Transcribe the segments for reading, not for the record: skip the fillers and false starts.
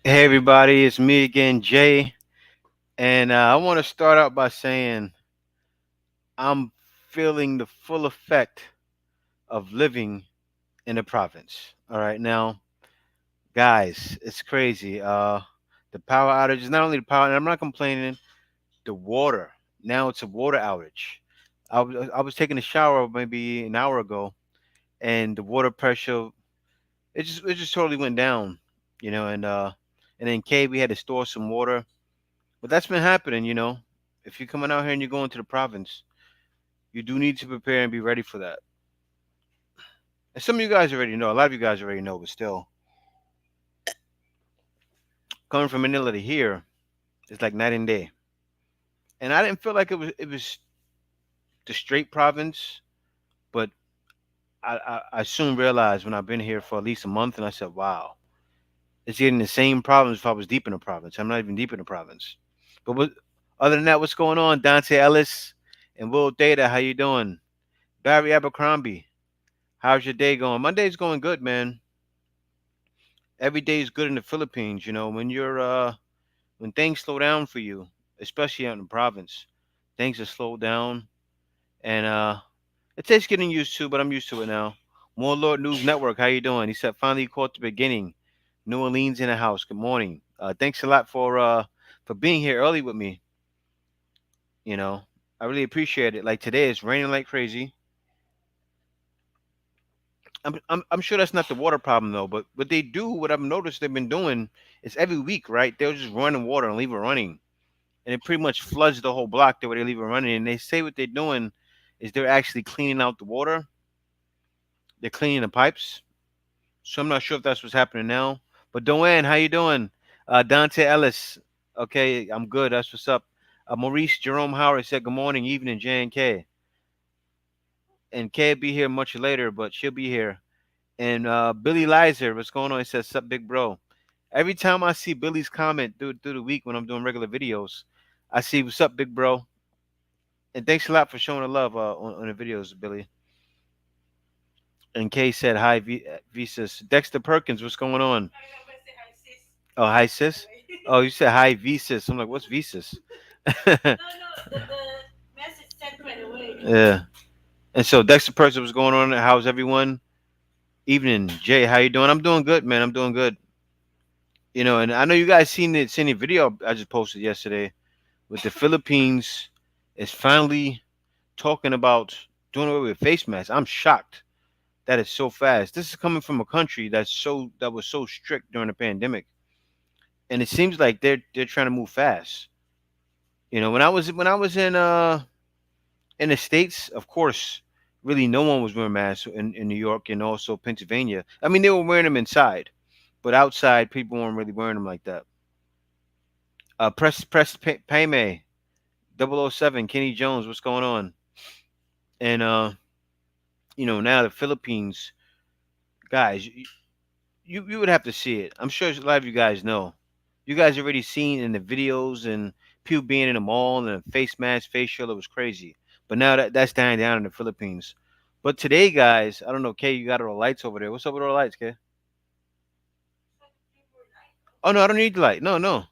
Hey everybody, it's me again, Jay, and I want to start out by saying I'm feeling the full effect of living in the province. All right, now, guys, it's crazy. The power outages, not only the power, and I'm not complaining. The water, now it's a water outage. I was taking a shower maybe an hour ago, and the water pressure it just totally went down, and then K we had to store some water. But that's been happening. If you're coming out here and you're going to the province, you do need to prepare and be ready for that. And some of you guys already know. A lot of you guys already know, but still, coming from Manila to here, it's like night and day. And I didn't feel like it was the straight province, but I soon realized when I've been here for at least a month, and I said, wow, it's getting the same problems if I was deep in the province. I'm not even deep in the province. Other than that, what's going on? Dante Ellis and Will Data, how you doing? Barry Abercrombie, how's your day going? My day's going good, man. Every day is good in the Philippines. When things slow down for you, especially out in the province, things are slowed down, and it takes getting used to, but I'm used to it now. More Lord News Network, how you doing? He said finally caught the beginning. New Orleans in the house. Good morning. Thanks a lot for being here early with me. You know, I really appreciate it. Like today, it's raining like crazy. I'm sure that's not the water problem though. But what they do, what I've noticed they've been doing, is every week, right? They'll just run the water and leave it running, and it pretty much floods the whole block. The way they leave it running, and they say what they're doing is they're actually cleaning out the water. They're cleaning the pipes. So I'm not sure if that's what's happening now. But Doanne, how you doing? Dante Ellis. Okay, I'm good. That's what's up. Maurice Jerome Howard said good morning, evening, J and K. And K will be here much later, but she'll be here. And Billy Lizer, what's going on? He says, "Sup, big bro." Every time I see Billy's comment through the week when I'm doing regular videos, I see "What's up, big bro?" And thanks a lot for showing the love on the videos, Billy. And Kay said, "Hi, Visas." Dexter Perkins, what's going on? Oh, hi, sis. Oh, you said hi, Visas. I'm like, what's Visas? Yeah. And so Dexter Perkins, what's going on? How's everyone? Evening, Jay. How you doing? I'm doing good, man. I'm doing good. And I know you guys seen the video I just posted yesterday with the Philippines is finally talking about doing away with face masks. I'm shocked that it's so fast. This is coming from a country that was so strict during the pandemic, and it seems like they're trying to move fast. When I was in the states, of course, really no one was wearing masks in New York and also Pennsylvania. I mean, they were wearing them inside, but outside people weren't really wearing them like that. Payme 007 Kenny Jones, what's going on? And now the Philippines guys, you would have to see it. I'm sure a lot of you guys know. You guys already seen in the videos and people being in the mall and a face mask, face shield. It was crazy. But now that's dying down in the Philippines. But today, guys, I don't know, Kay, you got all the lights over there. What's up with all the lights, Kay? Oh no, I don't need the light. No, no,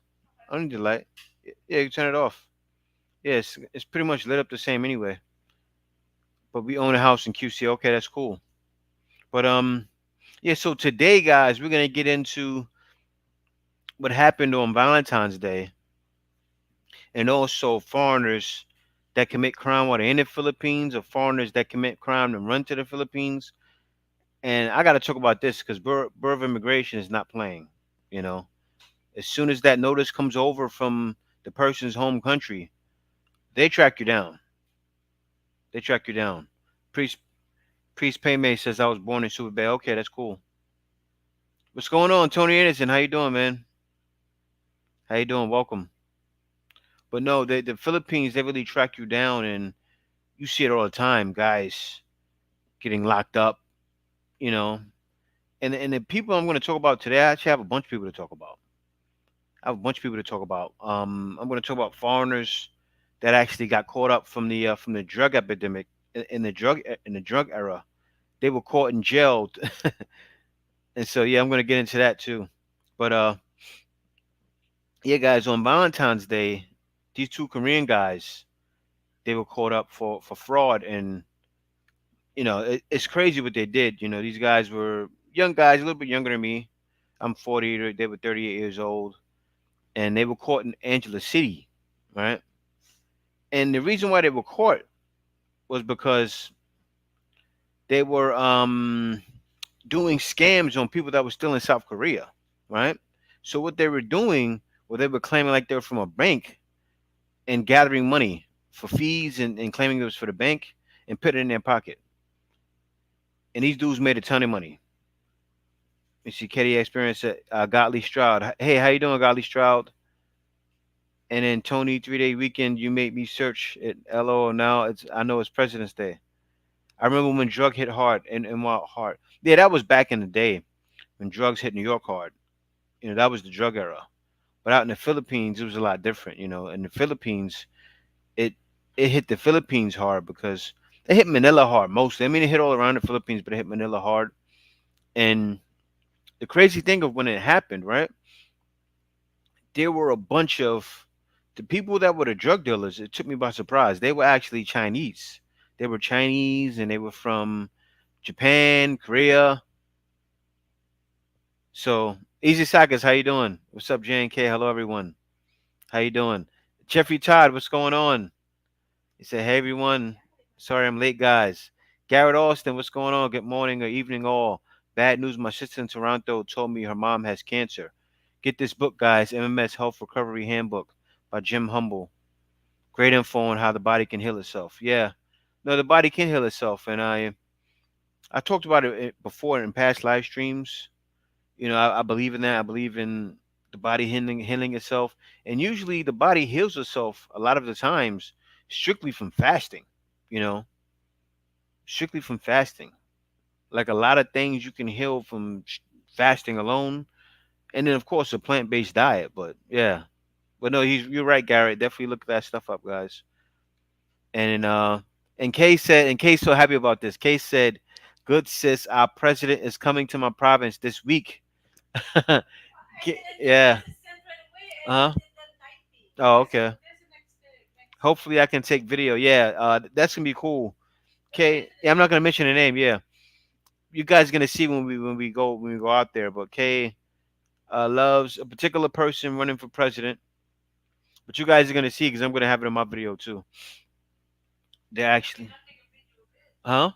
I don't need the light. Yeah, you can turn it off. Yeah, it's pretty much lit up the same anyway. But we own a house in QC. Okay, that's cool. But yeah. So today, guys, we're gonna get into what happened on Valentine's Day, and also foreigners that commit crime while they're in the Philippines, or foreigners that commit crime and run to the Philippines. And I got to talk about this because Bureau of Immigration is not playing. You know, as soon as that notice comes over from the person's home country, they track you down. They track you down. Priest Priest Payme says I was born in Super Bay. Okay, that's cool. What's going on, Tony Anderson? How you doing, man? How you doing? Welcome. But no, the Philippines, they really track you down, and you see it all the time. Guys getting locked up, you know. And the people I'm going to talk about today, I actually have a bunch of people to talk about. I have a bunch of people to talk about. I'm going to talk about foreigners that actually got caught up from the drug epidemic in the drug era. They were caught and jailed, and so yeah, I'm going to get into that too. But Yeah, guys, on Valentine's Day, these two Korean guys, they were caught up for fraud, and it's crazy what they did. These guys were young guys, a little bit younger than me. I'm 40. They were 38 years old, and they were caught in Angela City, right? And the reason why they were caught was because they were doing scams on people that were still in South Korea, right? So what they were doing, well, they were claiming like they were from a bank and gathering money for fees and claiming it was for the bank and put it in their pocket. And these dudes made a ton of money. You see, Katie experienced Godly Stroud. Hey, how you doing, Godly Stroud? And then Tony, 3 Day Weekend. You made me search it. LO. Now I know it's President's Day. I remember when drug hit hard and what hard. Yeah, that was back in the day when drugs hit New York hard. That was the drug era. But out in the Philippines, it was a lot different. In the Philippines, it it hit the Philippines hard because it hit Manila hard mostly. I mean, it hit all around the Philippines, but it hit Manila hard. And the crazy thing of when it happened, right? There were a bunch of the people that were the drug dealers. It took me by surprise. They were actually Chinese. They were Chinese, and they were from Japan, Korea. So, Easy Sagas, how you doing? What's up, J&K? Hello, everyone. How you doing? Jeffrey Todd, what's going on? He said, "Hey, everyone. Sorry I'm late, guys." Garrett Austin, what's going on? Good morning or evening, all. Bad news. My sister in Toronto told me her mom has cancer. Get this book, guys. MMS Health Recovery Handbook by Jim Humble. Great info on how the body can heal itself. Yeah, no, the body can heal itself, and I talked about it before in past live streams. I believe in that. I believe in the body healing itself, and usually the body heals itself a lot of the times strictly from fasting. You know, strictly from fasting. Like a lot of things you can heal from fasting alone, and then of course a plant-based diet. But yeah, but no, you're right, Garrett. Definitely look that stuff up, guys. And Kay said, and Kay's so happy about this. Kay said, "Good sis, our president is coming to my province this week." Yeah. Uh huh. Oh, okay. Hopefully, I can take video. Yeah, that's gonna be cool. Okay. Yeah, I'm not gonna mention the name. Yeah, you guys are gonna see when we go out there. But Kay loves a particular person running for president. But you guys are gonna see because I'm gonna have it in my video too. They actually, huh?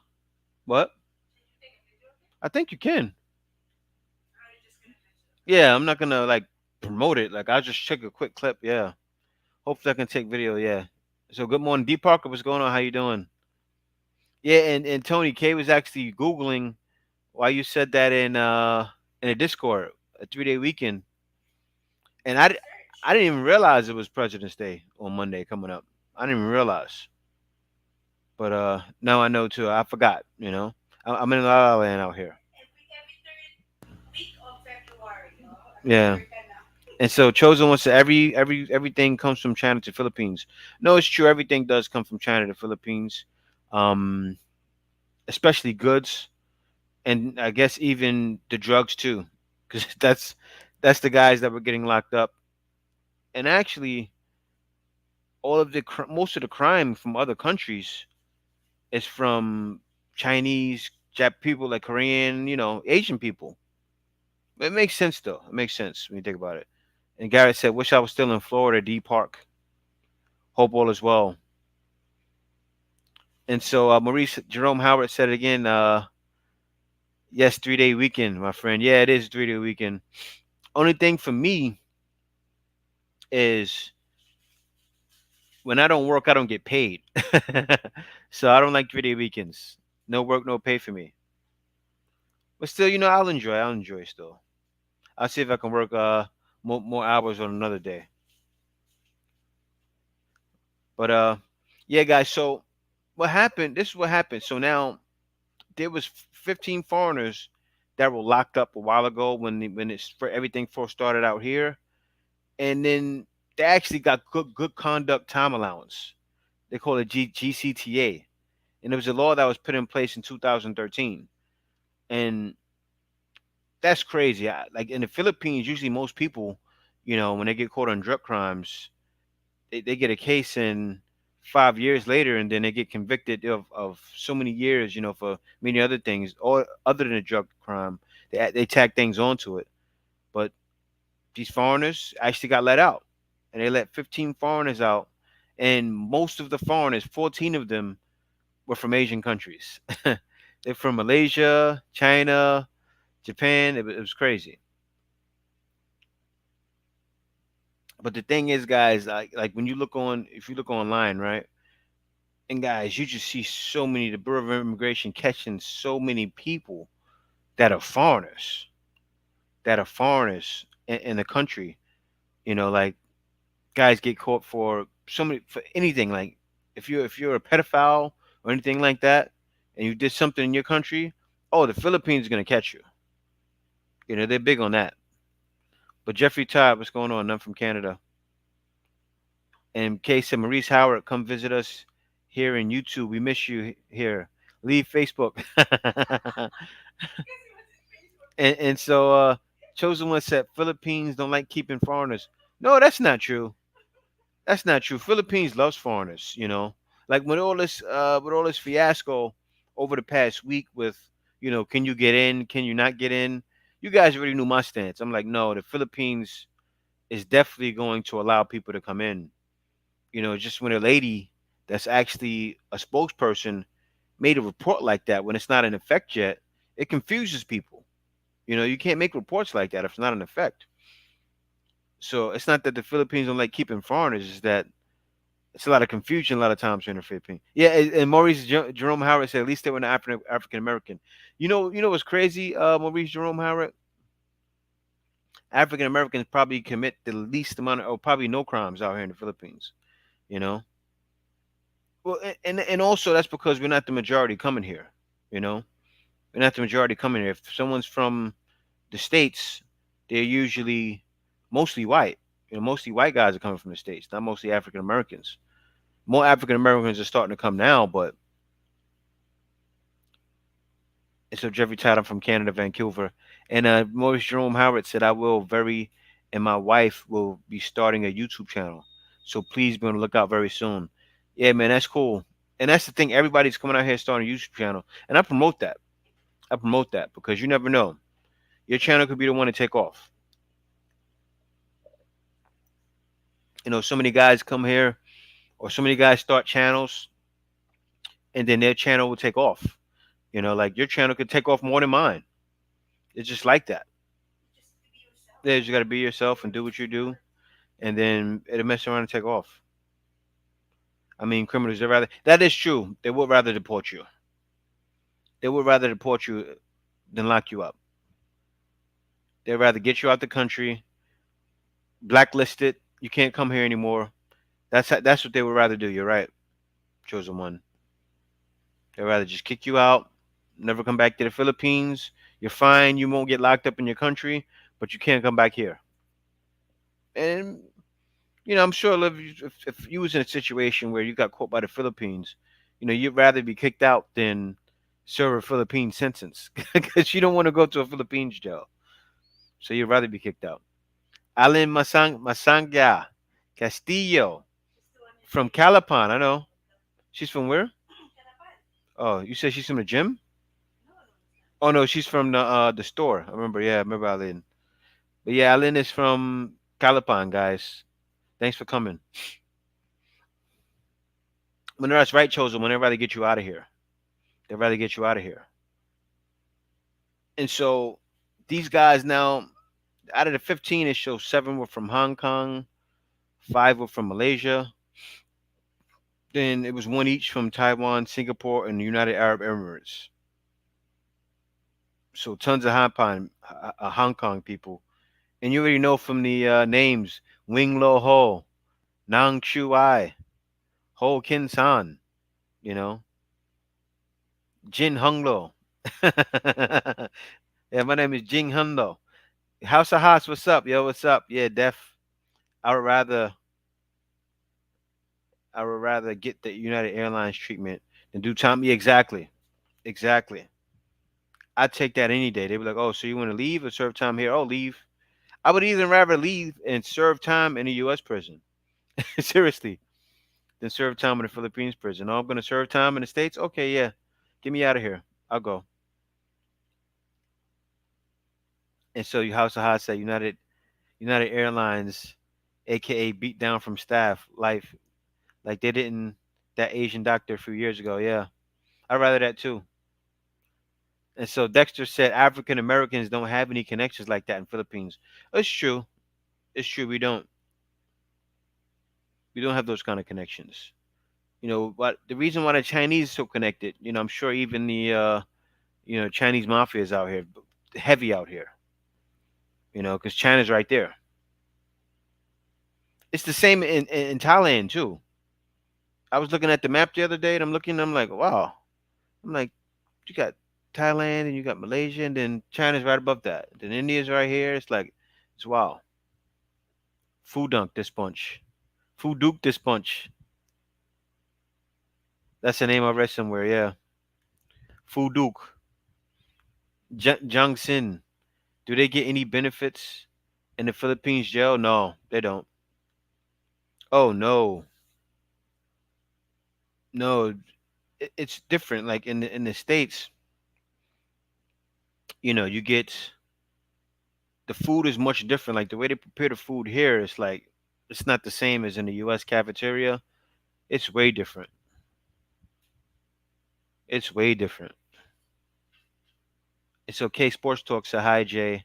What? I think you can. Yeah, I'm not gonna like promote it. Like I'll just check a quick clip. Yeah. Hopefully I can take video. Yeah. So good morning, D Parker. What's going on? How you doing? Yeah, and Tony K was actually googling why you said that in a Discord, a 3 day weekend, and I didn't even realize it was President's Day on Monday coming up. I didn't even realize, but now I know too. I forgot. I'm in La La Land out here. Yeah. And so Chosen wants to everything comes from China to Philippines. No, it's true. Everything does come from China to Philippines, um, especially goods, and I guess even the drugs too, because that's the guys that were getting locked up. And actually, most of the crime from other countries is from Chinese, people like Korean, Asian people. It makes sense though. It makes sense when you think about it. And Garrett said, "Wish I was still in Florida, D Park. Hope all is well." And so Maurice Jerome Howard said it again. Yes, 3 day weekend, my friend. Yeah, it is 3 day weekend. Only thing for me is when I don't work, I don't get paid. So I don't like 3 day weekends. No work, no pay for me. But still, I'll enjoy. I'll enjoy still. I'll see if I can work more hours on another day. But yeah, guys. So what happened? This is what happened. So now there was 15 foreigners that were locked up a while ago when everything first started out here, and then they actually got good conduct time allowance. They call it GCTA, and it was a law that was put in place in 2013, and that's crazy. Like in the Philippines, usually most people, When they get caught on drug crimes, they get a case in 5 years later, and then they get convicted of so many years, for many other things, or other than a drug crime. They tag things onto it. But these foreigners actually got let out, and they let 15 foreigners out, and most of the foreigners, 14 of them, were from Asian countries. They're from Malaysia, China, Japan. It was crazy. But the thing is, guys, like when you look on, if you look online, right, and guys, you just see so many. The Bureau of Immigration catching so many people that are foreigners, in the country. Like guys get caught for for anything. Like if you're a pedophile or anything like that, and you did something in your country, oh, the Philippines is gonna catch you. They're big on that. But Jeffrey Todd, what's going on? I'm from Canada. And Kay said, Maurice Howard, come visit us here in YouTube. We miss you here. Leave Facebook. and so Chosen One said Philippines don't like keeping foreigners. No, that's not true. That's not true. Philippines loves foreigners, Like with all this fiasco over the past week with, can you get in? Can you not get in? You guys already knew my stance. I'm like, no, the Philippines is definitely going to allow people to come in. Just when a lady that's actually a spokesperson made a report like that when it's not in effect yet, it confuses people. You can't make reports like that if it's not in effect. So it's not that the Philippines don't like keeping foreigners; it's that it's a lot of confusion a lot of times here in the Philippines. Yeah, and Maurice Jerome Howard said at least they were an African American. You know what's crazy, Maurice Jerome Howard? African Americans probably commit the least amount of, or probably no crimes out here in the Philippines. You know, well, and also that's because we're not the majority coming here. You know, we're not the majority coming here. If someone's from the states, they're usually mostly white. Mostly white guys are coming from the states, not mostly African Americans. More African Americans are starting to come now, but and so Jeffrey Todd, I'm from Canada, Vancouver, and Maurice Jerome Howard said I will very, and my wife will be starting a YouTube channel, so please be on the lookout very soon. Yeah, man, that's cool, and that's the thing. Everybody's coming out here starting a YouTube channel, and I promote that. I promote that because you never know. Your channel could be the one to take off. So many guys come here, or so many guys start channels, and then their channel will take off. Like your channel could take off more than mine. It's just like that. Yeah, you got to be yourself and do what you do, and then it'll mess around and take off. I mean, criminals, they rather, that is true. They would rather deport you. They would rather deport you than lock you up. They'd rather get you out the country, blacklisted. You can't come here anymore. That's what they would rather do. You're right, chosen one. They'd rather just kick you out, never come back to the Philippines. You're fine. You won't get locked up in your country, but you can't come back here. And I'm sure if you was in a situation where you got caught by the Philippines, you'd rather be kicked out than serve a Philippine sentence because you don't want to go to a Philippines jail. So you'd rather be kicked out. Alin Masangya Castillo from Calapan. I know. She's from where? Oh, you said she's from the gym? Oh no, she's from the store. I remember. Yeah, I remember Alin. But yeah, Alin is from Calapan, guys. Thanks for coming. When that's right, chosen. When they'd rather get you out of here. They'd rather get you out of here. And so these guys now, out of the 15, it shows 7 were from Hong Kong, 5 were from Malaysia. Then it was one each from Taiwan, Singapore, and the United Arab Emirates. So tons of Hong Kong people. And you already know from the names Wing Lo Ho, Nang Chu Ai, Ho Kin San, you know, Jin Hung Lo. Yeah, my name is Jing Hun Lo. House of Haas, what's up? Yo, what's up? Yeah, Def. I would rather get the United Airlines treatment than do time. Yeah, exactly. Exactly. I'd take that any day. They'd be like, oh, so you want to leave or serve time here? Oh, leave. I would even rather leave and serve time in a U.S. prison, seriously, than serve time in a Philippines prison. Oh, I'm gonna serve time in the States. Okay, yeah, get me out of here. I'll go. And so you House of Hot said United Airlines, aka beat down from staff, life like they didn't that Asian doctor a few years ago. Yeah, I'd rather that too. And so Dexter said African Americans don't have any connections like that in Philippines. It's true. It's true. We don't have those kind of connections. But the reason why the Chinese are so connected, I'm sure even the Chinese mafia is out here, heavy out here. Because China's right there. It's the same in Thailand too. I was looking at the map the other day, and I'm like, wow. I'm like, you got Thailand and you got Malaysia, and then China's right above that. Then India's right here. It's like, it's wow. Food dunk this bunch. Food duke this bunch. That's the name I read somewhere. Yeah, Food duke. Jungsin. Do they get any benefits in the Philippines jail? No, they don't. Oh no, no. It's different. Like in the states, you get the food is much different. Like the way they prepare the food here is like it's not the same as in the U.S. cafeteria. It's way different. It's way different. It's okay. Sports talk. Say hi, Jay.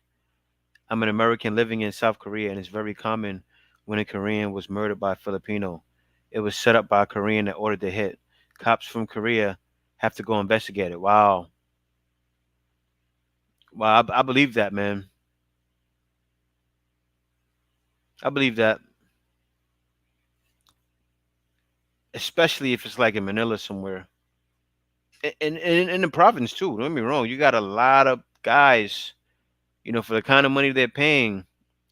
I'm an American living in South Korea, and it's very common when a Korean was murdered by a Filipino. It was set up by a Korean that ordered the hit. Cops from Korea have to go investigate it. Wow. Wow. I believe that, man. I believe that, especially if it's like in Manila somewhere. And in the province, too. Don't get me wrong. You got a lot of guys, for the kind of money they're paying,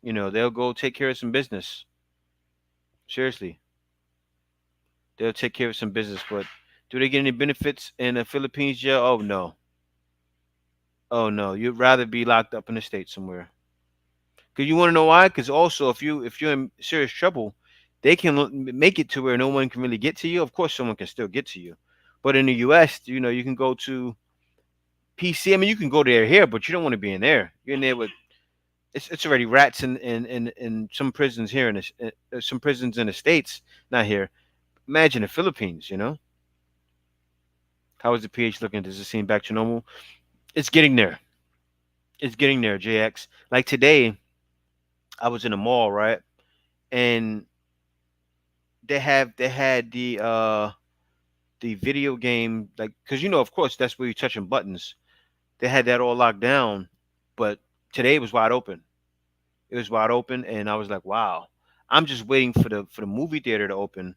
they'll go take care of some business. Seriously. They'll take care of some business. But do they get any benefits in the Philippines jail? Oh, no. Oh no, you'd rather be locked up in the state somewhere. Cause you want to know why? Cause also, if you're in serious trouble, they can make it to where no one can really get to you. Of course, someone can still get to you, but in the U.S., you can go to PC. I mean, you can go there here, but you don't want to be in there. You're in there with it's already rats in some prisons here some prisons in the states. Not here. Imagine the Philippines. How is the pH looking? Does it seem back to normal? It's getting there. It's getting there. JX. Like today, I was in a mall, right? And they had the video game, like, because of course that's where you're touching buttons. They had that all locked down, but today it was wide open. It was wide open, and I was like, wow. I'm just waiting for the movie theater to open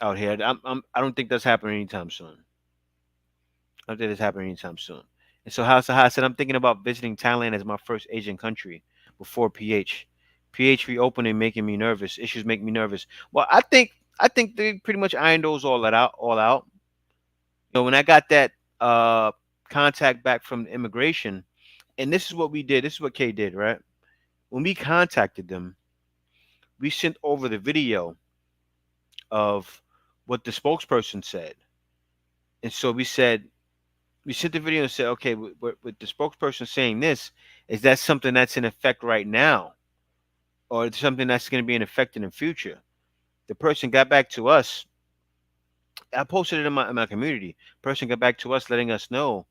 out here. I don't think that's happening anytime soon. I don't think it's happening anytime soon. And so how I said I'm thinking about visiting Thailand as my first Asian country before PH. PH reopening making me nervous. Issues make me nervous. Well, I think they pretty much ironed those all out. When I got that uh contact back from immigration, and this is what we did. This is what Kay did, right? When we contacted them, we sent over the video of what the spokesperson said. And so we sent the video and said, okay, with the spokesperson saying this, is that something that's in effect right now, or it's something that's going to be in effect in the future? The person got back to us. I posted it in my community. Person got back to us letting us know,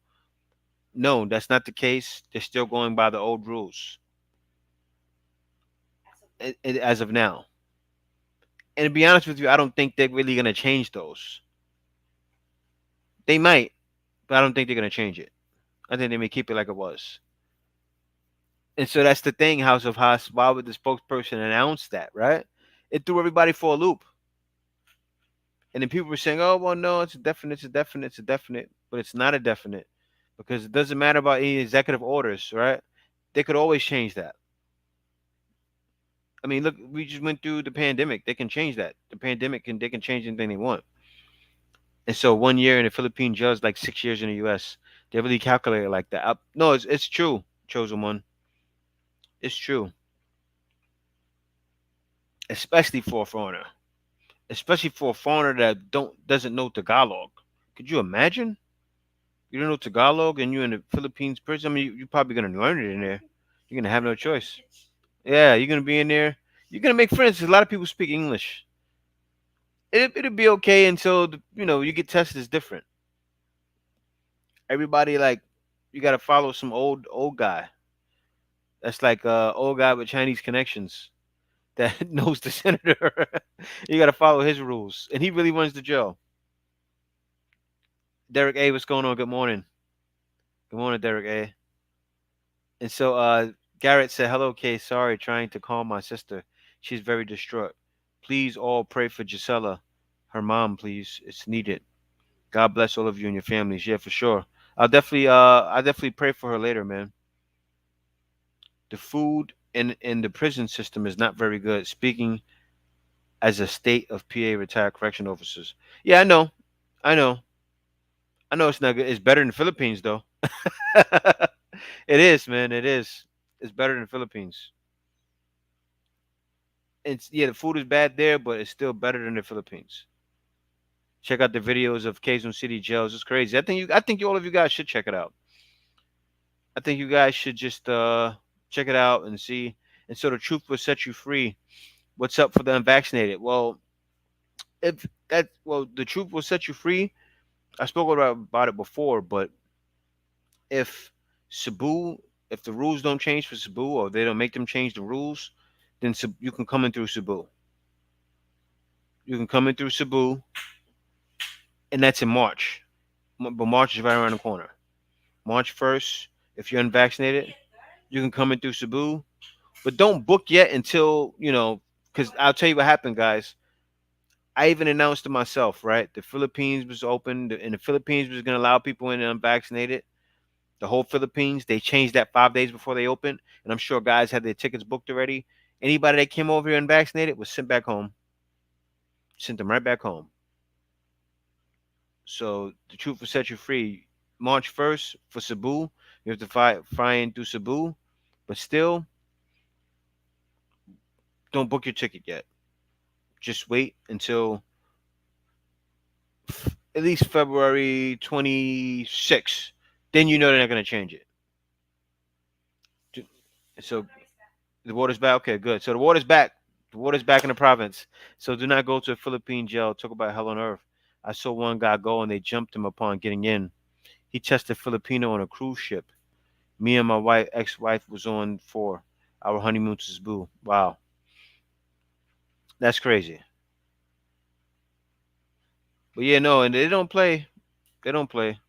no, that's not the case. They're still going by the old rules as of now. And to be honest with you, I don't think they're really going to change those. They might, but I don't think they're going to change it. I think they may keep it like it was. And so that's the thing, House of Haas. Why would the spokesperson announce that, right? It threw everybody for a loop. And then people were saying, oh, well, no, it's a definite, it's a definite, it's a definite. But it's not a definite because it doesn't matter about any executive orders, right? They could always change that. I mean, look, we just went through the pandemic. They can change that. The pandemic they can change anything they want. And so 1 year in the Philippines jail is like 6 years in the U.S. They really calculate it like that. No, it's true, chosen one. It's true, especially for a foreigner, especially for a foreigner that doesn't know Tagalog. Could you imagine? You don't know Tagalog and you're in the Philippines prison. I mean, you're probably gonna learn it in there. You're gonna have no choice. Yeah, you're gonna be in there. You're gonna make friends. 'Cause a lot of people speak English. It'll be okay until you get tested as different. Everybody like you gotta follow some old guy. That's like old guy with Chinese connections that knows the senator. You gotta follow his rules, and he really runs the jail. Derek A, what's going on? Good morning. Good morning, Derek A. And so Garrett said, "Hello, Kay. Sorry, trying to calm my sister. She's very distraught. Please all pray for Gisela, her mom. Please, it's needed. God bless all of you and your families. Yeah, for sure. I'll definitely pray for her later, man. The food in the prison system is not very good. Speaking as a state of PA retired correction officers. Yeah, I know, I know. It's not good. It's better than the Philippines, though. It is, man. It is. It's better than the Philippines. It's yeah, the food is bad there, but it's still better than the Philippines. Check out the videos of Quezon City jails. It's crazy. I think all of you guys should check it out. I think you guys should just check it out and see. And so the truth will set you free. What's up for the unvaccinated? Well, if that well, the truth will set you free. I spoke about it before, but if Cebu, if the rules don't change for Cebu or they don't make them change the rules, then you can come in through Cebu. You can come in through Cebu, and that's in March. But March is right around the corner. March 1st, if you're unvaccinated, you can come in through Cebu. But don't book yet until, because I'll tell you what happened, guys. I even announced to myself, right? The Philippines was open, and the Philippines was going to allow people in unvaccinated. The whole Philippines, they changed that 5 days before they opened. And I'm sure guys had their tickets booked already. Anybody that came over here unvaccinated was sent back home, sent them right back home. So the truth will set you free. March 1st for Cebu, you have to fly in through Cebu, but still, don't book your ticket yet. Just wait until at least February 26th. Then you know they're not going to change it. So the water's back. Okay, good. So the water's back. The water's back in the province. So do not go to a Philippine jail. Talk about hell on earth. I saw one guy go and they jumped him upon getting in. He tested Filipino on a cruise ship. Me and my ex-wife was on for our honeymoon to Cebu. Wow, that's crazy. But yeah, no, and they don't play. They don't play.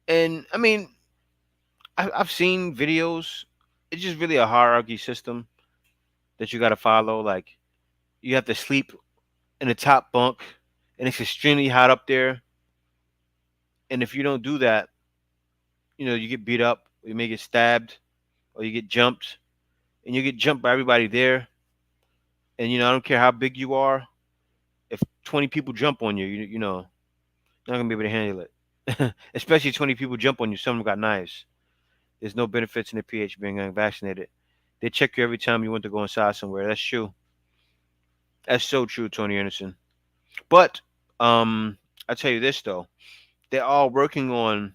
And I mean, I've seen videos. It's just really a hierarchy system that you got to follow. Like you have to sleep in the top bunk, and it's extremely hot up there. And if you don't do that, you get beat up, or you may get stabbed, or you get jumped, and you get jumped by everybody there. And I don't care how big you are. If 20 people jump on you, you're not gonna be able to handle it. Especially 20 people jump on you. Some of them got knives. There's no benefits in the PH being unvaccinated. They check you every time you want to go inside somewhere. That's true. That's so true, Tony Anderson. But I tell you this though, they're all working on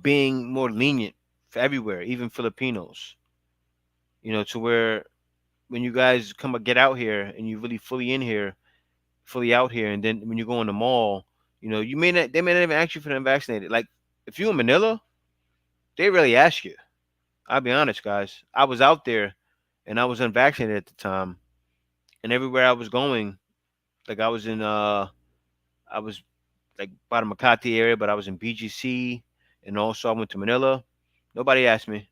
being more lenient for everywhere, even Filipinos. To where when you guys get out here and you really fully in here, fully out here, and then when you go in the mall, they may not even ask you for the unvaccinated. Like if you in Manila, they really ask you. I'll be honest, guys. I was out there and I was unvaccinated at the time, and everywhere I was going, like I was like by the Makati area, but I was in BGC, and also I went to Manila. Nobody asked me.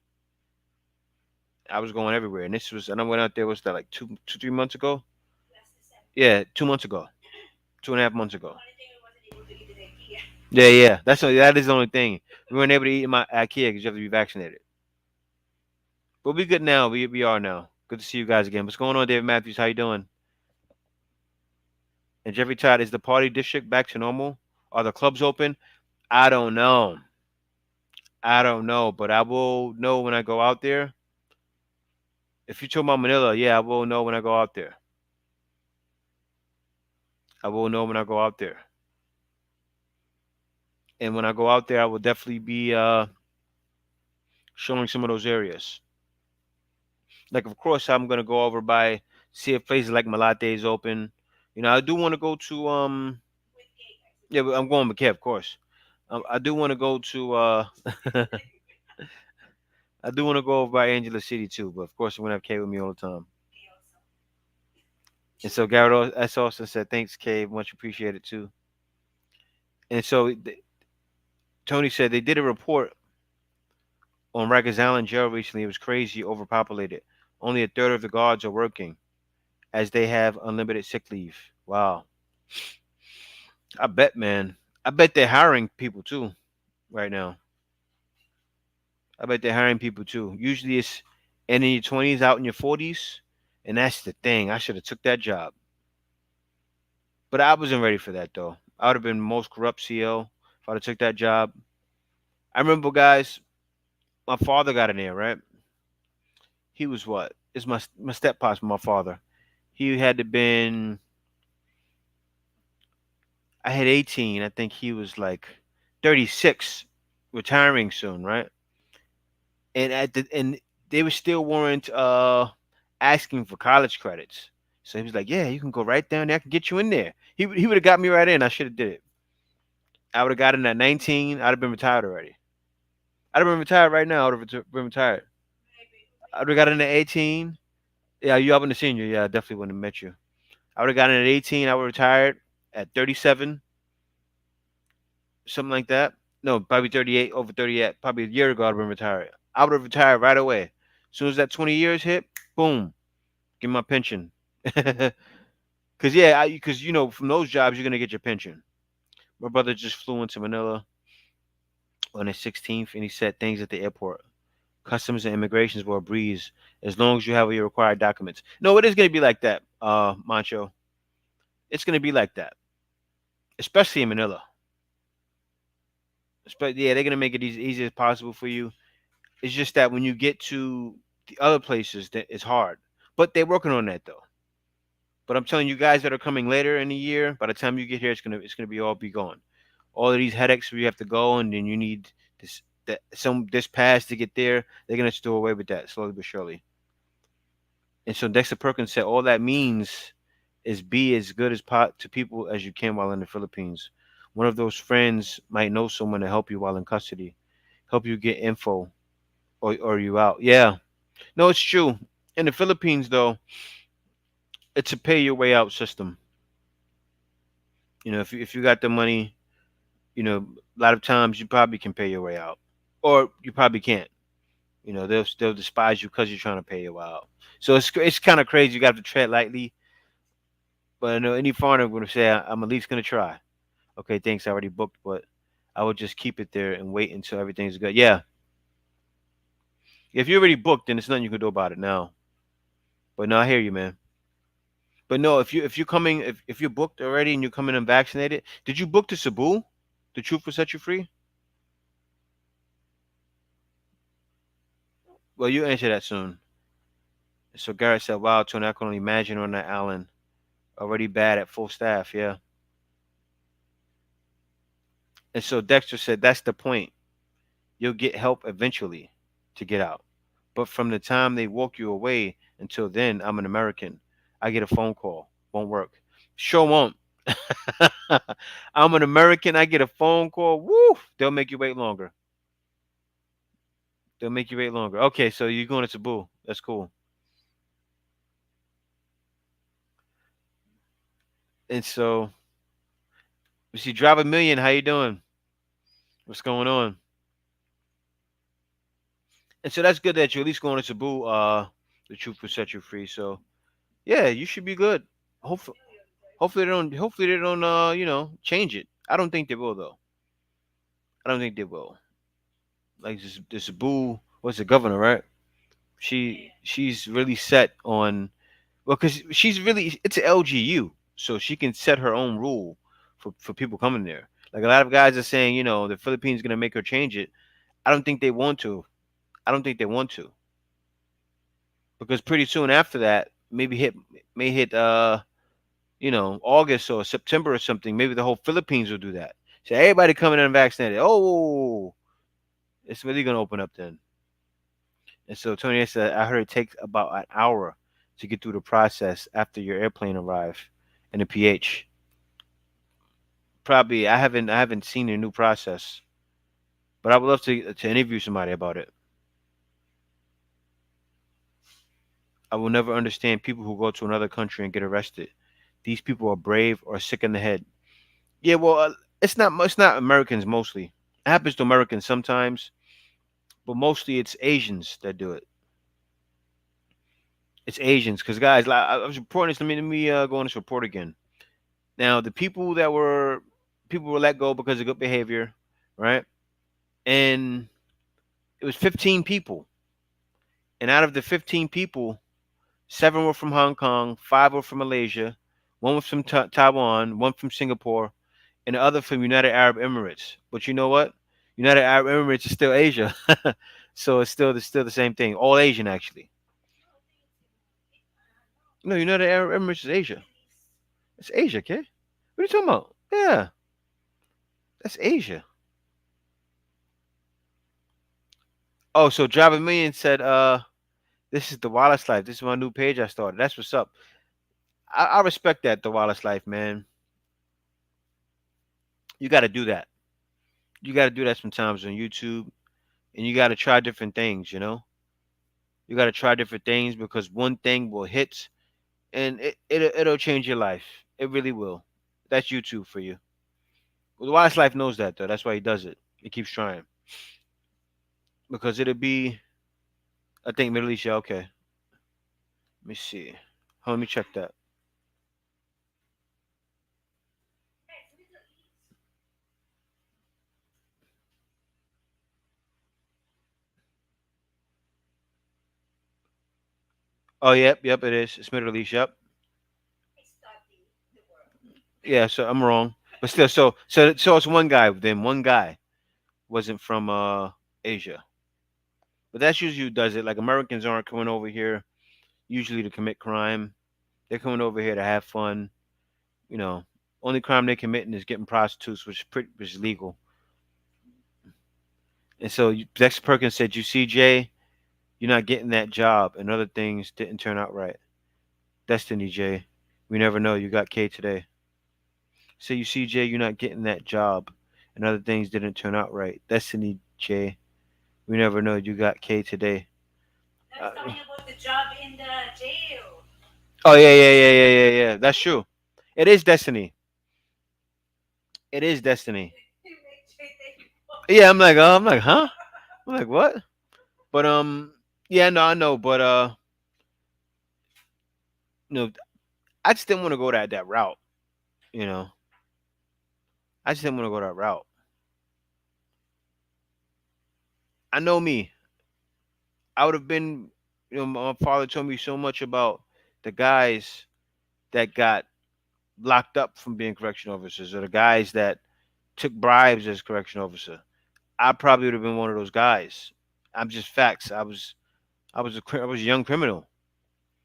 I was going everywhere, and I went out there. Was that like 3 months ago? Yeah, 2 months ago, 2.5 months ago. Yeah, yeah. That is the only thing. We weren't able to eat in my IKEA because you have to be vaccinated. But we good now. We are now. Good to see you guys again. What's going on, David Matthews? How you doing? And Jeffrey Todd, is the party district back to normal? Are the clubs open? I don't know. I don't know, but I will know when I go out there. If you told about Manila, yeah, I will know when I go out there. I will know when I go out there. And when I go out there, I will definitely be showing some of those areas. Like, of course, I'm gonna go over by see if places like Malate is open. I do want to go to yeah, but I'm going with Kev, of course. I do want to go to I do want to go over by Angela City too, but of course I'm gonna have K with me all the time. And so Garrett S. Austin said, "Thanks, K, much appreciated too." And so Tony said they did a report on Rikers Island jail recently. It was crazy, overpopulated. Only a third of the guards are working, as they have unlimited sick leave. Wow, I bet, man. I bet they're hiring people too right now. I bet they're hiring people too. Usually it's in your 20s, out in your 40s, and that's the thing. I should have took that job, but I wasn't ready for that though. I would have been most corrupt CEO if I'd have took that job. I remember, guys, my father got in there, right? He was what? It's my step pops, my father. He had to been. I had 18. I think he was like 36, retiring soon, right? And they were still weren't asking for college credits. So he was like, "Yeah, you can go right down there. I can get you in there." He would have got me right in. I should have did it. I would have got in at 19. I'd have been retired already. I'd have been retired right now. I would have been retired. I would have got in at 18. Yeah, you up in the senior. Yeah, I definitely wouldn't have met you. I would have gotten in at 18. I would have retired at 37, something like that. No, probably 38, over 38. Probably a year ago, I'd have been retired. I would have retired right away. As soon as that 20 years hit, boom, give me my pension. Cause yeah, because from those jobs you're gonna get your pension. My brother just flew into Manila on the 16th, and he said things at the airport. Customs and immigrations were a breeze as long as you have your required documents. No, it is gonna be like that, Mancho. It's gonna be like that, especially in Manila. Yeah, they're gonna make it easy as possible for you. It's just that when you get to the other places, that it's hard. But they're working on that though. But I'm telling you guys that are coming later in the year, by the time you get here, it's gonna be all be gone. All of these headaches where you have to go and then you need this pass to get there. They're gonna do away with that slowly but surely. And so Dexter Perkins said all that means is be as good as to people as you can while in the Philippines. One of those friends might know someone to help you while in custody, help you get info, or you out. Yeah, no, it's true. In the Philippines, though, it's a pay your way out system. If you got the money, a lot of times you probably can pay your way out, or you probably can't. They'll despise you because you're trying to pay your way out. So it's kind of crazy. You got to tread lightly. But I know any foreigner would say, I'm at least gonna try. Okay, thanks. I already booked, but I would just keep it there and wait until everything's good. Yeah, if you're already booked, then there's nothing you can do about it now. But no, I hear you, man. But no, if you're booked already and you're coming unvaccinated, did you book to Cebu? The truth will set you free. Well, you answer that soon. So Garrett said, "Wow, Tony, I can only imagine on that island. Already bad at full staff, yeah." And so Dexter said, "That's the point. You'll get help eventually to get out. But from the time they walk you away until then, I'm an American. I get a phone call. Won't work. Sure won't. I'm an American. I get a phone call. Woo! They'll make you wait longer. They'll make you wait longer. Okay, so you're going to Cebu. That's cool. And so we see Drive a Million. How you doing? What's going on? And so that's good that you're at least going to Cebu. The truth will set you free. So yeah, you should be good. Hopefully, hopefully they don't. Hopefully they don't. Change it. I don't think they will though. I don't think they will. Like this Cebu, what's the governor, right? She's really set on, well, because she's really, it's an LGU, so she can set her own rule for people coming there. Like a lot of guys are saying, the Philippines gonna make her change it. I don't think they want to. I don't think they want to because pretty soon after that, may hit August or September or something. Maybe the whole Philippines will do that. So everybody coming in unvaccinated. Oh, it's really gonna open up then. And so Tony said, I heard it takes about an hour to get through the process after your airplane arrives and the PH. Probably I haven't seen the new process, but I would love to interview somebody about it. I will never understand people who go to another country and get arrested. These people are brave or sick in the head. Yeah, well, it's not Americans mostly. It happens to Americans sometimes, but mostly it's Asians that do it. It's Asians because guys, like, I was reporting this. Let me go on this report again. Now, the people were let go because of good behavior, right? And it was 15 people, and out of the 15 people, seven were from Hong Kong, five were from Malaysia, one was from Taiwan, one from Singapore, and the other from United Arab Emirates. But you know what? United Arab Emirates is still Asia, so it's still the same thing. All Asian actually. No, United Arab Emirates is Asia. It's Asia, kid. What are you talking about? Yeah, that's Asia. Oh, so Java Million said, this is the Wallace Life. This is my new page I started. That's what's up. I respect that, the Wallace Life, man. You got to do that. You got to do that sometimes on YouTube, and you got to try different things. You got to try different things because one thing will hit, and it'll change your life. It really will. That's YouTube for you. Well, the Wallace Life knows that though. That's why he does it. He keeps trying because it'll be. I think Middle East. Yeah, okay. Let me see. Hold on, let me check that. Oh, yep, yep, it is. It's Middle East. Yep. Yeah, so I'm wrong. But still, so it's one guy. Then one guy wasn't from Asia. But that's usually who does it. Like Americans aren't coming over here usually to commit crime. They're coming over here to have fun. You know, only crime they're committing is getting prostitutes, which is legal. And so Dex Perkins said, "You see, Jay, you're not getting that job, and other things didn't turn out right. Destiny, Jay. We never know. You got K today. So you see, Jay, you're not getting that job, and other things didn't turn out right. Destiny, Jay. We never know. You got K today." That's talking about the job in the jail. Oh yeah, yeah, yeah, yeah, yeah, yeah. That's true. It is destiny. It is destiny. Yeah, I'm like, huh? I'm like, what? But yeah, no, I know, but I just didn't want to go that route. You know, I just didn't want to go that route. I know me. I would have been. My father told me so much about the guys that got locked up from being correction officers, or the guys that took bribes as correction officer. I probably would have been one of those guys. I'm just facts. I was a young criminal,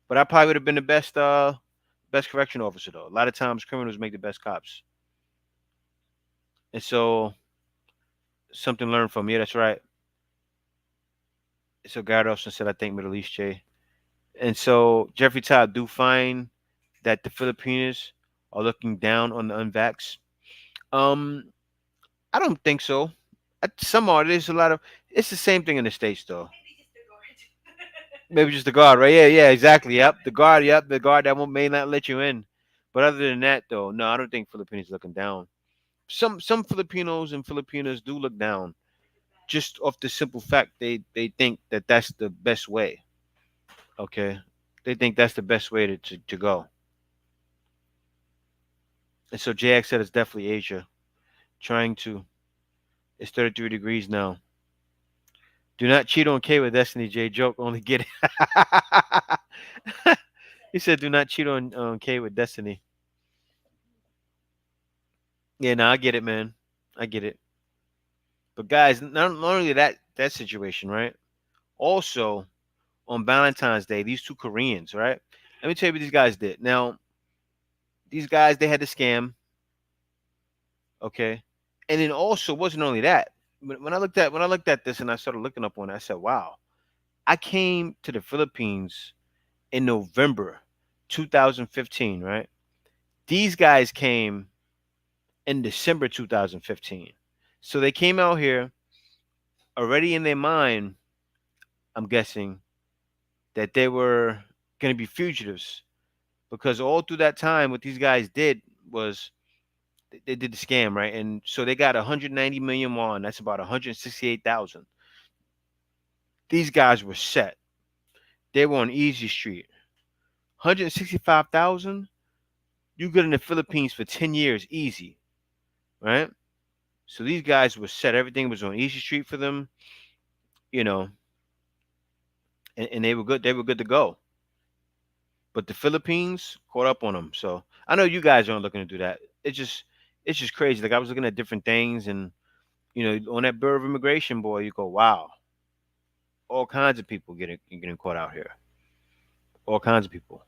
but I probably would have been the best correction officer though. A lot of times criminals make the best cops, and so something learned from me. Yeah, that's right. So Garrett Olson said, "I think Middle East J." And so Jeffrey Todd do find that the Filipinos are looking down on the unvax. Um, I don't think so. Some are. There's a lot of. It's the same thing in the states though. Maybe just the guard, right? Yeah, yeah, exactly. Yep, the guard. Yep, the guard that may not let you in. But other than that, though, no, I don't think Filipinos looking down. Some Filipinos and Filipinas do look down, just off the simple fact they think that that's the best way. Okay, they think that's the best way to go. And so JX said it's definitely Asia. Trying to. It's 33 degrees now. Do not cheat on K with Destiny J. Joke. Only get it. He said, "Do not cheat on K with Destiny." Yeah, no, I get it, man. I get it. But guys, not only that situation, right? Also on Valentine's Day, these two Koreans, right? Let me tell you what these guys did. Now, these guys they had the scam, okay, and then also wasn't only that. When I looked at this and I started looking up on it, I said, "Wow, I came to the Philippines in November 2015, right? These guys came in December 2015. So they came out here already in their mind, I'm guessing, that they were going to be fugitives because all through that time, what these guys did was they did the scam, right? And so they got 190 million won. That's about 168,000. These guys were set. They were on easy street. 165,000. You good in the Philippines for 10 years, easy, right? So these guys were set. Everything was on easy street for them, you know, and they were good. They were good to go. But the Philippines caught up on them. So I know you guys aren't looking to do that. It's just crazy. Like I was looking at different things, and on that Bureau of Immigration, boy, you go, wow, all kinds of people getting caught out here, all kinds of people.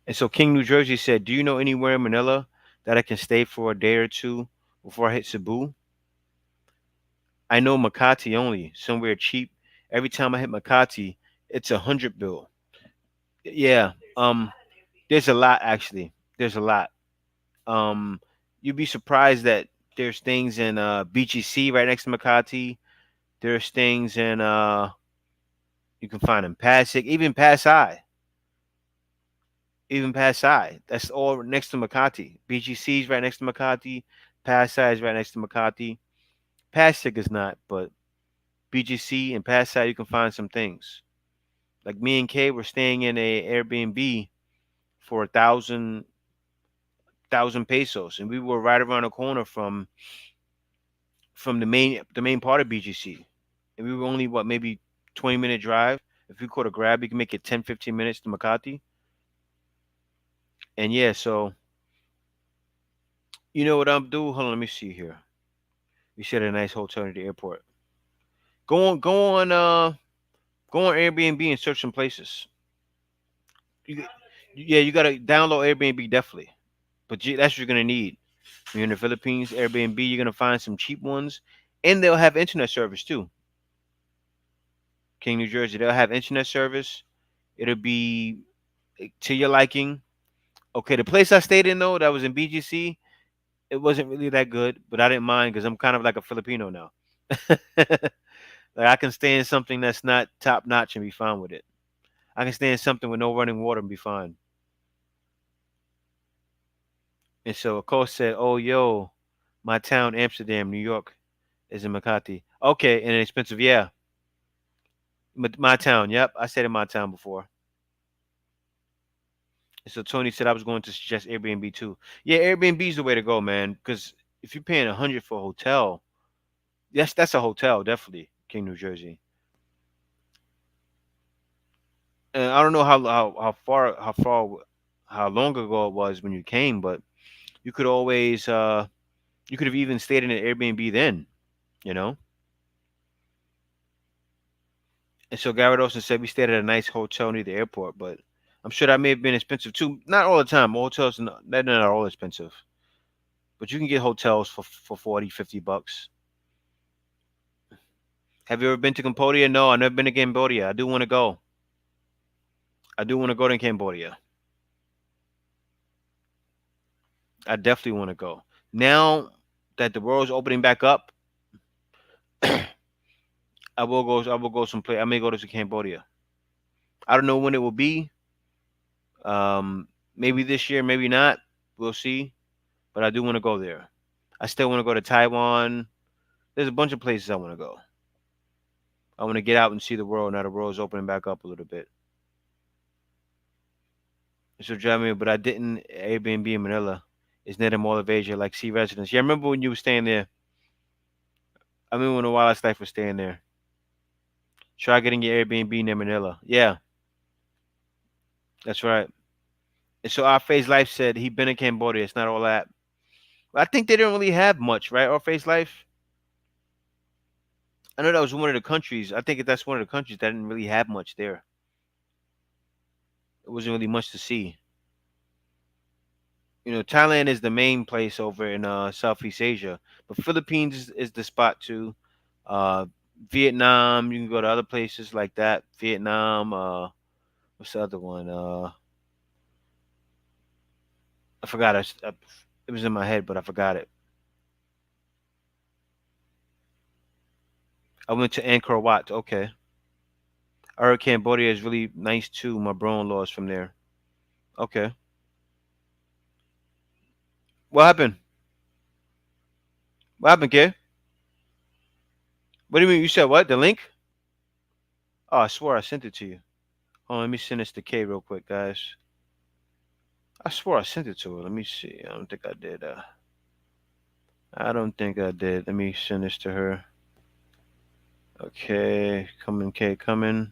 And so King, New Jersey said, "Do you know anywhere in Manila that I can stay for a day or two before I hit Cebu? I know Makati only, somewhere cheap. Every time I hit Makati, it's 100 bill. Yeah, there's a lot actually. There's a lot. Um, you'd be surprised that there's things in BGC right next to Makati. There's things in you can find in Pasig, even Pasay. That's all next to Makati. BGC is right next to Makati. Pasay is right next to Makati. Pasig is not, but BGC and Pasay you can find some things. Like me and Kay were staying in a Airbnb for 1,000 pesos, and we were right around the corner from the main part of BGC, and we were only what maybe 20-minute drive. If we caught a grab, you can make it 10-15 minutes to Makati. And yeah, so you know what I'm doing? Hold on, let me see here. We stayed at a nice hotel near the airport. Go on Airbnb and search some places. You, yeah, you gotta download Airbnb definitely, but that's what you're gonna need. When you're in the Philippines, Airbnb, you're gonna find some cheap ones, and they'll have internet service too. King, New Jersey, they'll have internet service. It'll be to your liking. Okay, the place I stayed in though, that was in BGC, it wasn't really that good, but I didn't mind because I'm kind of like a Filipino now. Like I can stay in something that's not top notch and be fine with it. I can stay in something with no running water and be fine. And so of course said, "Oh yo, my town, Amsterdam, New York, is in Makati. Okay, and expensive, yeah. My town, yep. I stayed in my town before." And so Tony said I was going to suggest Airbnb too. Yeah, Airbnb is the way to go, man. Because if you're paying 100 for a hotel, yes, that's a hotel, definitely, King, New Jersey. And I don't know how long ago it was when you came, but you could always you could have even stayed in an Airbnb then, you know. And so Garrett Olson said we stayed at a nice hotel near the airport, but I'm sure that may have been expensive too. Not all the time. Hotels they're not all expensive, but you can get hotels for 40, $50. Have you ever been to Cambodia? No, I've never been to Cambodia. I do want to go. I do want to go to Cambodia. I definitely want to go. Now that the world's opening back up, I will go. I will go someplace. I may go to Cambodia. I don't know when it will be. Maybe this year, maybe not. We'll see. But I do want to go there. I still want to go to Taiwan. There's a bunch of places I want to go. I want to get out and see the world now the world's opening back up a little bit. So drive me, but I didn't Airbnb in Manila. It's near the Mall of Asia, like Sea Residence. Yeah, I remember when you were staying there. I remember when the Wildlife Life was staying there. Try getting your Airbnb near Manila. Yeah, that's right. And so our Face Life said he been in Cambodia. It's not all that. I think they don't really have much, right? Our Face Life. I know that was one of the countries. I think that's one of the countries that didn't really have much there. It wasn't really much to see. Thailand is the main place over in Southeast Asia, but Philippines is the spot too. Uh, Vietnam, you can go to other places like that. Vietnam, what's the other one? I forgot. It was in my head, but I forgot it. I went to Angkor Wat. Okay, I heard Cambodia is really nice too. My bro-in-law is from there. Okay, what happened? What happened, kid? What do you mean? You said what? The link? Oh, I swore I sent it to you. Oh, let me send this to Kay real quick, guys. I swore I sent it to her. Let me see. I don't think I did. I don't think I did. Let me send this to her. Okay, coming, Kay, coming.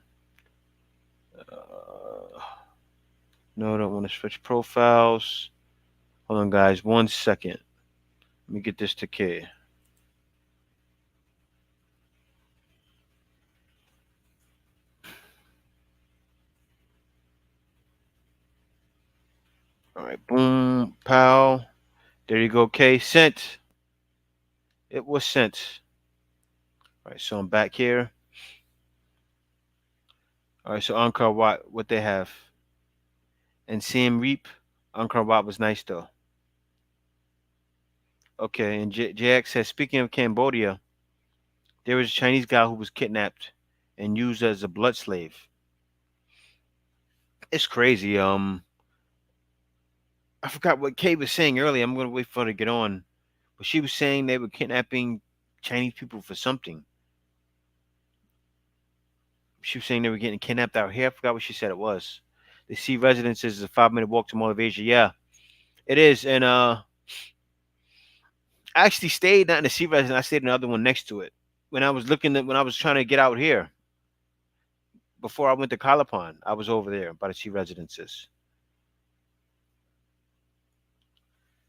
No, I don't want to switch profiles. Hold on, guys. 1 second. Let me get this to Kay. All right, boom, pow. There you go, Kay. Sent. It was sent. All right, so I'm back here. All right, so Angkor Wat, what they have. And Siem Reap. Angkor Wat was nice, though. Okay, and JX says, speaking of Cambodia, there was a Chinese guy who was kidnapped and used as a blood slave. It's crazy. I forgot what Kay was saying earlier. I'm gonna wait for her to get on, but she was saying they were kidnapping Chinese people for something. She was saying they were getting kidnapped out here. I forgot what she said it was. The Sea Residences is a 5 minute walk to Mall of Asia. Yeah, it is. And I actually stayed not in the Sea Residence. I stayed in another one next to it. When I was trying to get out here before I went to Calapan, I was over there by the Sea Residences.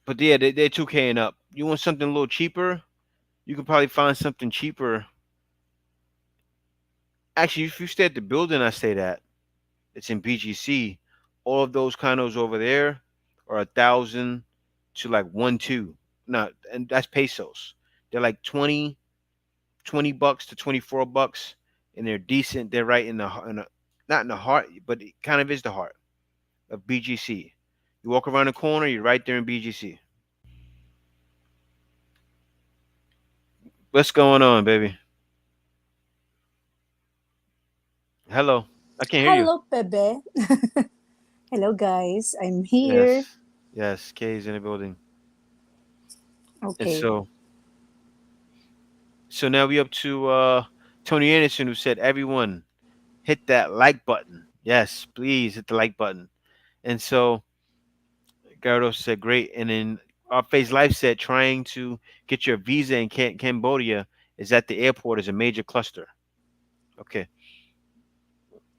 But yeah, they're 2K and up. You want something a little cheaper? You can probably find something cheaper. Actually, if you stay at the building I stayed at, it's in BGC. All of those condos over there are 1,000 to like 1 2. No, and that's pesos. They're like 20 bucks to $24, and they're decent. They're right in the not in the heart, but it kind of is the heart of BGC. You walk around the corner, you're right there in BGC. What's going on, baby? Hello. I can't hear you. Hello, Bebe. Hello, guys. I'm here. Yes. Yes. Kay's in the building. And Okay. so now we up to Tony Anderson, who said, everyone hit that like button. Yes, please hit the like button. And so Gardo said, great. And then our face life said, trying to get your visa in Cambodia is at the airport is a major cluster. Okay.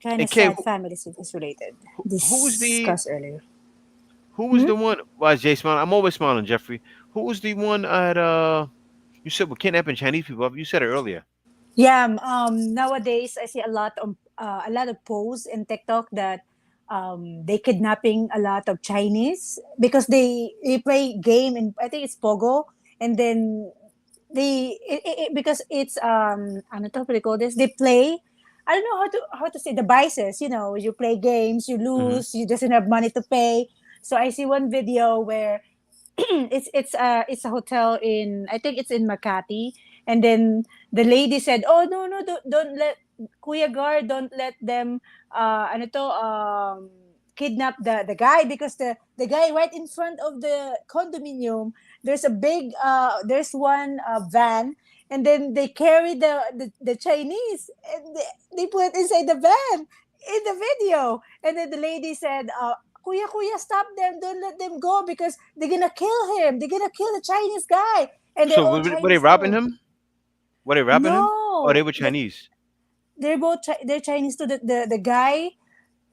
Kind And of Kay, sad family is related. who was the Discussed earlier. who was Hmm? the one? Why is Jay smiling? I'm always smiling, Jeffrey. Who was the one at you said we're kidnapping Chinese people? You said it earlier. Yeah. Nowadays, I see a lot of posts in TikTok that they kidnapping a lot of Chinese because they play game in, I think it's Pogo, and then because it's ano to, what do you call this? They play. I don't know how to say the biases. You play games, you Mm-hmm. lose, you doesn't have money to pay. So I see one video where it's a hotel in, I think it's in Makati, and then the lady said, "Oh, no, no, don't let Kuya Gar, don't let them ano to kidnap the guy, because the guy right in front of the condominium, there's a big there's one van, and then they carry the Chinese, and they put it inside the van in the video, and then the lady said, Kuya, Kuya, stop them. Don't let them go because they're gonna kill him. They're gonna kill the Chinese guy. And they're So all were they Chinese robbing too. him? Were they robbing him? Oh, they No, were Chinese. they're Chinese too. The guy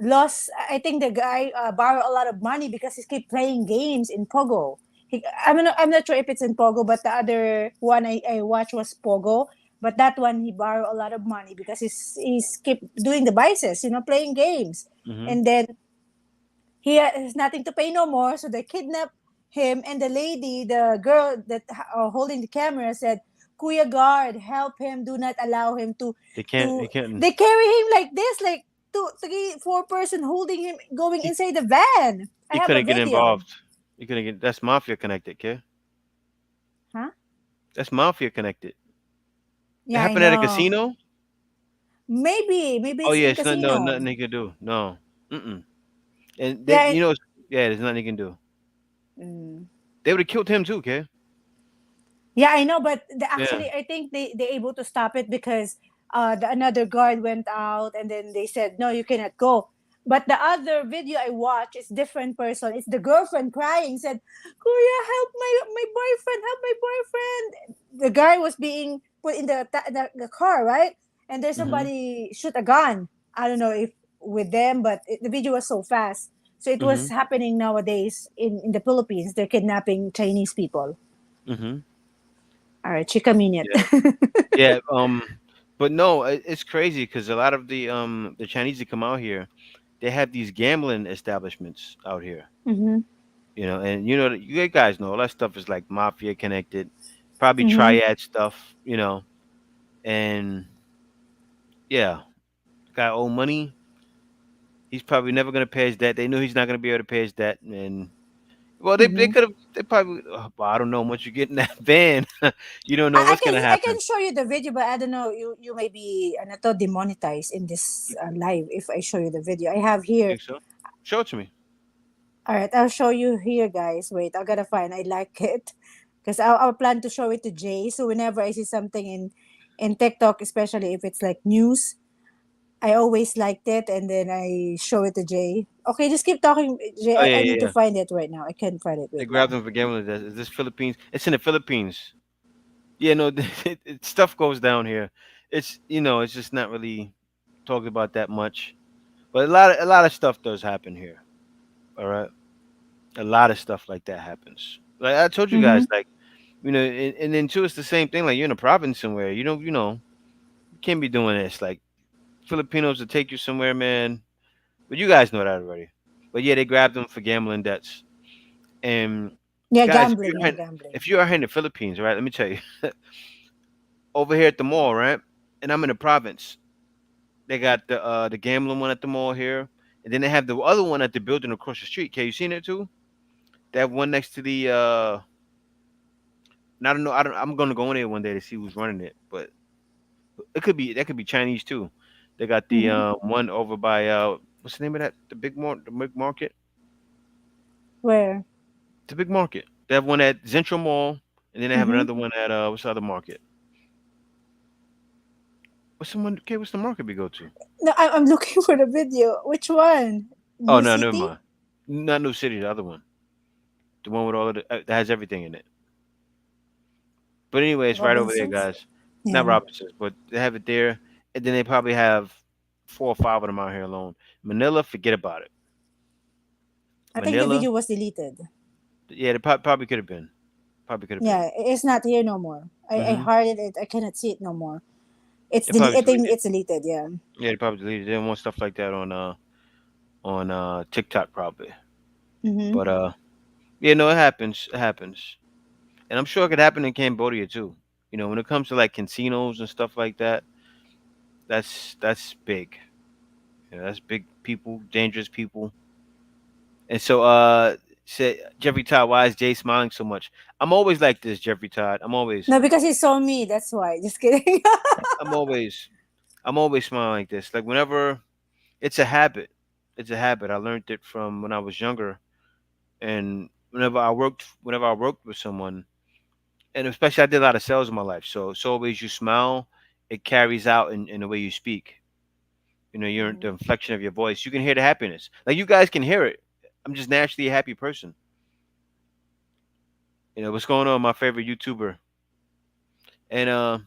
lost. I think the guy borrowed a lot of money because he kept playing games in Pogo. I'm not sure if it's in Pogo, but the other one I watched was Pogo. But that one, he borrowed a lot of money because he's keep doing the vices, playing games. Mhm. And then he has nothing to pay no more, so they kidnap him. And the lady, the girl that holding the camera, said, "Kuya guard, help him. Do not allow him to They can't. to." They can't. They carry him like this, like two, three, four-person holding him going He, inside the van. I he have a couldn't get video. involved. He couldn't get. That's mafia connected, kid. Huh? That's mafia connected. It Yeah, I happened at a know. casino. Maybe Oh it's yeah, in it's not. No, casino. nothing he can do. No. Mm-mm. And they, Yeah. yeah, there's nothing he can do. Mm. They would have killed him too, kid. Yeah, I know, but Yeah. actually, I think they able to stop it because another guard went out, and then they said, "No, you cannot go." But the other video I watched is different person. It's the girlfriend crying, said, "Kuya, help my boyfriend, help my boyfriend." The guy was being put in the car, right? And there's Mhm. somebody shoot a gun. I don't know if with them, but the video was so fast. So it was Mhm. happening nowadays in the Philippines. They're kidnapping Chinese people. Mhm. All right, Chica Minute. Yeah. Yeah. But no, it's crazy because a lot of the Chinese that come out here, they have these gambling establishments out here. Mm-hmm. And you guys know all that stuff is like mafia connected, probably Mm-hmm. triad stuff. And yeah, guy owe money. He's probably never gonna pay his debt. They knew he's not gonna be able to pay his debt, and well, they Mm-hmm. could have. They probably. Well, I don't know. Once you get in that van, you don't know I what's can gonna I can happen. show you the video, but I don't know. You may be to demonetized in this live if I show you the video. I have You here. think so? Show it to me. All right, I'll show you here, guys. Wait, I gotta find. I like it because I'll plan to show it to Jay. So whenever I see something in TikTok, especially if it's like news, I always liked it, and then I show it to Jay. Okay, just keep talking, Jay. Oh yeah, I yeah, need to yeah. find it right now. I can't find it. They Wait grabbed lang. him for gambling. Is this Philippines? It's in the Philippines. Yeah, no, stuff goes down here. It's just not really talked about that much. But a lot of stuff does happen here. All right, a lot of stuff like that happens. Like I told you Mm-hmm. guys, like and then too, it's the same thing. Like you're in a province somewhere, you can't be doing this. Like Filipinos will take you somewhere, man. But you guys know that already. But yeah, they grabbed them for gambling debts. And Yeah, guys, gambling. Yeah, gambling. if you are here in the Philippines, right? Let me tell you, over here at the mall, right? And I'm in the province. They got the gambling one at the mall here, and then they have the other one at the building across the street. Okay, you seen it too? They have one next to the. And I don't know. I'm gonna go in there one day to see who's running it, but that could be Chinese too. They got the Mm-hmm. one over by what's the name of that? The big market. Where? The big market. They have one at Central Mall, and then they have Mm-hmm. another one at what's the other market? What's the market we go to? No, I'm looking for the video. Which one? Oh New no, never City? mind. Not New City, the other one. The one with all of that has everything in it. But anyway, it's right over there, Robinsons? guys. Not Yeah. Robinsons, but they have it there, and then they probably have 4 or 5 of them out here alone. Manila, forget about it. I think the Manila, video was deleted. yeah, they probably could have been. Probably could have been. Yeah, it's not here no more. I Hmm. hearted it. I cannot see it no more. It's They probably I think deleted. it's deleted. Yeah. Yeah, they probably deleted. They didn't want stuff like that on TikTok probably. Mm-hmm. But yeah, no, it happens. It happens, and I'm sure it could happen in Cambodia too. When it comes to like casinos and stuff like that, that's big. That's big people, dangerous people. And so, said Jeffrey Todd, why is Jay smiling so much? I'm always like this, Jeffrey Todd. No, because he saw me. That's why. Just kidding. I'm always, I'm always smiling like this. Like whenever it's a habit, it's a habit. I learned it from when I was younger, and whenever I worked with someone, and especially I did a lot of sales in my life. So it's always you smile, it carries out in the way you speak. The Mhm. inflection of your voice. You can hear the happiness. Like you guys can hear it. I'm just naturally a happy person. What's going on, my favorite YouTuber. And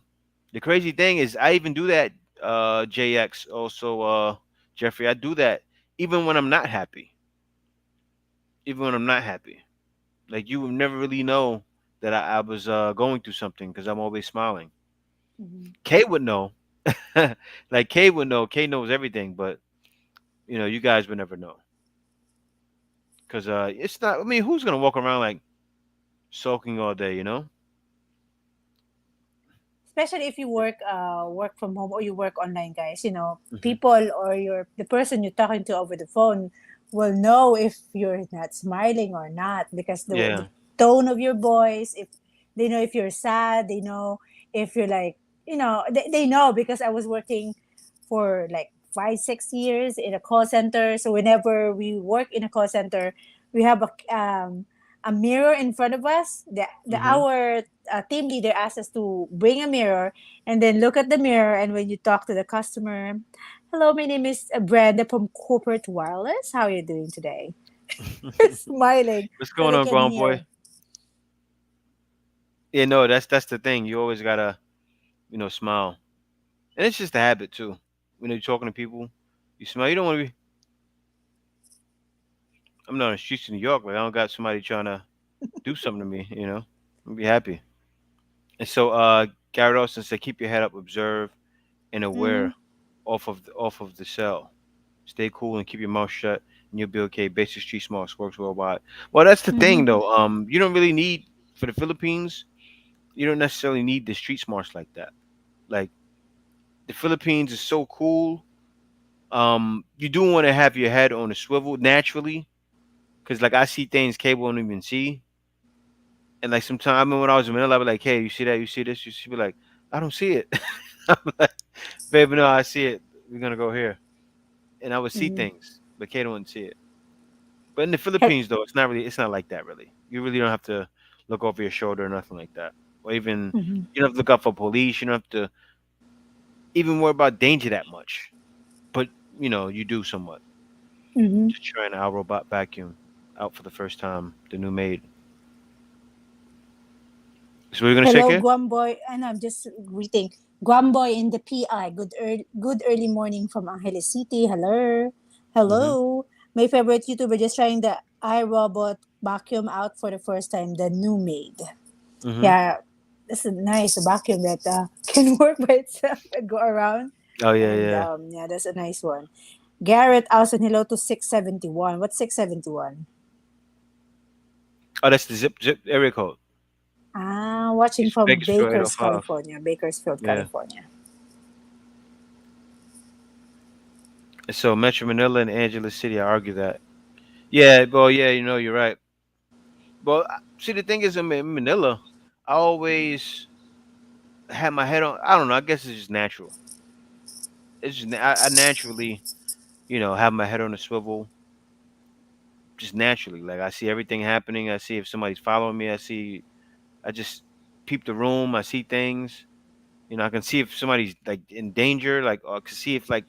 the crazy thing is, I even do that. JX also, Jeffrey. I do that even when I'm not happy. Even when I'm not happy, like you would never really know that I was going through something because I'm always smiling. Mhm. Kay would know. Like Kay would know. Kay knows everything, but you guys would never know because it's not. I mean, who's gonna walk around like sulking all day? Especially if you work from home or you work online, guys, Hmm. people or the person you're talking to over the phone will know if you're not smiling or not, because the Yeah. tone of your voice, if they know if you're sad, they know if you're like, they know, because I was working for like 5 6 years in a call center. So whenever we work in a call center, we have a mirror in front of us. The Hmm. our team leader asked us to bring a mirror and then look at the mirror. And when you talk to the customer, hello, my name is Brenda from Corporate Wireless. How are you doing today? Smiling What's so going they on, can grown boy? hear. Yeah, no, that's the thing. You always gotta smile, and it's just a habit too. When you're talking to people, you smile. You don't want to be. I'm not on the streets of New York. Like I don't got somebody trying to do something to me. I'll be happy. And so, Garrett Austin said, keep your head up, observe, and Mm-hmm. aware off of the cell. Stay cool and keep your mouth shut, and you'll be okay. Basic street smarts works worldwide. Well, that's the Mm-hmm. thing, though. You don't really need for the Philippines. You don't necessarily need the street smarts like that. Like the Philippines is so cool. You do want to have your head on a swivel naturally, because like I see things cable don't even see. And like sometimes I remember when I was in Manila, I'd be like, "Hey, you see that? You see this?" You see, be like, "I don't see it." I'm like, "Baby, no, I see it. We're gonna go here." And I would see Mm-hmm. things, but Kay wouldn't see it. But in the Philippines, though, it's not like that really. You really don't have to look over your shoulder or nothing like that, or even Mm-hmm. you don't have to look out for police. You don't have to even worry about danger that much. But you do somewhat. Mm-hmm. Just trying our robot vacuum out for the first time, the new maid. So what are you gonna say, Hello, Kay? Guamboy. And I'm just greeting Guamboy in the PI. Good early morning from Angeles City. Hello. Mm-hmm. Hello. My favorite YouTuber just trying the iRobot vacuum out for the first time, the new made. Mm-hmm. Yeah, that's a nice vacuum that can work by itself and go around. Oh yeah, And yeah. yeah, that's a nice one. Garrett Austin, hello to 671. What's 671? Oh, that's the zip area code. Watching It's from Bakersfield Bakers, 805. California. Bakersfield, Yeah. California. And so Metro Manila and Angeles City, I argue that. Yeah, well, yeah, you're right. Well, see, the thing is, in Manila, I always had my head on. I don't know. I guess it's just natural. It's just I naturally, have my head on a swivel, just naturally. Like I see everything happening. I see if somebody's following me. I just peep the room. I see things. I can see if somebody's like in danger. Like I can see if like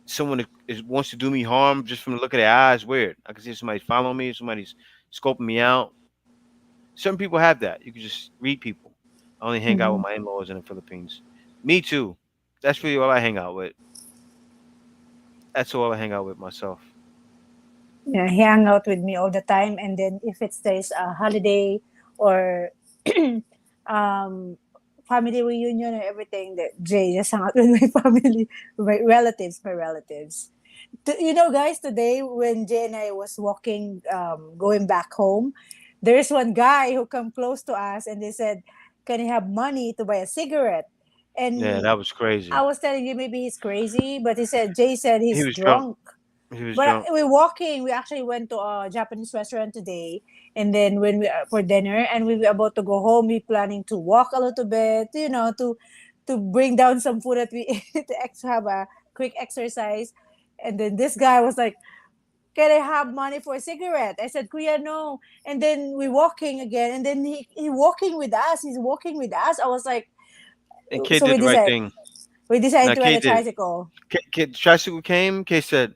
someone wants to do me harm just from the look of their eyes. Weird. I can see if somebody's following me. Somebody's scoping me out. Certain people have that. You can just read people. I only hang out with Mm-hmm. my in-laws in the Philippines. Me too. That's really all I hang out with. That's all I hang out with myself. Yeah, he hang out with me all the time. And then if it's there's a holiday or um, family reunion or everything, that Jay just hang out with my family, my relatives. Guys, today when Jay and I was walking, going back home, there's one guy who come close to us and they said, "Can you have money to buy a cigarette?" Yeah, And that was I crazy. was telling you maybe he's crazy, but Jay said He he's was drunk. drunk. He was But drunk. we're walking. We actually went to a Japanese restaurant today, and then when we for dinner, and we were about to go home, we planning to walk a little bit, to bring down some food that we eat, to have a quick exercise. And then this guy was like, "Can I have money for a cigarette?" I said, "Kuya, no." And then we walking again, and then he walking with us. He's walking with us. I was like, And Kid so did the right thing. we decided Now to ride Kid a did. tricycle. Kid, the tricycle came. Kid said,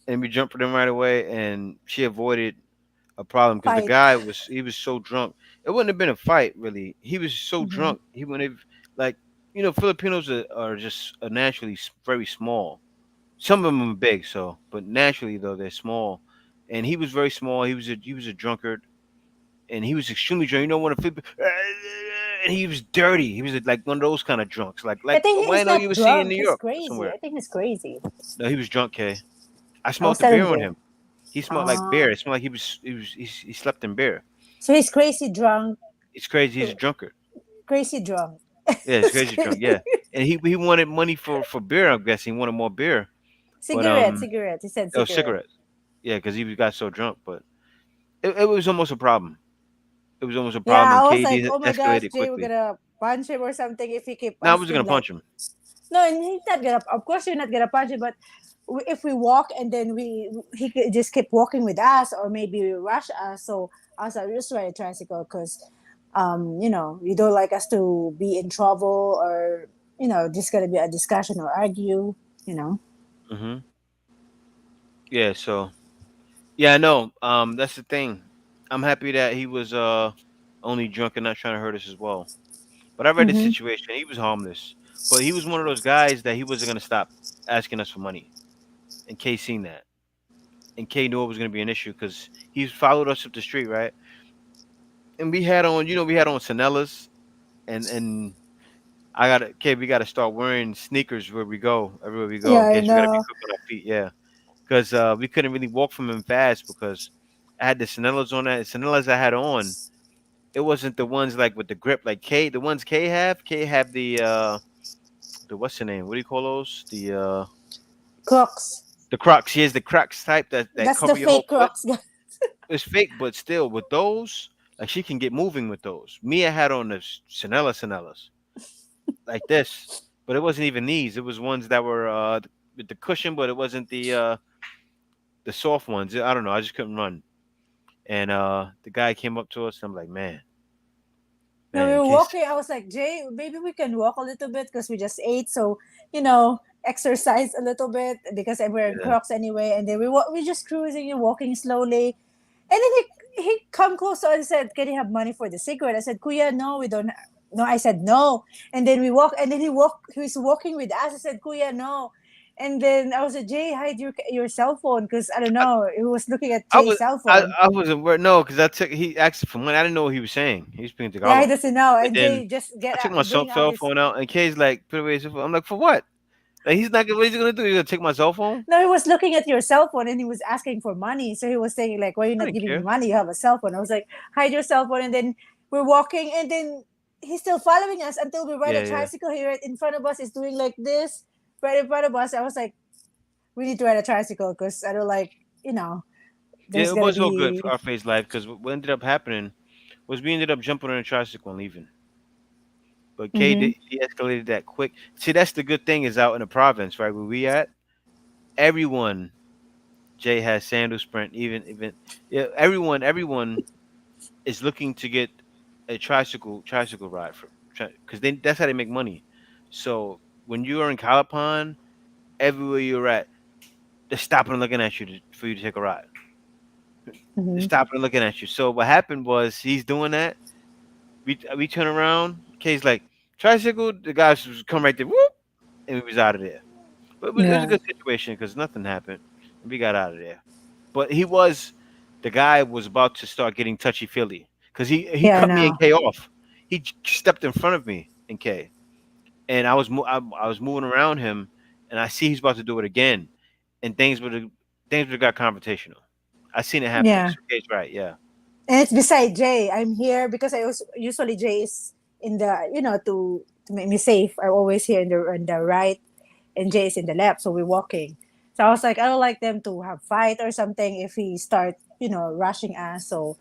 and we jumped for them right away. And she avoided a problem because the Fight. guy he was so drunk. It wouldn't have been a fight really. He was so Mm-hmm. drunk. He wouldn't have like Filipinos are just naturally very small. Some of them are big, so but naturally though they're small. And he was very small. He was a drunkard, and he was extremely drunk. When a Filipino, and he was dirty. He was like one of those kind of drunks. I Like think why he's know you not would see in drunk. New He's York crazy. somewhere. I think he's crazy. No, he was drunk, Kay. I I smelled was the beer telling on you. him. He smelled like Ah, beer. It smelled like he slept in beer. so he's crazy drunk. It's crazy. He's a drunkard. Crazy drunk. Yeah, he's crazy drunk. Yeah, and he wanted money for beer. I'm guessing he wanted more beer, but Cigarette, cigarette. He said oh, cigarette. cigarettes. Yeah, because he got so drunk. But it was almost a problem. It was almost a Yeah, problem, and I was like, KD oh my gosh, escalated Jay, we're quickly. gonna punch him or something if he keep Now I was gonna asking like, punch him. no, and he's not gonna. Of course, you're not gonna punch him, but if we walk and then he could just keep walking with us, or maybe rush us. So I was like, just ride a tricycle because, you don't like us to be in trouble or just gonna be a discussion or argue. You know. Hmm. Yeah. So yeah, I know. That's the thing. I'm happy that he was only drunk and not trying to hurt us as well. But I read the Mm-hmm. situation. He was harmless, but he was one of those guys that he wasn't gonna stop asking us for money. And Kay seen that, and Kay knew it was gonna be an issue because he followed us up the street, right? And we had on, we had on Sanellas, and I gotta, Kay, we gotta start wearing sneakers where we go, everywhere we go, Yeah, in I case we gotta be know. quick on our feet. Yeah, because we couldn't really walk from him fast because I had the Sanellas on. That Sanellas I had on, it wasn't the ones like with the grip like K. The ones K have. K have the what's the name? What do you call those? Crocs. The Crocs. He has the Crocs type that That's the cover your whole fake foot. Crocs. It's fake, but still with those, like she can get moving with those. Mia had on the Sanellas like this, but it wasn't even these. It was ones that were with the cushion, but it wasn't the soft ones. I don't know. I just couldn't run. And the guy came up to us. And I'm like, No, we in were case, walking. I was like, Jay, maybe we can walk a little bit because we just ate. So, exercise a little bit because I'm wearing yeah, Crocs anyway. And then we just cruising and walking slowly. And then he come close to us and said, can you have money for the cigarette? I said, Kuya, no, we don't. No, I said, no. And then we walk, and then he was walking with us. I said, Kuya, no. And then I was like, Jay, hide your cell phone because I don't I, know. He was looking at I Jay's was cell phone. I wasn't worried. No, because I took he asked for money. I didn't know what he was saying. He was speaking Yeah, he Tagalog, doesn't know. and And then Jay just I took my bring out cell his. phone out, and Kay's like, put away his cell phone. I'm like, for what? Like he's not gonna. What is he gonna do? He's gonna take my cell phone? No, he was looking at your cell phone and he was asking for money. So he was saying like, "Why are you I not didn't giving me care. money? You have a cell phone." I was like, "Hide your cell phone." And then we're walking, and then he's still following us until we ride a Yeah, yeah. tricycle. He right in front of us is doing like this, right in front of us. I was like, "We need to ride a tricycle because I don't like, you know, Yeah, there's it gonna was all good for be." our phase life because what ended up happening was we ended up jumping on a tricycle and leaving. But Kay Mm-hmm. de-escalated that quick. See, that's the good thing is out in the province, right where we at. Everyone, Jay has sandal sprint. Even yeah, everyone is looking to get a tricycle ride from because that's how they make money. So when you are in Calipan, everywhere you're at, they're stopping and looking at you for you to take a ride. They're Mm-hmm. stopping and looking at you. So what happened was he's doing that. We turn around. Kay's like tricycle. The guys was come right there, whoop, and we was out of there. But it was a Yeah. good situation because nothing happened. And we got out of there. But the guy was about to start getting touchy feely because he Yeah, I cut me and know. K off. Stepped in front of me and K, and I was moving around him, and I see he's about to do it again, and things would have got confrontational. I seen it happen. Yeah. So K's right, yeah, And it's beside Jay. I'm here because I was usually Jay is in the to make me safe. I'm always here in the right, and Jay is in the left, so we're walking. So I was like, I don't like them to have fight or something if he start rushing us. So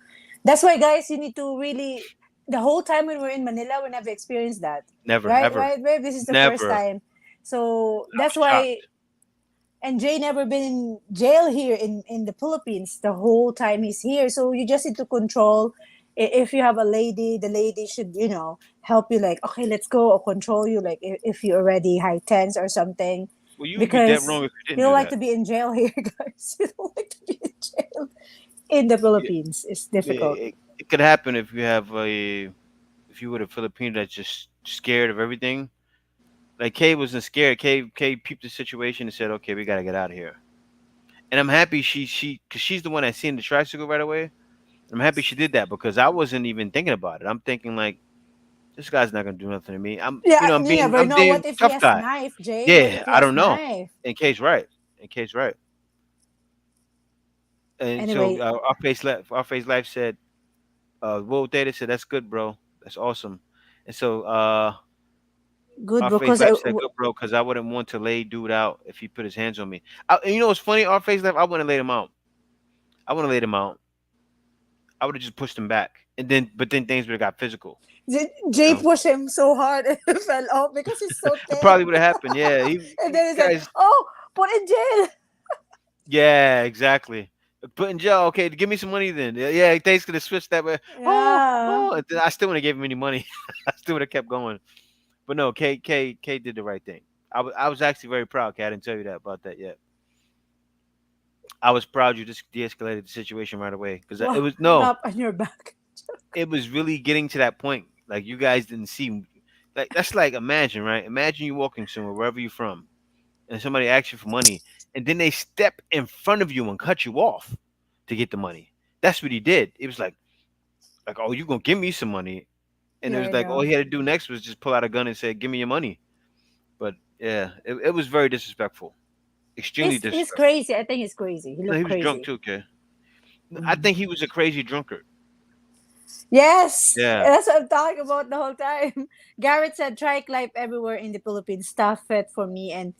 that's why, guys, you need to really the whole time when we're in Manila, we never experienced that, never, right? ever, Right, babe. This is the first never. time. So I that's was shocked. why, and Jay never been in jail here in the Philippines the whole time he's here. So you just need to control. If you have a lady, the lady should help you. Like, okay, let's go, or control you. Like if you already high tense or something, Well, you would be dead because wrong if you you didn't don't do like that. to be in jail here, guys. You don't like to be in jail in the Yeah, Philippines. It's difficult. it could happen if you have if you were a Filipino that's just scared of everything. Like Kay wasn't scared. Kay peeped the situation and said, "Okay, we gotta get out of here." And I'm happy because she's the one that seen the tricycle right away. I'm happy she did that because I wasn't even thinking about it. I'm thinking like This guy's not gonna do nothing to me. Yeah, I'm you being, never I'm know. What being if he tough has guy. knife, Jay? What Yeah, if he I has don't know. knife? In case right, in case right. And so Anyway, our face life said, Will Data said, that's good, bro. That's awesome. And so good our bro, face because life said, good, bro, because I wouldn't want to lay dude out if he put his hands on me. And you know what's funny? Our face life, I wouldn't have laid him out. I wouldn't have laid him out. I would have just pushed him back, and then but then things would have got physical. You Jay know, pushed him so hard and he fell off because he's so it thin. probably would have happened. Yeah, And he then he said, guys. "Oh, put in jail." Yeah, exactly. Put in jail. Okay, give me some money then. Yeah, yeah, thanks for the switch that way. Oh, Yeah. oh. And then I still wouldn't have gave him any money. I still would have kept going. But no, K did the right thing. I was actually very proud. K, I didn't tell you that about that yet. I was proud you just de-escalated the situation right away because it Well, was hung no, up on your back. it was really getting to that point. Like you guys didn't see, like that's like imagine, right? Imagine you walking somewhere wherever you're from, and somebody asks you for money, and then they step in front of you and cut you off to get the money. That's what he did. It was like, oh, you gonna give me some money, and it Yeah, was I like all know. he had to do next was just pull out a gun and say, give me your money. But yeah, it was very disrespectful, extremely He's disrespectful. crazy. I think he's crazy. He No, he looked was drunk crazy. too, okay. I Mhm. think he was a crazy drunkard. Yes, Yeah, that's what I'm talking about the whole time. Garrett said, "Trike life everywhere in the Philippines. Tough fit for me and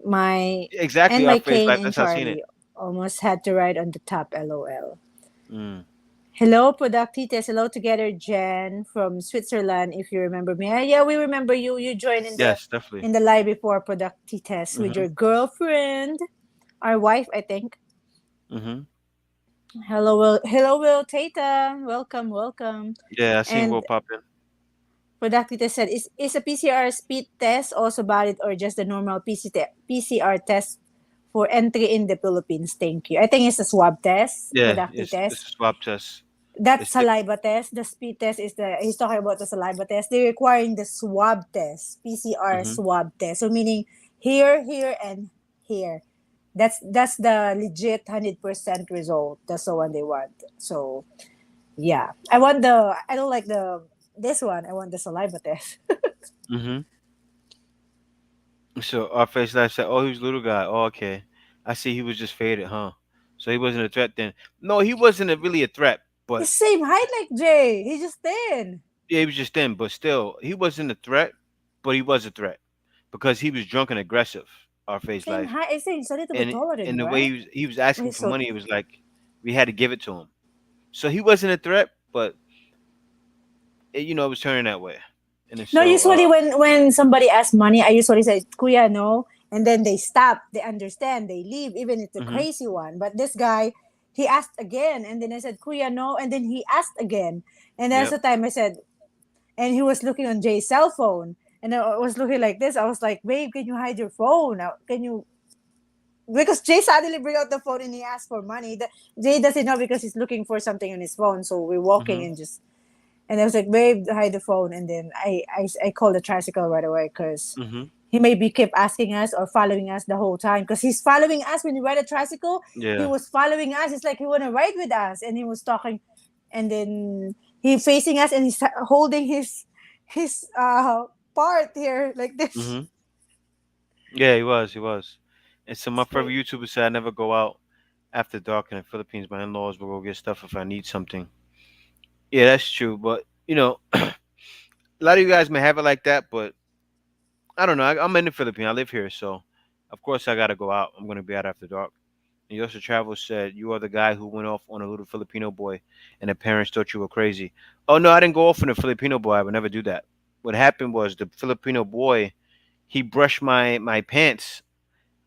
my exactly. and Our my face Kane life. and That's how I seen it. Charlie almost had to ride on the top. LOL." Mm. Hello, Productites. Hello together, Jen from Switzerland. If you remember me, yeah, we remember you. You joined Yes, definitely. in the live before Productites with Mhm. your girlfriend, our wife, I think. Mhm. Hello, Will Tata. Welcome, welcome. Yeah, I seen Will And pop in. Productite said, is a PCR speed test also valid or just the normal PCR test for entry in the Philippines? Thank you. I think it's a swab test, Yeah, it's Productites. a swab test. That It's different. saliva test, the speed test is he's talking about the saliva test. They're requiring the swab test, PCR Mhm. swab test. So meaning here, here, and here. That's the legit 100% result. That's the one they want. So yeah, I don't like the this one. I want the saliva test. Mhm. So our face life said, "Oh, he was a little guy. Oh, okay. I see. He was just faded, huh? So he wasn't a threat then. No, he wasn't really a threat, but He's same height like Jay. He's just thin. yeah, he was just thin. But still, he wasn't a threat, but he was a threat because he was drunk and aggressive. Our face Same life, height. I think he's a little bit and taller than and you, the way right? he was But asking he's for so money, it was like we had to give it to him. So he wasn't a threat, but it was turning that way. And then no, so usually when somebody asks money, I usually say, "Kuya, no," and then they stop, they understand, they leave, even if it's a mhm. crazy one. But this guy, he asked again, and then I said, "Kuya, no," and then he asked again, and that's Yep. the time I said, and he was looking on Jay's cell phone, and I was looking like this. I was like, "Babe, can you hide your phone? Can you?" Because Jay suddenly bring out the phone and he asked for money. Jay doesn't know because he's looking for something on his phone. So we're walking Mhm. and just and I was like, babe, hide the phone. And then I called the tricycle right away because Mhm. he maybe kept asking us or following us the whole time. Because he's following us when we ride a tricycle. He Yeah. was following us. It's like he want to ride with us. And he was talking. And then he facing us and he's holding his part here like this. Mhm. Yeah, he was. He was. And so my It's favorite great. YouTuber said I never go out after dark in the Philippines. My in-laws will go get stuff if I need something. Yeah, that's true. But a lot of you guys may have it like that, but I don't know. I'm in the Philippines. I live here, so of course I gotta go out. I'm gonna be out after dark. And Yosha Travel said, "You are the guy who went off on a little Filipino boy, and the parents thought you were crazy." Oh no, I didn't go off on a Filipino boy. I would never do that. What happened was the Filipino boy, he brushed my pants,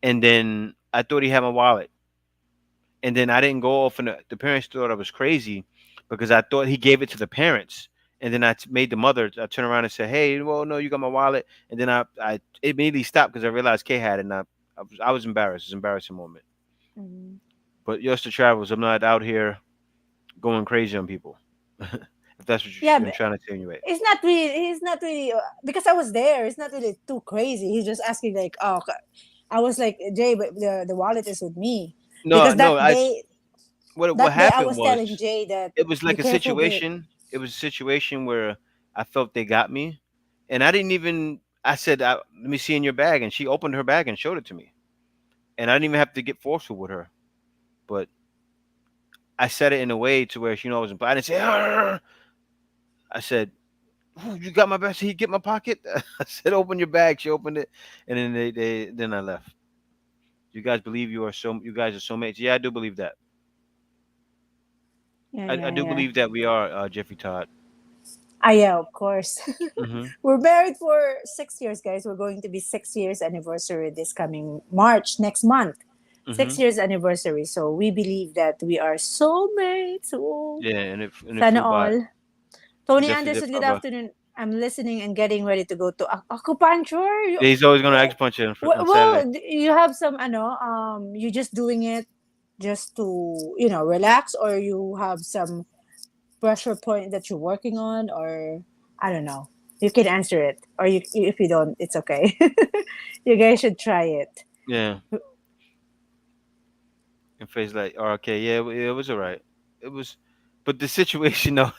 and then I thought he had my wallet, and then I didn't go off, and the parents thought I was crazy because I thought he gave it to the parents. And then made the mother. I turned around and said, "Hey, well, no, you got my wallet." And then I immediately stopped because I realized Kay had it, and I was embarrassed. It was an embarrassing moment. Mhm. But just the travels, I'm not out here going crazy on people. If that's what Yeah, you're trying to insinuate. it's not really he's not really because I was there. It's not really too crazy. He's just asking like, oh, I was like, Jay, but the wallet is with me No, because no. What that day I happened was telling was Jay that it was be like a careful, babe. situation. It was a situation where I felt they got me, and I didn't even. I said, "Let me see in your bag," and she opened her bag and showed it to me, and I didn't even have to get forceful with her. But I said it in a way to where she knows. I didn't say. "Arr!" I said, "Ooh, you got my bag." She get my pocket. I said, "Open your bag." She opened it, and then then I left. You guys believe you guys are soulmates? Yeah, I do believe that. Yeah, I yeah, do yeah. believe that we are Jeffrey Todd. Ah, yeah, of course. Hmm. We're married for 6 years, guys. We're going to be 6 years anniversary this coming March next month. Hmm. 6 years anniversary. So we believe that we are soulmates. Oh, Yeah, and it sana flew by. all. It Tony definitely did Anderson, fly good by. afternoon. I'm listening and getting ready to go to acupuncture. Yeah, he's always gonna acupuncture on Saturday. You have some you just doing it just to relax, or you have some pressure point that you're working on, or I don't know. You can answer it, or you if you don't, it's okay. You guys should try it. Yeah, and face like, oh, okay, yeah, it was alright. It was, but the situation though,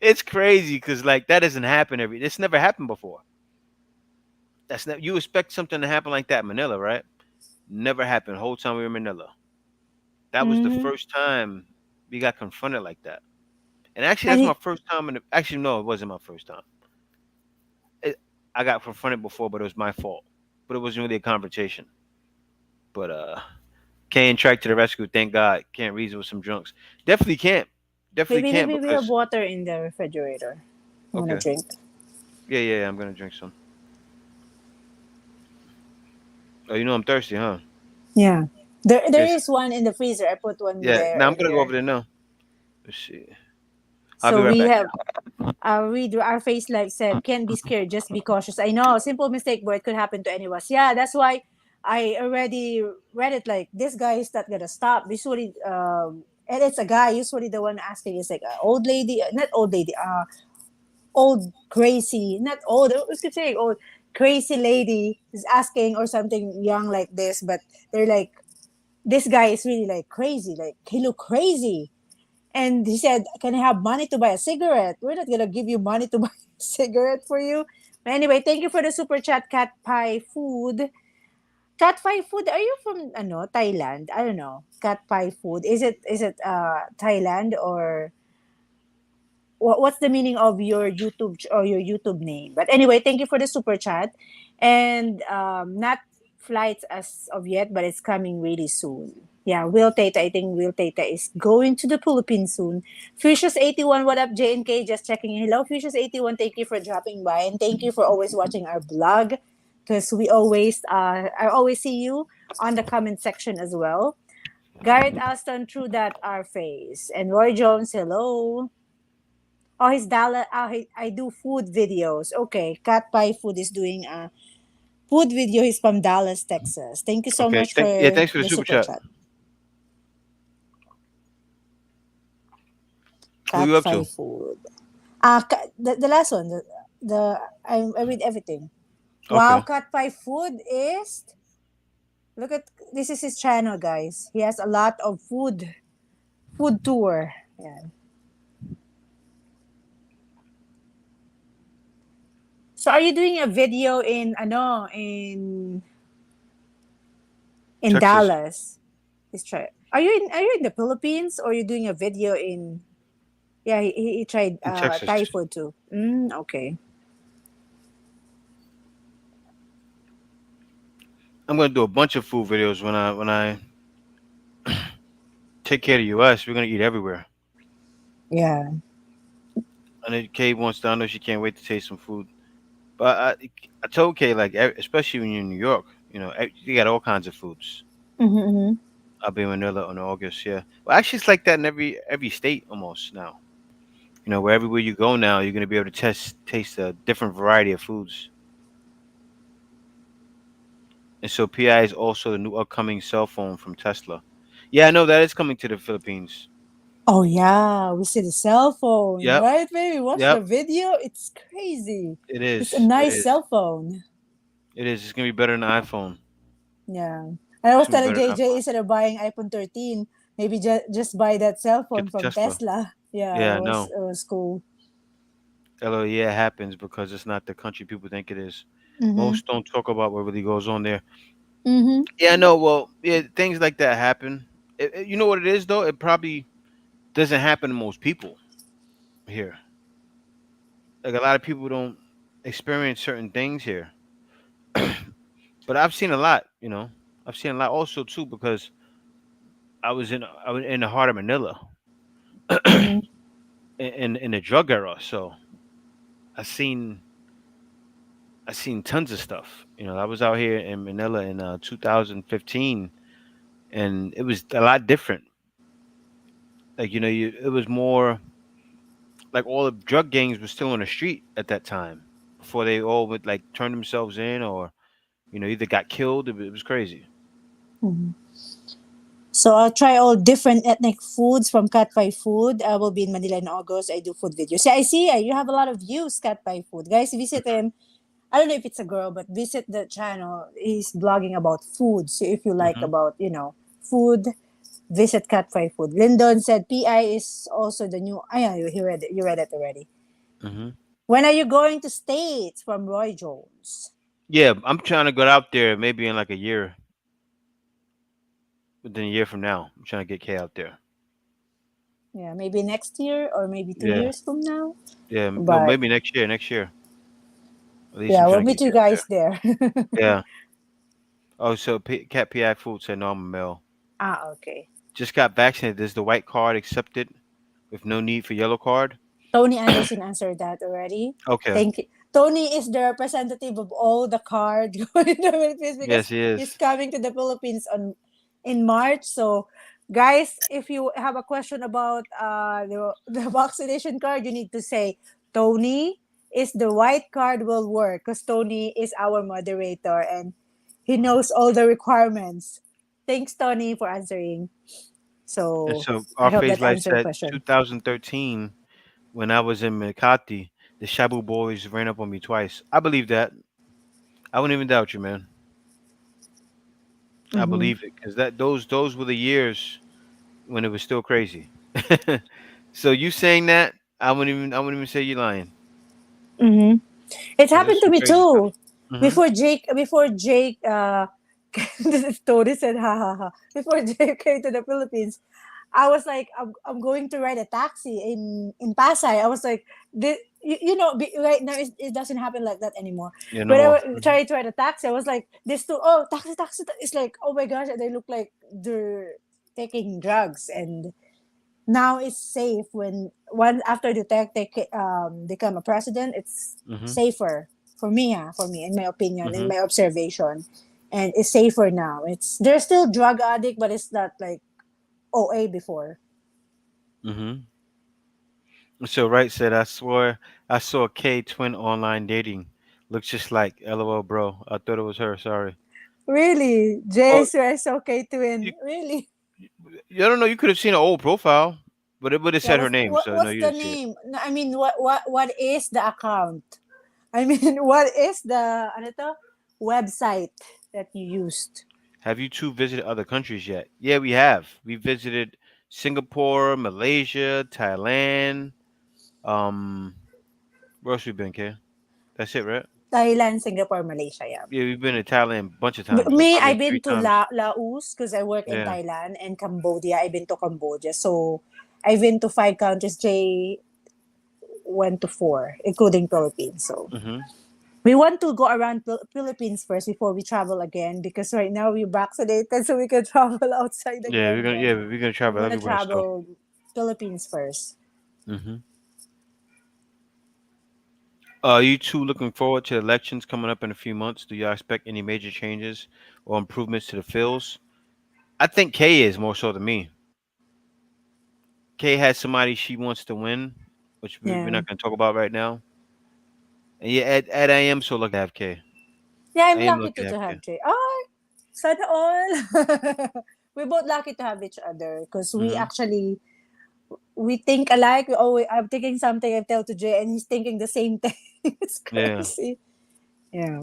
it's crazy because like that doesn't happen every. It's never happened before. That's not you expect something to happen like that in Manila, right? Never happened. Whole time we were in Manila. That was the Mm-hmm. first time we got confronted like that. And actually, And that's my first time. Actually, no, it wasn't my first time. It, I got confronted before, but it was my fault. But it wasn't really a confrontation. But Kane tracked to the rescue. Thank God. Can't reason with some drunks. Definitely can't. Definitely maybe can't maybe we have because water in the refrigerator. You wanna okay. drink? Yeah, yeah, yeah, I'm gonna drink some. Oh, you know I'm thirsty, huh? Yeah. There Yes. is one in the freezer. I put one Yeah. there Now I'm gonna go over earlier. there now. Let's see. I'll be So right we back. have our face like said, can't be scared, just be cautious. I know, simple mistake, but it could happen to any of us. Yeah, that's why I already read it. Like, this guy is not gonna stop. Usually, and it's a guy. Usually, the one asking is like an old lady, not old lady, old crazy, not old. We could say old crazy lady is asking, or something young like this. But they're like, this guy is really like crazy. Like, he look crazy, and he said, "Can I have money to buy a cigarette?" We're not gonna give you money to buy a cigarette for you. But anyway, thank you for the super chat, Cat Pie Food. Cat Pie Food, are you from Thailand? I don't know. Cat Pie Food. Is it Thailand, or what's the meaning of your YouTube or your YouTube name? But anyway, thank you for the super chat, and not flights as of yet, but it's coming really soon. Yeah, Will Tata. I think Will Tata is going to the Philippines soon. Fuchsius81, what up, JNK? Just checking in. Hello, Fuchsius81. Thank you for dropping by, and thank you for always watching our blog, because I always see you on the comment section as well. Garrett Alston, through that our face, and Roy Jones. Hello. Oh, he's Dallas. I do food videos. Okay, Cat Pie Food is doing a food video. He's from Dallas, Texas. Thank you so Okay. much for Thanks for the the super super chat. chat. Who Cat you up Pie to? Food. The last one. The I read everything. Wow, Okay. Cat Pie Food is. Look at this is his channel, guys. He has a lot of food tour. Yeah. So are you doing a video in Texas Dallas? Let's try. Are you in the Philippines, or are you doing a video in? Yeah, he tried in Texas. Thai food too. Okay. I'm gonna do a bunch of food videos when I take care of the U.S. We're gonna eat everywhere. Yeah. I know Kay wants to. I know she can't wait to taste some food. But I told Kay like, especially when you're in New York, you got all kinds of foods. Mm-hmm. I'll be in Manila in August. Yeah. Well, actually, it's like that in every state almost now. Where everywhere you go now, you're gonna be able to taste a different variety of foods. And so PI is also the new upcoming cell phone from Tesla. Yeah, I know that is coming to the Philippines. Oh yeah, we see the cell phone, Yep. right, baby? Watch Yep. the video. It's crazy. It It's a is. It nice is. cell phone. It is. It's gonna be better than the iPhone. Yeah. I was It's gonna be telling better than JJ, iPhone. instead of buying iPhone 13, maybe just buy that cell Get phone the from Tesla. Tesla. Yeah, Yeah, I know. it was cool. Although, yeah, it happens because it's not the country people think it is. Mm-hmm. Most don't talk about what really goes on there. Mm-hmm. Yeah, no, well, yeah, things like that happen. You know what it is though? It probably doesn't happen to most people here. Like a lot of people don't experience certain things here. But I've seen a lot, you know. I've seen a lot also too because I was in the heart of Manila Mm-hmm. in the drug era. So I seen I seen tons of stuff. You know, I was out here in Manila in 2015, and it was a lot different. Like it was more like all the drug gangs were still on the street at that time before they all would like turn themselves in or either got killed. It was crazy. Mm-hmm. So I'll try all different ethnic foods from Cat Pie Food. I will be in Manila in August. I do food videos. Yeah, I see. You have a lot of views, Cat Pie Food. Guys, visit him. I don't know if it's a girl, but visit the channel. He's blogging about food. So if you like Hmm. about, food, visit Cat Pie Food. Lyndon said PI is also the new. Ah, yeah, you read it. You read it already. Hmm. When are you going to States? From Roy Jones. Yeah, I'm trying to go out there maybe in like a year, within a year from now. I'm trying to get K out there. Yeah, maybe next year or maybe two Yeah, years from now. yeah. No, But maybe next year. Next year, at least I'm yeah, we'll trying to meet get you K out there. guys there. Yeah. Oh, so Cat PI Food said no, I'm a male. Ah, okay. Just got vaccinated. Is the white card accepted with no need for yellow card? Tony Anderson answered that already. Okay. Thank you. Tony is the representative of all the card going to the Philippines Yes, because he he's is. coming to the Philippines on in March. So, guys, if you have a question about the vaccination card, you need to say Tony is the white card will work because Tony is our moderator and he knows all the requirements. Thanks, Tony, for answering. And So so I our hope phase that light answered your said question. 2013 when I was in Makati, the Shabu boys ran up on me twice. I believe that. I wouldn't even doubt you, man. I Mm-hmm. believe it because those were the years when it was still crazy. So you saying that, I wouldn't even say you're lying Mm-hmm. It because happened it's to some me crazy stuff. too. Hmm. Before Jake Tony said ha ha ha. Before Jake came to the Philippines, I was like, I'm going to ride a taxi in Pasay. I was like, right now it doesn't happen like that anymore. Yeah, no When more. tried to ride a taxi, I was like, this two, oh, taxi, taxi. It's like, oh my gosh, they look like they're taking drugs. And now it's safe when one after Duterte become a president, it's Hmm. safer for me, for me, in my opinion, in Hmm. my observation, and it's safer now. It's they're still drug addict, but it's not like OA before. Hmm. So right said, I swear I saw K twin online dating. Looks just like LOL, bro. I thought it was her. Sorry. Really, Oh, JSUS okay you, twin, really? I don't know. You could have seen an old profile, but it would have Yeah, said her name. So no, what's you the didn't see it. name? No, I mean, what is the account? I mean, what is the ano to? Website that you used? Have you two visited other countries yet? Yeah, we have. We visited Singapore, Malaysia, Thailand. Um, where else we been, Kay? That's it, right? Thailand, Singapore, Malaysia. Yeah. Yeah, we've been to Thailand a bunch of times, like Me, probably I've like been three to times. Laos because I work in Yeah. Thailand and Cambodia. I've been to Cambodia. So I've been to five countries. Jay went to four, including Philippines. So Mhm. we want to go around Philippines first before we travel again because right now we're vaccinated, so we can travel outside again. But Yeah, we're gonna we travel want to everywhere still. travel Philippines first. Mhm. You two looking forward to elections coming up in a few months? Do y'all expect any major changes or improvements to the fields? I think Kay is more so than me. Kay has somebody she wants to win, which we're Yeah. not going to talk about right now. And yeah, Ed, I am so lucky to have Kay. Yeah, I I'm am lucky lucky to to have have Kay. Jay. Oh, sana all. We're both lucky to have each other because Mhm. we think alike. We always I'm thinking something I tell to Jay and he's thinking the same thing. It's Yeah. crazy. Yeah.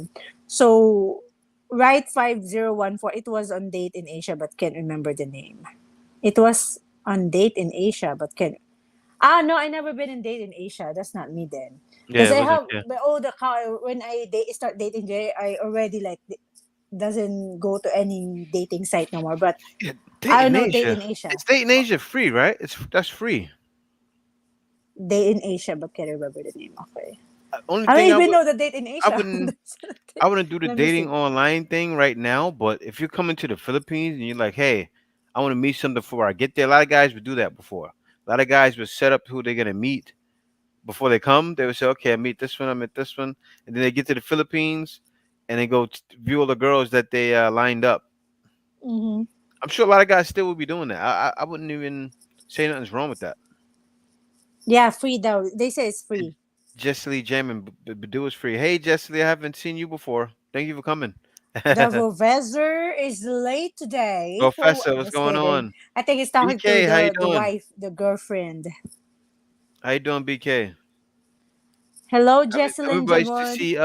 So right 5014, it was on date in Asia but can't remember the name. It was on date in Asia but can no, I never been in date in Asia. That's not me then. Because Yeah, it I wasn't. have Yeah, all the car when start dating Jay, I already like doesn't go to any dating site no more. But yeah. I Date don't in know, date Asia. in Asia, It's date in Asia free, right? That's free. date in Asia, but can't remember the name. Okay, Only I don't thing even know the date in I Asia. wouldn't I wouldn't do the Let me dating see. online thing right now. But if you're coming to the Philippines and you're like, hey, I want to meet something before I get there. A lot of guys would do that before. A lot of guys would set up who they're gonna meet before they come. They would say, okay, I meet this one, I meet this one, and then they get to the Philippines and they go view all the girls that they lined up. Mm-hmm. I'm sure a lot of guys still would be doing that. I wouldn't even say nothing's wrong with that. Yeah, free though. They say it's And free. Jessie Lee Jam and Badu is free. Hey, Jessie Lee, I haven't seen you before. Thank you for coming. The professor is late today. For Professor, what's just going kidding. on? I think he's talking to BK, how you the doing? wife, the girlfriend. How you doing, BK? Hello, Jesselyn Everybody used to Javon. see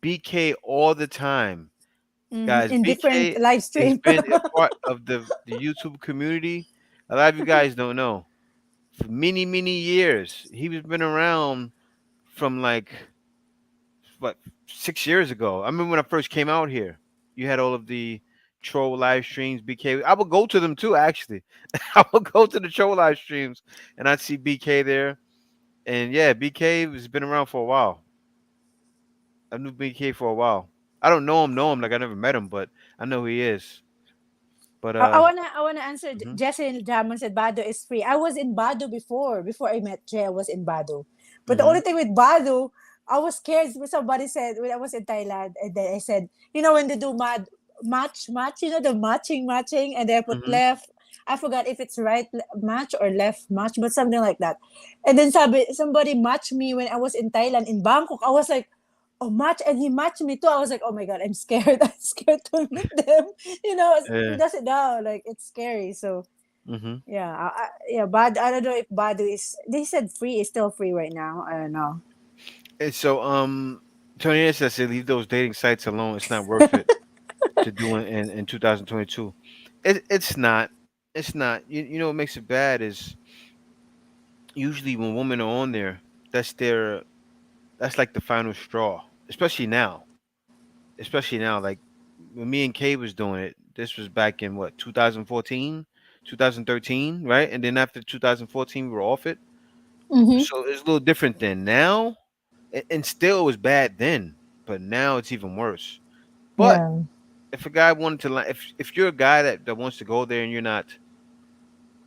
BK all the time. Guys, In different BK live has stream. been a part of the YouTube community. A lot of you guys don't know. For many, many years. He was been around from like what 6 years ago. I remember when I first came out here. You had all of the troll live streams, BK. I would go to them too, actually. I would go to the troll live streams and I'd see BK there. And yeah, BK has been around for a while. I knew BK for a while. I don't know him like I never met him, but I know who he is. But I wanna answer. mhm, Jesse in Jaman said Bado is free. I was in Bado before I met Jay. I was in Bado, but the mhm, only thing with Bado, I was scared when somebody said when I was in Thailand, and then I said, when they do match, the matching, and then I put mhm. left. I forgot if it's right match or left match, but something like that. And then somebody matched me when I was in Thailand in Bangkok. I was like, oh, match, and he matched me too. I was like, oh my god, I'm scared. I'm scared to meet them. He Yeah. does it now. Like it's scary. So Mhm. yeah, yeah. But I don't know if Badu is. They said free is still free right now. I don't know. And so Tony says say leave those dating sites alone. It's not worth it to do in 2022. It's not. It's not. You know what makes it bad is usually when women are on there, that's their that's like the final straw. Especially now. Especially now. Like when me and Kay was doing it, this was back in what 2014, 2013, right? And then after 2014, we were off it. Mm-hmm. So it's a little different then. Now, and still it was bad then, but now it's even worse. But Yeah. if a guy wanted to, if you're a guy that wants to go there and you're not,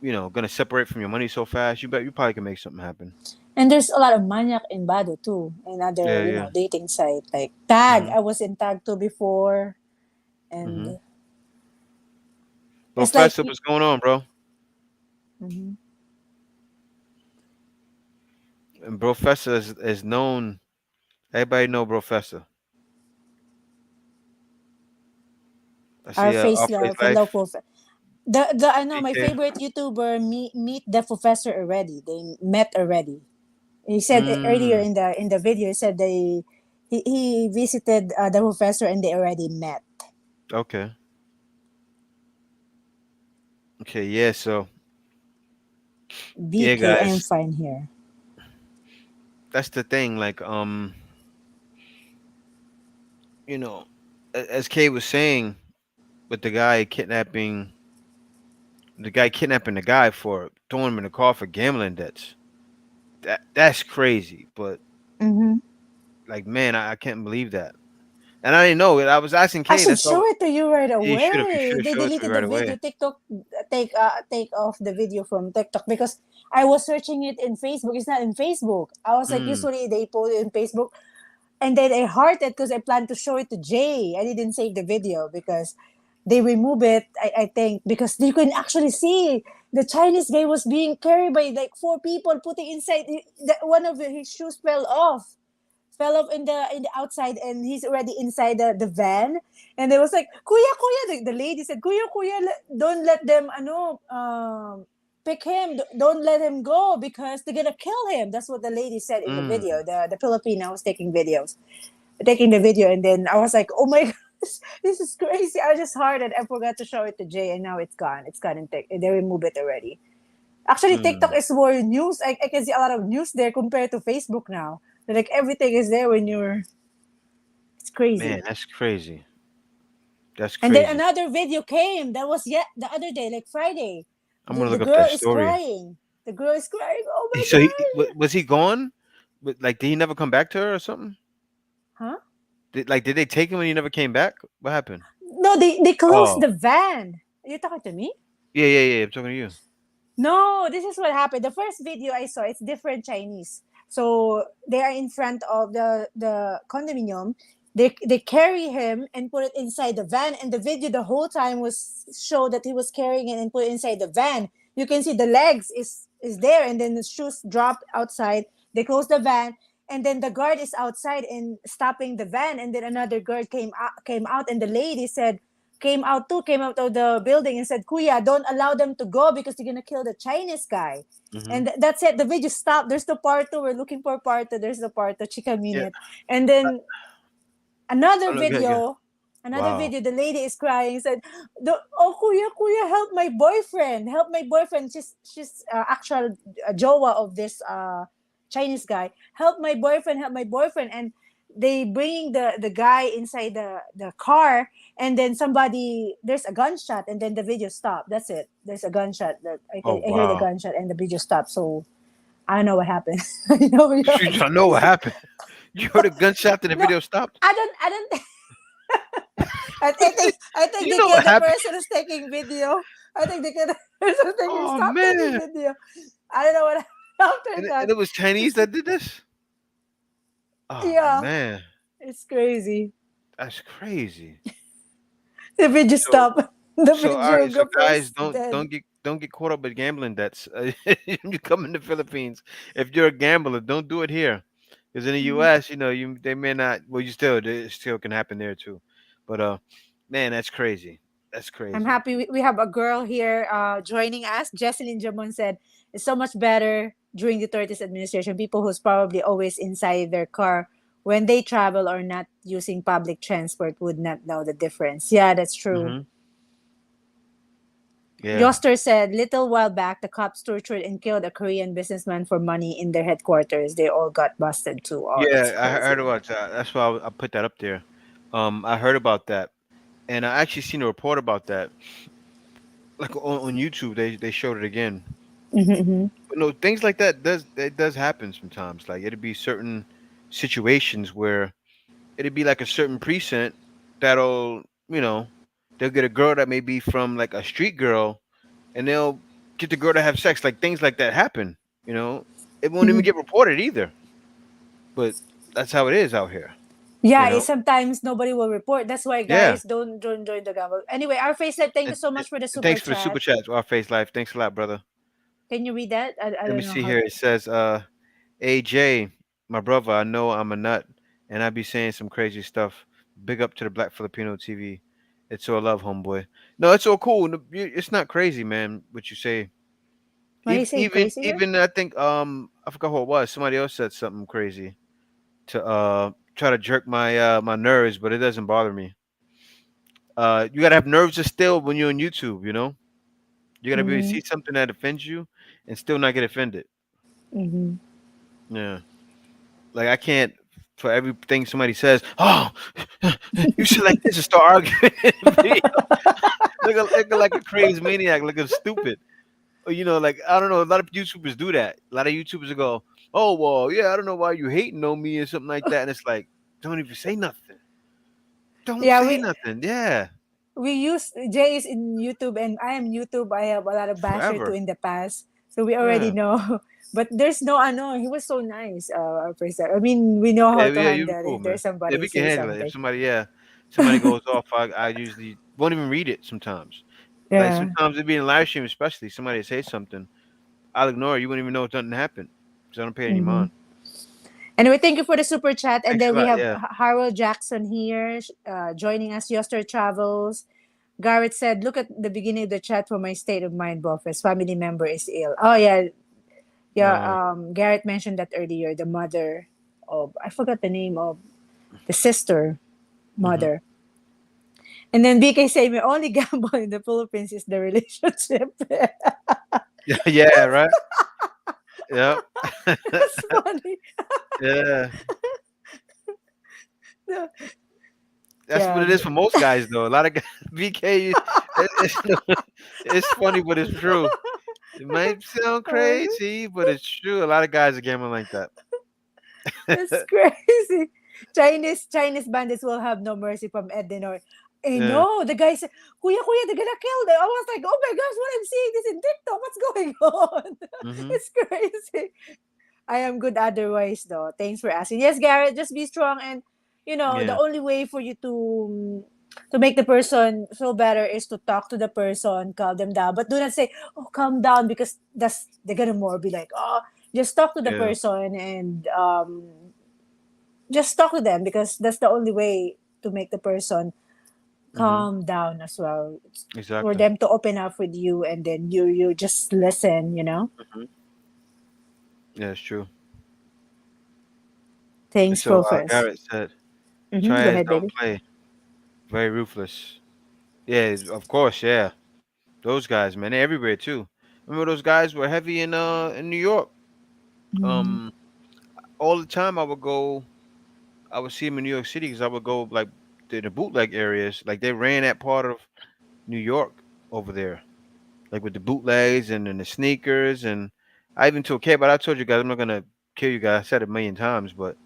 gonna separate from your money so fast, you probably can make something happen. And there's a lot of maniac in Badu too, and other Yeah, yeah. dating site like Tag. Mhm, I was in Tag too before, mhm. and it's like. Professor, what's going on, bro? Mhm. And Professor is known. Everybody know Professor. I Our see face off face love, hello life. for the I know my BK. favorite YouTuber meet the professor already. They met already. He said earlier Mm, in the video, he said he visited the professor and they already met. okay. Okay. Yeah. So yeah, BK, I am guys, fine here. that's the thing. Like as Kay was saying, with the guy kidnapping the guy for throwing him in the car for gambling debts. That's crazy. But Mm-hmm. like, man, I can't believe that. And I didn't know it. I was asking I Kay. should That's all. show it to you right Yeah, you away. should have They showed it to me deleted the right video. away. TikTok take off the video from TikTok because I was searching it in Facebook. It's not in Facebook. I was like, Mm, usually they post it in Facebook. And then I hearted because I planned to show it to Jay. I didn't save the video because they remove it, I think, because you can actually see the Chinese guy was being carried by like four people putting inside. One of his shoes fell off in the outside, and he's already inside the van. And they was like, kuya kuya, the lady said, kuya kuya, don't let them pick him, don't let him go because they're gonna kill him. That's what the lady said in the mm, video. The Filipino was taking the video, and then I was like, oh my gosh, this is crazy. I just heard it. I forgot to show it to Jay, and now it's gone. It's gone in they removed it already. Actually, TikTok mm, is more news. I can see a lot of news there compared to Facebook now. Like everything is there when you're. It's Man, crazy. that's crazy. That's And then crazy. another video came. That was yet the other day, like Friday. I'm gonna The look up girl that is story. crying. The girl is crying. Oh my So god. was he gone? But like, did he never come back to her or something? Huh? Did they take him and he never came back? What happened? No, they closed Oh, the van. Are you talking to me? yeah, yeah, yeah. I'm talking to you. No, this is what happened. The first video I saw, it's different Chinese. So they are in front of the condominium. They carry him and put it inside the van. And the video the whole time was show that he was carrying it and put it inside the van. You can see the legs is there, and then the shoes dropped outside. They close the van, and then the guard is outside and stopping the van. And then another guard came out, and the lady said, came out of the building and said, Kuya, don't allow them to go because they're gonna kill the Chinese guy. Hmm. And that's it. The video stopped. There's the part two. We're looking for part two. There's the part two, chicken Yeah. minute. And then another Oh, no, yeah. video, Wow. the lady is crying, said, oh Kuya, help my boyfriend. Help my boyfriend. She's actual jowa of this Chinese guy. Help my boyfriend. And they bring the guy inside the car, and then somebody, there's a gunshot, and then the video stopped. That's it. There's a gunshot that Oh, I hear the wow. gunshot and the video stopped. So I don't know what happened. You know, You trying to know what happened? You heard a gunshot and the no, video stopped? I don't I think You they know killed what the happened? person who's taking video. I think they killed the person who's taking, Oh, stop taking man. video. I don't know what after And that. it was Chinese that did this? Oh, Yeah, man. it's crazy. That's crazy. The video So, stopped. The all right. So, videographer guys, is dead. don't get caught up with gambling debts. When you come in the Philippines, if you're a gambler, don't do it here. Because in the Mhm. U.S., they may not. Well, it still can happen there too. But man, that's crazy. That's I'm crazy. happy we have a girl here joining us. Jesselyn Jamon said it's so much better during the 30s administration. People who's probably always inside their car when they travel or not using public transport would not know the difference. Yeah, that's true. Hmm. Yeah. Yoster said, little while back, the cops tortured and killed a Korean businessman for money in their headquarters. They all got busted too. Oh, that's Yeah, I heard crazy. about that. That's why I put that up there. I heard about that, and I actually seen a report about that. Like on YouTube, they showed it again. Mm-hmm. But no, things like that does happen sometimes. Like it'd be certain situations where it'd be like a certain precinct that'll they'll get a girl that may be from like a street girl, and they'll get the girl to have sex. Like things like that happen. It won't even Mm-hmm. get reported either. But that's how it is out here. You Yeah, know. sometimes nobody will report. That's why, Yeah. guys, don't join the gamble. Anyway, our face said, thank you And, so and much for the and super thanks for the super chat. chat to our face life. Thanks a lot, brother. Can you read that? I Let me don't know see how. here. It says, AJ, my brother, I know I'm a nut and I be saying some crazy stuff. Big up to the Black Filipino TV. It's all love, homeboy. No, it's all cool. No, it's not crazy, man, what you say. What are you saying? Crazy girl? Even I think I forgot who it was. Somebody else said something crazy to try to jerk my nerves, but it doesn't bother me. You gotta have nerves to still when you're on YouTube. You gotta be able to Mm-hmm. see something that offends you and still not get offended. Mm-hmm. Yeah. Like I can't for everything somebody says, oh, you should like this and start arguing in the video. Look like a crazy maniac, looking stupid. Or like I don't know, a lot of YouTubers do that. A lot of YouTubers will go, oh well, yeah, I don't know why you hating on me or something like that. And it's like, don't even say nothing. Don't Yeah, say nothing. Yeah. we use Jay is in YouTube and I am YouTube. I have a lot of basher too Forever. in the past, so we already Yeah. know. But there's no ano. He was so nice. Our person. I mean, we know Yeah, how to yeah, you handle cool, if there's man. Yeah, somebody we can say handle it. If something. somebody goes off, I usually won't even read it sometimes. Like Yeah. sometimes it be in live stream, especially somebody say something, I'll ignore it. You wouldn't even know nothing happened. So I don't pay any Mm-hmm. mind. Anyway, thank you for the super chat. And Thanks a then we lot. have Yeah. Harold Jackson here joining us. Yoster Travels. Garrett said, look at the beginning of the chat for my state of mind, Buffett. Family member is ill. Oh, yeah. Yeah. Uh, Garrett mentioned that earlier. The mother of, I forgot the name of the sister, hmm. mother. And then BK saying, my only gamble in the Philippines is the relationship. Yeah, yeah, right. Yep. That's funny. Yeah. That's what Yeah. it is for most guys, though. A lot of guys, BK, it's, it's funny, but it's true. It might sound crazy, but it's true. A lot of guys are gambling like that. That's crazy. Chinese bandits will have no mercy from Eden or Yeah. no, the guy said, Kuya, Kuya, they're gonna kill them. I was like, oh my gosh, what I'm seeing this in TikTok. What's going on? Mhm. It's crazy. I am good otherwise though. Thanks for asking. Yes, Garrett, just be strong and the Yeah. only way for you to make the person feel better is to talk to the person, calm them down. But do not say, "Oh, calm down," because they're gonna more be like, "Oh," just talk to the Yeah. person and just talk to them because that's the only way to make the person Mhm. calm down as well. For Exactly. them to open up with you and then you just listen. Mhm. Yeah, it's true. Thanks, So Profess. Garrett said, Go "Try as ahead, don't baby. play. Very ruthless." Yeah, of course. Yeah, those guys, man, they're everywhere too. Remember those guys were heavy in New York. Mm. Um, all the time I would go. I would see them in New York City because I would go like to the bootleg areas. Like they ran that part of New York over there, like with the bootlegs and then the sneakers. And I even took care, but I told you guys I'm not gonna kill you guys. I said it a million times, but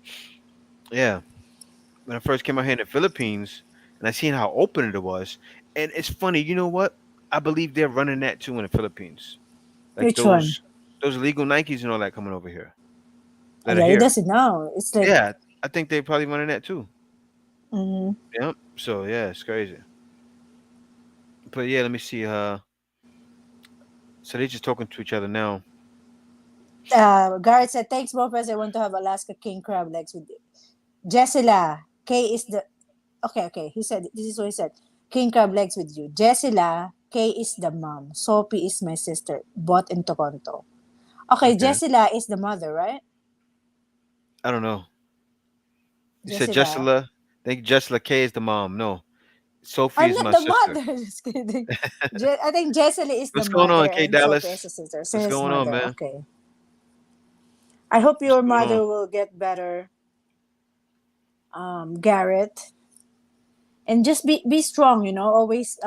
yeah, when I first came out here in the Philippines and I seen how open it was, and it's funny. You know what? I believe they're running that too in the Philippines. Like Which one? those illegal Nikes and all that coming over here that are Yeah, it here. doesn't know. It's like, Yeah, I think they probably running that too. mm, Yep. So yeah, it's crazy. But yeah, let me see. So they're just talking to each other now. Garrett said, thanks, Professor. I want to have Alaska king crab legs with you. Jessila, K is the, okay. He said, this is what he said. King crab legs with you. Jessila, K is the mom. Sophie is my sister. Bought in Toronto. Okay, Okay. Jessila is the mother, right? I don't know. You said Jessila. Jessela. I think Jessela K is the mom. No, Sophie I'm is not my the sister. mother. Just kidding. I think Jessila is the What's going on, mother K and Sophie is Dallas? the sister. So What's his going on, mother. man? Okay. I hope What's your going on? mother will get better, Garrett. And just be strong, always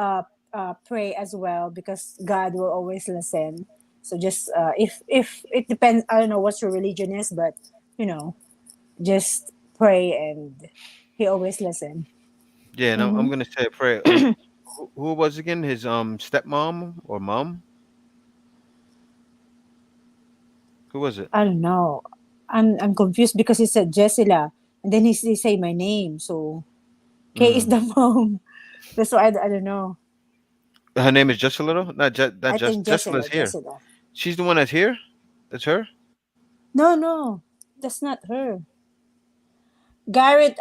pray as well because God will always listen. So just if it depends, I don't know what your religion is, but you know just pray and he always listen. Yeah, and I'm Hmm. gonna say a prayer. Who was again? His stepmom or mom? Who was it? I don't know. I'm confused because he said Jessila and then he say my name, so K is Mm. the mom. That's why I don't know. Her name is Jessela, though? Not I just think Jessela's Jessila, here. Jessila. She's the one that's here. That's her. No, that's not her. Garrett,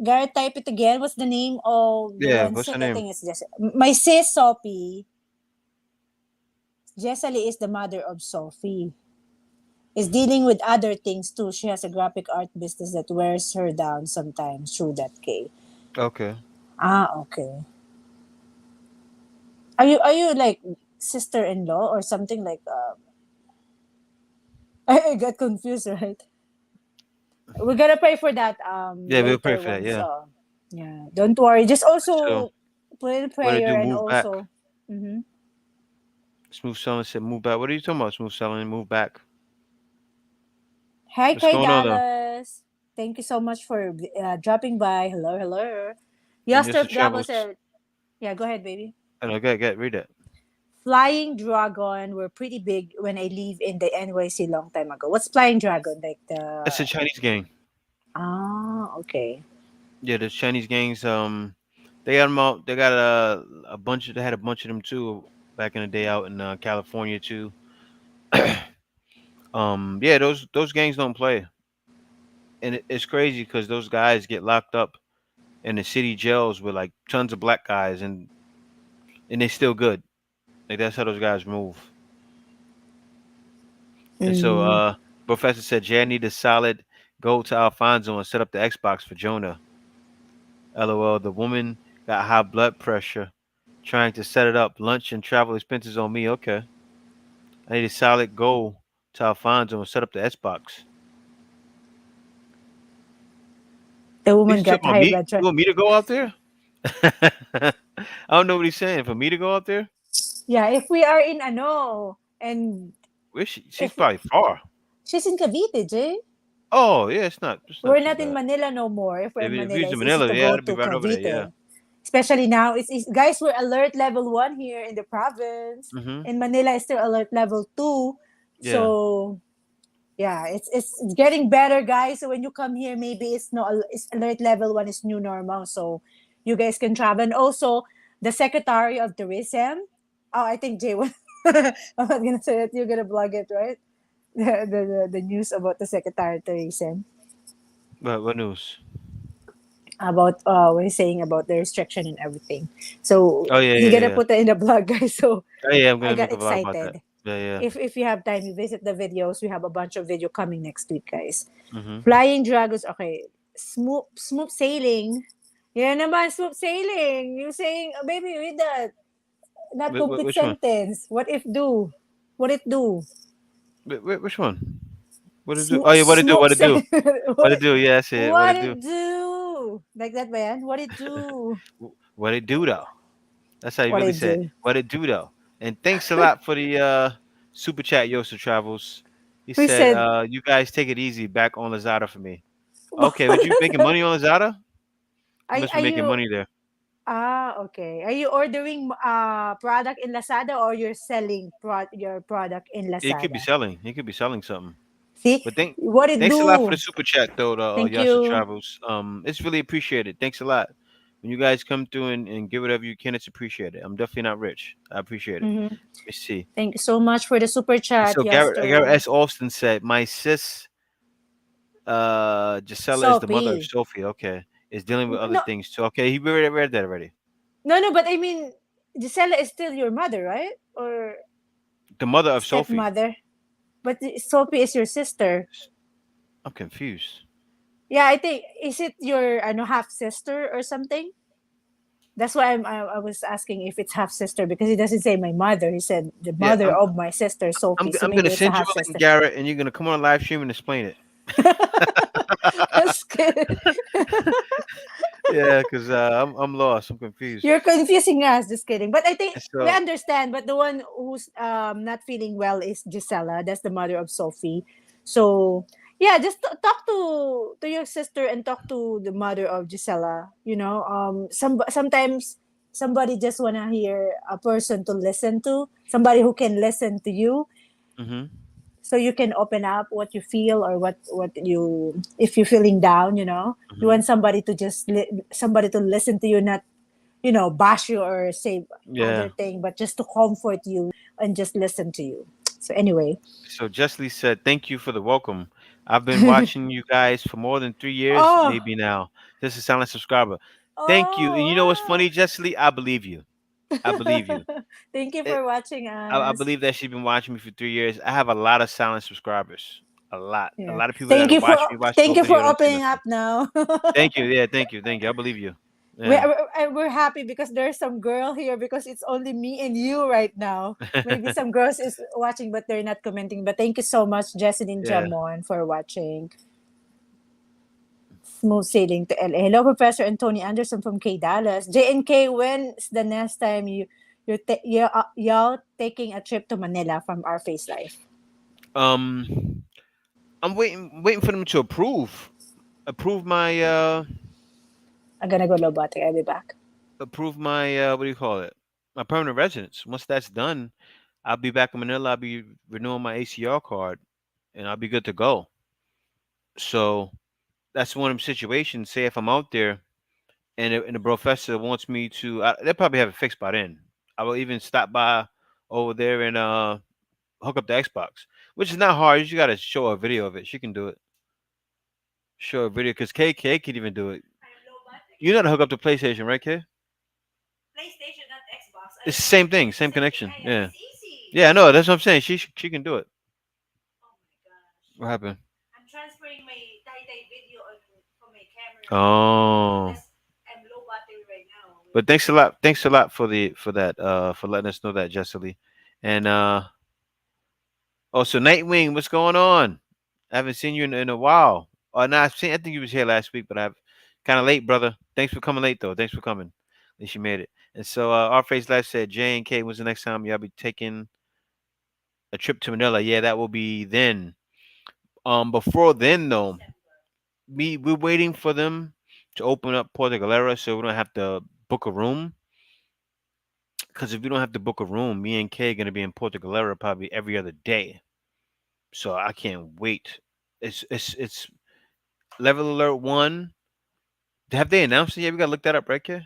Garrett, type it again. What's the name of the Yeah. one What's her name? sitting? Is just my sis Sophie. Jessely is the mother of Sophie. Is dealing with other things too. She has a graphic art business that wears her down sometimes through that K. Okay. Okay. Are you like sister-in-law or something like? I got confused, right? We're gonna pray for that Yeah, we'll pray later for that. once. Yeah. Yeah, don't worry. Just So also put in what to prayer do? and Move back. also. Mhm. Smooth selling said move back. What are you talking about? Smooth selling, move back. Hi, What's Kay going on though? Dallas. Thank you so much for dropping by. Hello, hello. And just the Yaster Bravo travels. said, yeah, go ahead, baby. And okay, get read it. Flying Dragon were pretty big when I lived in the NYC long time ago. What's Flying Dragon? Like It's a the. Chinese gang. Okay. Yeah, the Chinese gangs. They got them out. They got a bunch. They had a bunch of them too back in the day out in California too. Yeah, those gangs don't play, and it's crazy because those guys get locked up in the city jails with like tons of black guys, and they still good. Like that's how those guys move. And so, Mm, Professor said, Jay, I need a solid go to Alfonso and set up the Xbox for Jonah. LOL. The woman got high blood pressure, trying to set it up. Lunch and travel expenses on me. Okay. I need a solid go to Alfonso and set up the Xbox. The He's woman got talking about high me. blood You pressure. want me to go out there? I don't know what he's saying. For me to go out there? Yeah, if we are in ano, and Where's she? She's if probably far. she's in Cavite, Jay. Oh yeah, it's not We're too not in bad. Manila no more. If we're in If he Manila, was in it's easy Manila, to yeah, go I'd be to right over there. Yeah. Cavite. Especially now, guys, we're alert level 1 here in the province. Mhm. In Manila, it's still alert level 2. Yeah. So yeah, it's getting better, guys. So when you come here, maybe it's alert level 1 is new normal. So you guys can travel. And also, the Secretary of Tourism. Oh, I think Jay. I'm not gonna say it. You're gonna blog it, right? The news about the Secretary of Tourism, What news? about what he's saying about the restriction and everything. So Oh yeah, he yeah, gonna yeah. put it in the blog, guys. So Oh yeah, I'm I gonna got make a vlog about that. excited. Yeah, yeah. If you have time, you visit the videos. We have a bunch of video coming next week, guys. Mhm. Flying dragons, okay. Smooth sailing. Yeah naman, smooth sailing. You saying, oh, baby, read that. Not complete Which one? sentence. What if do? What it do? Which one? What to do? Smooth, Oh yeah, what to do? smooth What to do? sailing. What to do? Yeah, that's it. What to What do? it do? Like that, man. What it do? What it do though? That's how you What really it say it. do? What it do though? And thanks a lot for the super chat, Yosa Travels. He Who said, said, you guys take it easy back on Lazada for me. Okay, would you making money on Lazada? You must be are making you, money there. okay. Are you ordering product in Lazada, or you're selling your product in He could be Lazada? selling. He could be selling something. See? But What it thanks a lot for the do? super chat though, Thank Yasa you. Travels. It's really appreciated. Thanks a lot. When you guys come through and give whatever you can, it's appreciated. I'm definitely not rich. I appreciate it. Hmm. Let me see. Thank you so much for the super And chat, so Garrett Yester. S. Austin said, my sis Gisela is the mother of Sophie. Sophie, okay, is dealing with other No, things too. Okay, he read that already. no, but I mean, Gisela is still your mother, right? Or The mother of Sophie. stepmother? But Sophie is your sister. I'm confused. Yeah, I think, is it your half sister or something? That's why I was asking if it's half sister, because he doesn't say my mother. He said the Yeah, mother of my sister I'm Sophie. So I'm maybe gonna it's a send you half a link, sister. Garrett, and you're gonna come on live stream and explain it. Just kidding. Yeah, because I'm lost. I'm confused. You're confusing us. Just kidding. But I think And we so, understand. But the one who's not feeling well is Gisela. That's the mother of Sophie. So yeah, just talk to your sister and talk to the mother of Gisela. Sometimes somebody just wanna hear a person to listen to. Somebody who can listen to you, hmm so you can open up what you feel, or what you, if you're feeling down. You hmm want somebody to somebody to listen to you, not bash you or say other yeah. thing, but just to comfort you and just listen to you. So anyway. So Jeslie said, "Thank you for the welcome. I've been watching you guys for more than 3 years, Oh, maybe now. This is a silent subscriber. Thank you. And you know what's oh, funny, Jeslie? I believe you. I believe you. wow. Thank you It, for watching I us. believe that she's been watching me for 3 years. I have a lot of silent subscribers. A lot. A Yeah. lot of people that have watched me watch the Thank whole you for video don't say opening nothing. up now. Thank you. Yeah, thank you. Thank you. I believe you. we're, Yeah. we're happy because there's some girl here, because it's only me and you right now. Maybe some girls is watching, but they're not commenting. But thank you so much, Jesselyn Yeah. Jamon, for watching. Smooth sailing to LA. Hello, Professor Anthony Anderson from K Dallas. JNK, when's the next time y'all taking a trip to Manila from our face life? Um I'm waiting for them to approve my I'm gonna go Lobate. I'll be back. what do you call it? My permanent residence. Once that's done, I'll be back in Manila. I'll be renewing my ACR card, and I'll be good to go. So that's one of them situations. Say if I'm out there and the professor wants me to, they'll probably have it fixed by then. I will even stop by over there and hook up the Xbox, which is not hard. You just gotta show her a video of it. She can do it. Show a video because KK can even do it. You know how to hook up the PlayStation, right, K? It's the same thing, same connection. Yeah. Yeah, I know. That's what I'm saying. She can do it. What happened? Oh. But thanks a lot. Thanks a lot for that. For letting us know that, Jessely. And Oh, so Nightwing, what's going on? I haven't seen you in a while. No, I think you was here last week, but I've kind of late, brother. Thanks for coming late though. Thanks for coming. At least you made it. And so our face life said J and K. When's the next time y'all be taking a trip to Manila? Yeah, that will be then. Before then though, we're waiting for them to open up Puerto Galera so we don't have to book a room. Because if we don't have to book a room, me and Kay are gonna be in Puerto Galera probably every other day. So I can't wait. It's level alert one. Have they announced it yet? We gotta look that up, right, Kay?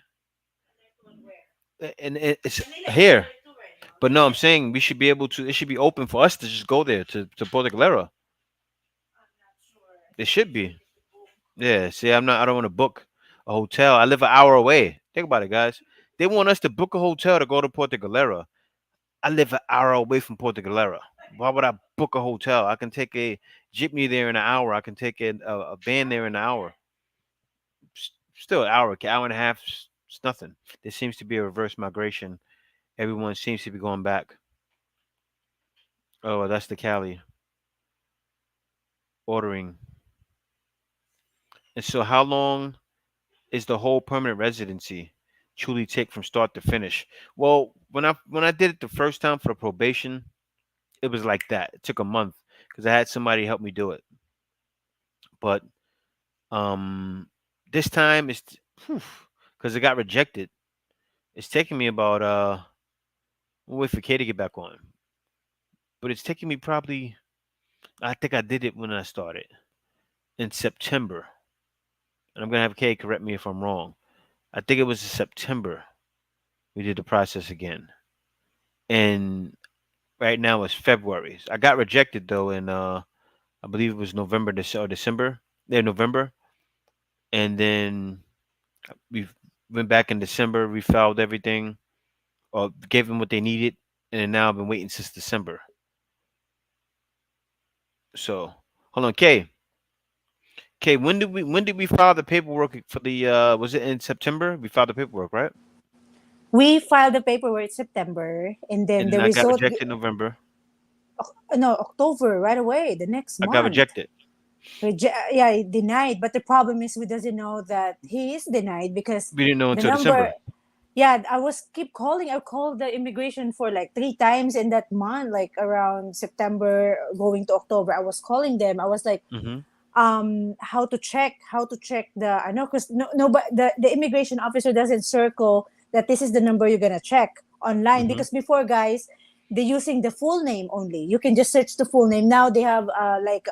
And it's here. But no, I'm saying we should be able to. It should be open for us to just go there to Puerto Galera. It should be. Yeah. See, I'm not. I don't want to book a hotel. I live an hour away. Think about it, guys. They want us to book a hotel to go to Puerto Galera. I live an hour away from Puerto Galera. Why would I book a hotel? I can take a jeepney there in an hour. I can take a van there in an hour. Still an hour and a half. It's nothing. There seems to be a reverse migration. Everyone seems to be going back. Oh, well, that's the Cali ordering. And so, how long is the whole permanent residency truly take from start to finish? Well, when I did it the first time for the probation, it was like that. It took a month because I had somebody help me do it. But um, this time it's because it got rejected. It's taking me about we'll wait for Kay to get back on, but it's taking me probably. I think I did it when I started in September, and I'm gonna have Kay correct me if I'm wrong. I think it was in September we did the process again, and right now it's February. I got rejected though in I believe it was November, or December. Yeah, November, and then we went back in December, refiled everything, or gave them what they needed, and then now I've been waiting since December. So hold on, Kay, when did we file the paperwork for the was it in September? We filed the paperwork, right? We filed the paperwork September, and And then then the I got result, rejected in November. no, October, right away, the next I got month. rejected. Yeah, he denied. But the problem is, we doesn't know that he is denied because We didn't know the until number. December. Yeah, I was keep calling. I called the immigration for like three times in that month, like around September going to October. I was calling them. I was like, Mm-hmm. how to check the, I know, because no, but the immigration officer doesn't circle that this is the number you're gonna check online, Mm-hmm. because before, guys, they're using the full name only. You can just search the full name. Now they have like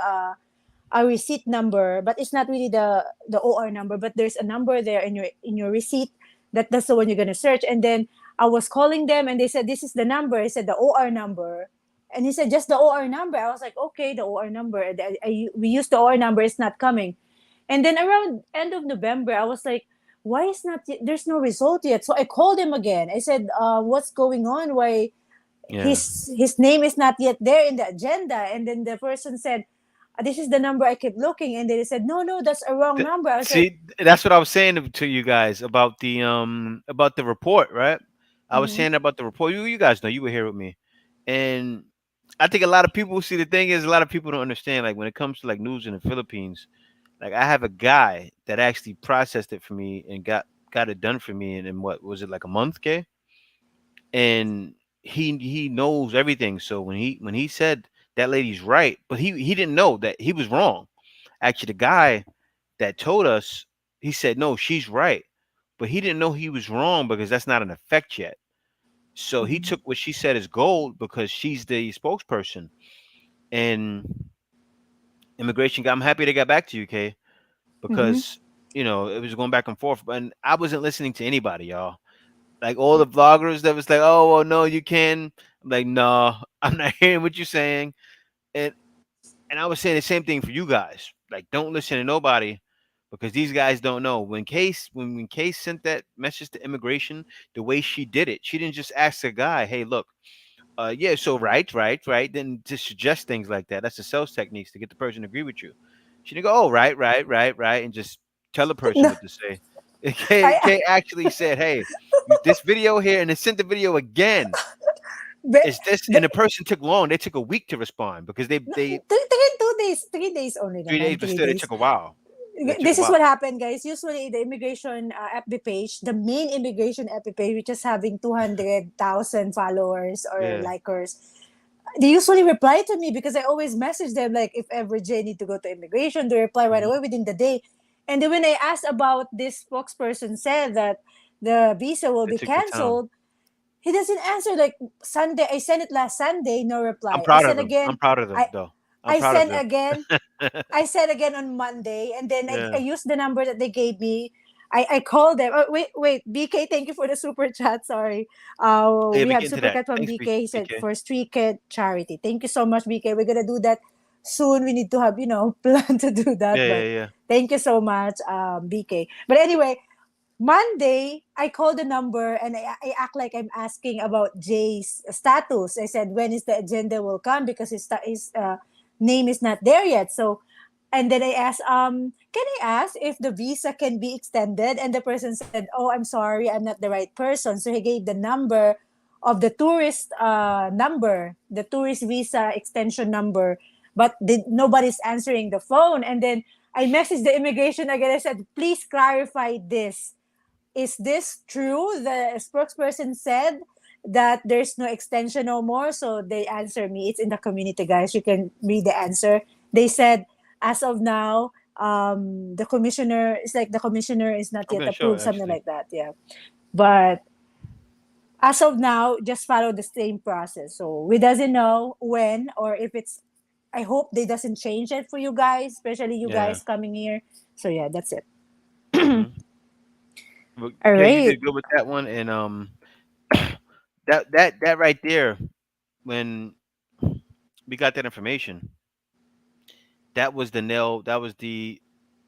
a receipt number, but it's not really the OR number, but there's a number there in your receipt, that's the one you're gonna search. And then I was calling them, and they said this is the number. I said the OR number, and he said just the OR number. I was like, okay, the OR number. We use the OR number. It's not coming. And then around end of November, I was like, why is not there's no result yet? So I called him again. I said, what's going on? Why Yeah. his name is not yet there in the agenda? And then the person said, this is the number. I kept looking, and they said, no, no, that's a wrong number. I was like, See, that's what I was saying to you guys about the report, right? I was mm-hmm, saying about the report. You guys know you were here with me, and I think a lot of people see the thing is a lot of people don't understand. Like when it comes to like news in the Philippines, like I have a guy that actually processed it for me and got it done for me in what was it like a month, okay? And he knows everything. So when he said that lady's right, but he didn't know that he was wrong. Actually, the guy that told us, he said, no, she's right. But he didn't know he was wrong because that's not an effect yet. So he mm-hmm, took what she said as gold because she's the spokesperson. And immigration got, I'm happy they got back to you, Kay, mm-hmm. because, it was going back and forth. And I wasn't listening to anybody, y'all. Like all the vloggers that was like, oh, well, no, you can. I'm like, no, I'm not hearing what you're saying. And and I was saying the same thing for you guys. Like, don't listen to nobody because these guys don't know. When Case sent that message to immigration, the way she did it, she didn't just ask a guy, "Hey, look, yeah, so right," then to suggest things like that. That's the sales techniques to get the person to agree with you. She didn't go, "Oh, right," and just tell the person No, what to say. I Kay actually said, "Hey, use this video here," and then sent the video again. But, Is this, but and the person took long. They took a week to respond because no, they 2 days, 3 days only 3 days, naman, but three still they days. took a while. They took a This is while. what happened, guys. Usually, the immigration FB page, the main immigration FB page, which is having 200,000 followers or Yeah. likers, they usually reply to me because I always message them like if ever Jay need to go to immigration, they reply right Hmm. away within the day. And then when I asked about this spokesperson said that the visa will They be took their time. canceled, he doesn't answer. Like Sunday, I sent it last Sunday, no I'm reply. I proud of sent them. I'm again. proud of them, I though. I'm I proud of sent them. again. I said again on Monday, and then I Yeah. used the number that they gave me. I called them. Oh, wait, BK, thank you for the super chat. Sorry. Yeah, We we have get into super that. chat from Thanks, BK. He said BK. for street kid charity. Thank you so much, BK. We're gonna do that soon. We need to have plan to do that, Yeah, yeah, but yeah. thank you so much, BK. But anyway, Monday, I called the number and I act like I'm asking about Jay's status. I said, when is the agenda will come because his name is not there yet. So, and then I asked, can I ask if the visa can be extended? And the person said, oh, I'm sorry, I'm not the right person. So he gave the number of the tourist number, the tourist visa extension number, but nobody's answering the phone. And then I messaged the immigration again. I said, please clarify this, is this true? The spokesperson said that there's no extension no more. So they answer me. It's in the community, guys. You can read the answer. They said, as of now, the commissioner, it's like the commissioner is not I'm yet gonna show approved, it something actually. like that. Yeah. But as of now, just follow the same process. So we doesn't know when or if it's, I hope they doesn't change it for you guys, especially you Yeah. guys coming here. So yeah, that's it. Hmm. But All yeah, you right. did good with that one, and that right there, when we got that information, that was the nail. That was the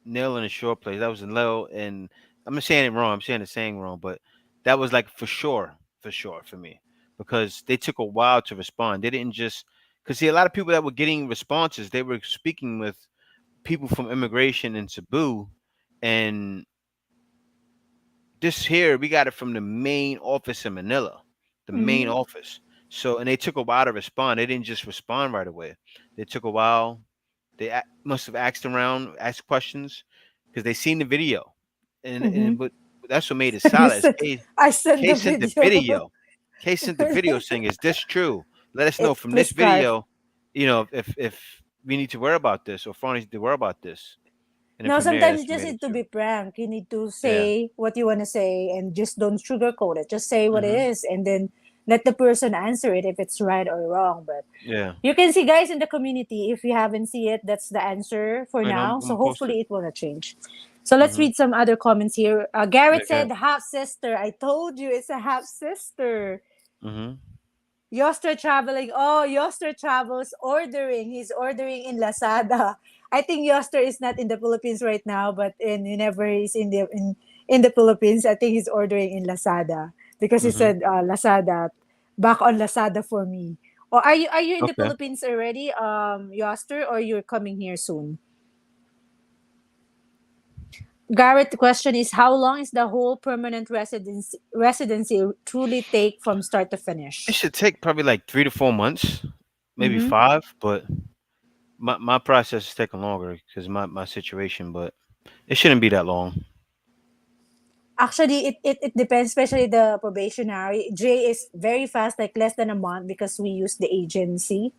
nail in the short place. That was the nail, and I'm not saying it wrong. I'm saying the saying wrong, but that was like for sure for me, because they took a while to respond. They didn't just, because see, a lot of people that were getting responses, they were speaking with people from immigration in Cebu, and this here we got it from the main office in Manila, the main Mm-hmm. office. So, and they took a while to respond. They didn't just respond right away. They took a while. They must have asked around, asked questions, because they seen the video, Mm-hmm. and but that's what made it You solid. Is said I sent the Kay sent the video. video. Kay sent the video saying, "Is this true? Let us know It from this please clarify. video, if we need to worry about this, or Franny need to worry about this." And then No, from there, sometimes that's you what just made it need to true. be frank. You need to Yeah. say what you want to say and just don't sugarcoat it. Just say what it Mhm. is and then let the person answer it if it's right or wrong. But Yeah. you can see, guys, in the community, if you haven't seen it, that's the answer for And now. I'm So gonna post it. hopefully it will not change. So let's Mhm. read some other comments here. Yeah. Garrett Yeah. said, half sister. I told you it's a half sister. Mhm. Yoster traveling. Oh, Yoster travels ordering. He's ordering in Lazada. I think Yoster is not in the Philippines right now, but whenever he's in the Philippines, I think he's ordering in Lazada because he Mhm. said Lazada, back on Lazada for me. Or are you in the Okay. Philippines already, Yoster, or you're coming here soon? Garrett, the question is, how long is the whole permanent residency truly take from start to It finish? should take probably like 3 to 4 months, maybe Mm-hmm. 5. But my process is taking longer because my situation. But it shouldn't be that long. Actually, it depends, especially the probationary. J is very fast, like less than a month because we use the agency.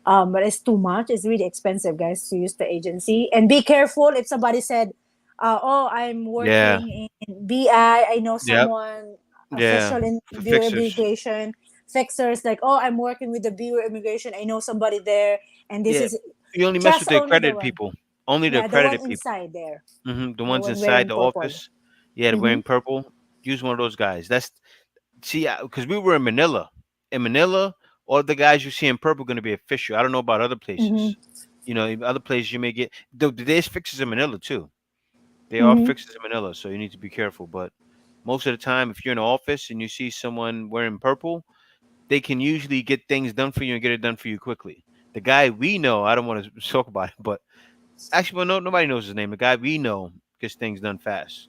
But it's too much. It's really expensive, guys, to use the agency. And be careful if somebody said, "Oh, I'm Yeah. working in BI. I know Yep. someone Yeah. official in For Bureau of fixers. Immigration, fixers like, oh, I'm working with the Bureau of Immigration. I know somebody there, and this Yeah. is You only mess with just the only the accredited one. people. Only the Yeah, the one accredited people. inside there, The the ones one inside wearing the purple. office. Yeah, they're Mm-hmm. wearing purple. Use one of those guys. That's see, because we were in Manila. In Manila, all the guys you see in purple going to be official. I don't know about other places. Mm-hmm. Other places you may get. There's fixers in Manila too. They are Mm-hmm. fixers in Manila, so you need to be careful. But most of the time, if you're in an office and you see someone wearing purple, they can usually get things done for you and get it done for you quickly. The guy we know, I don't want to talk about it, but actually, well, no, nobody knows his name. The guy we know gets things done fast,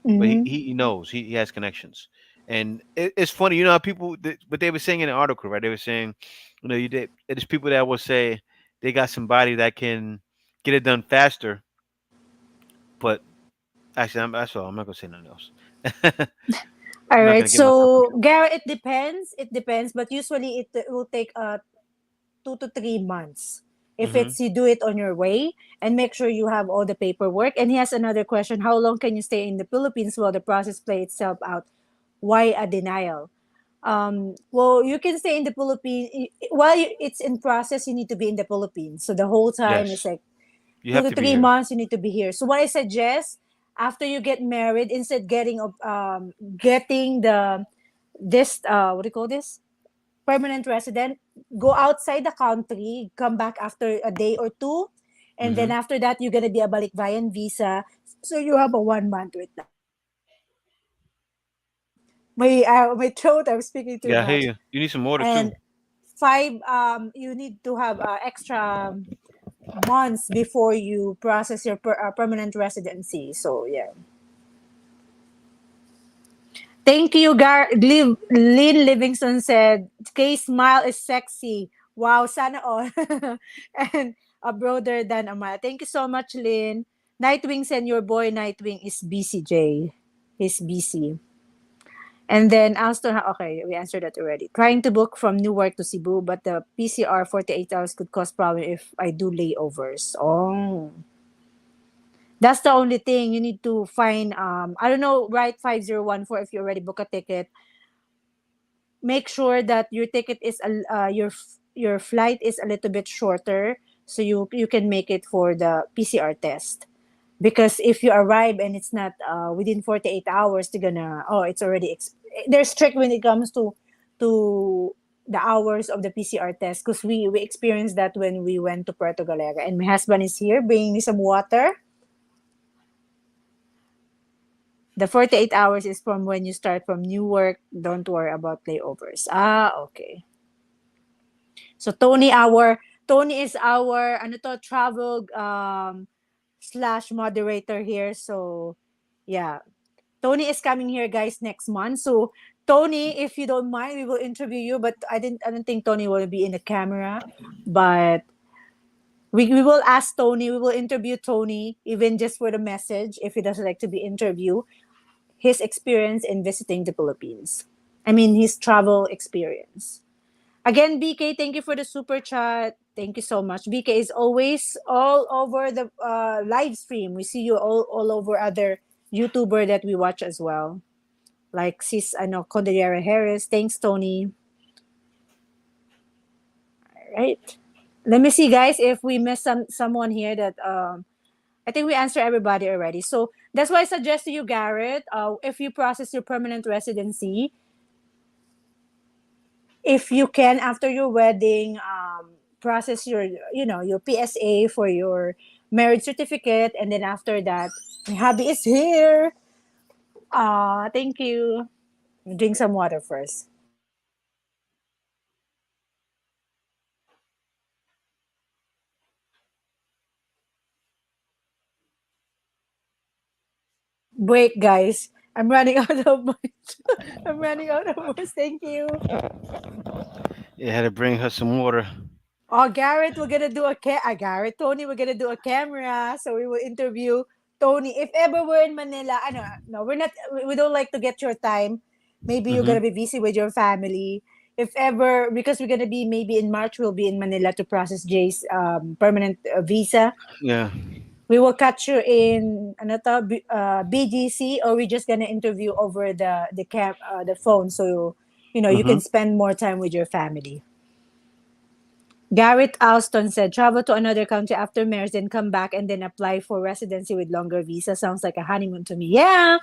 but he Mm-hmm. he, he knows he has connections. And it's funny, you know how people, what they were saying in the article, right? They were saying, you know, there's people that will say they got somebody that can get it done faster, but actually, that's all. I'm not gonna say nothing else. All I'm not right. gonna get myself in So, trouble. Garrett, it depends. It depends, but usually it will take 2 to 3 months if Hmm. it's you do it on your way, and make sure you have all the paperwork. And he has another question: how long can you stay in the Philippines while the process play itself out? Why a denial? Well, you can stay in the Philippines while it's in process. You need to be in the Philippines, so the whole time is Yes, like you two have to to be three here. months. You need to be here. So what I suggest, after you get married, instead getting the this what do you call this, permanent resident, go outside the country, come back after a day or two, and then Hmm. after that you're gonna be a balikbayan visa. So you have a 1 month with that. My throat, I'm speaking too Yeah, I hear much. you. You need some water too. And five, you need to have extra months before you process your permanent residency. So yeah. Thank you, Lynn Livingston said, Kay smile is sexy. Wow, sana all. And a brother than Amaya. Thank you so much, Lynn. Nightwing said your boy Nightwing is BCJ. He's BC. And then Alston, okay, we answered that already. Trying to book from Newark to Cebu, but the PCR 48 hours could cause problem if I do layovers. Oh, that's the only thing. You need to find, I don't know, right, 5014 if you already book a ticket. Make sure that your ticket is your flight is a little bit shorter, so you can make it for the PCR test. Because if you arrive and it's not within 48 hours, they're gonna, oh, it's already they're strict when it comes to the hours of the PCR test, because we experienced that when we went to Puerto Galera. And my husband is here bringing me some water. The 48 hours is from when you start from Newark. Don't worry about layovers. Ah, okay. So Tony is our ano to, travel slash moderator here. So yeah, Tony is coming here, guys, next month. So Tony, if you don't mind, we will interview you. But I don't think Tony will be in the camera. But we will ask Tony. We will interview Tony, even just for the message, if he doesn't like to be interviewed. His experience in visiting the Philippines. I mean, his travel experience. Again, BK, thank you for the super chat. Thank you so much. BK is always all over the live stream. We see you all over other YouTuber that we watch as well. Like sis, Cordillera Harris. Thanks, Tony. All right. Let me see, guys, if we missed someone here that I think we answered everybody already. So that's why I suggest to you, Garrett, if you process your permanent residency, if you can, after your wedding, process your PSA for your marriage certificate, and then after that, my hubby is here. Thank you. Drink some water first. Break, guys. I'm running out of my. I'm running out of words. Thank you. Yeah, had to bring her some water. Oh, Garrett, we're gonna do Garrett, Tony, we're gonna do a camera, so we will interview Tony. If ever we're in Manila, I know, no, we're not. We don't like to get your time. Maybe you're Hmm. gonna be busy with your family. If ever, because we're gonna be maybe in March, we'll be in Manila to process Jay's permanent visa. Yeah. We will catch you in BGC, or we're just gonna interview over the phone, so you Hmm. can spend more time with your family. Garrett Alston said, travel to another country after marriage, then come back and then apply for residency with longer visa. Sounds like a honeymoon to me. Yeah.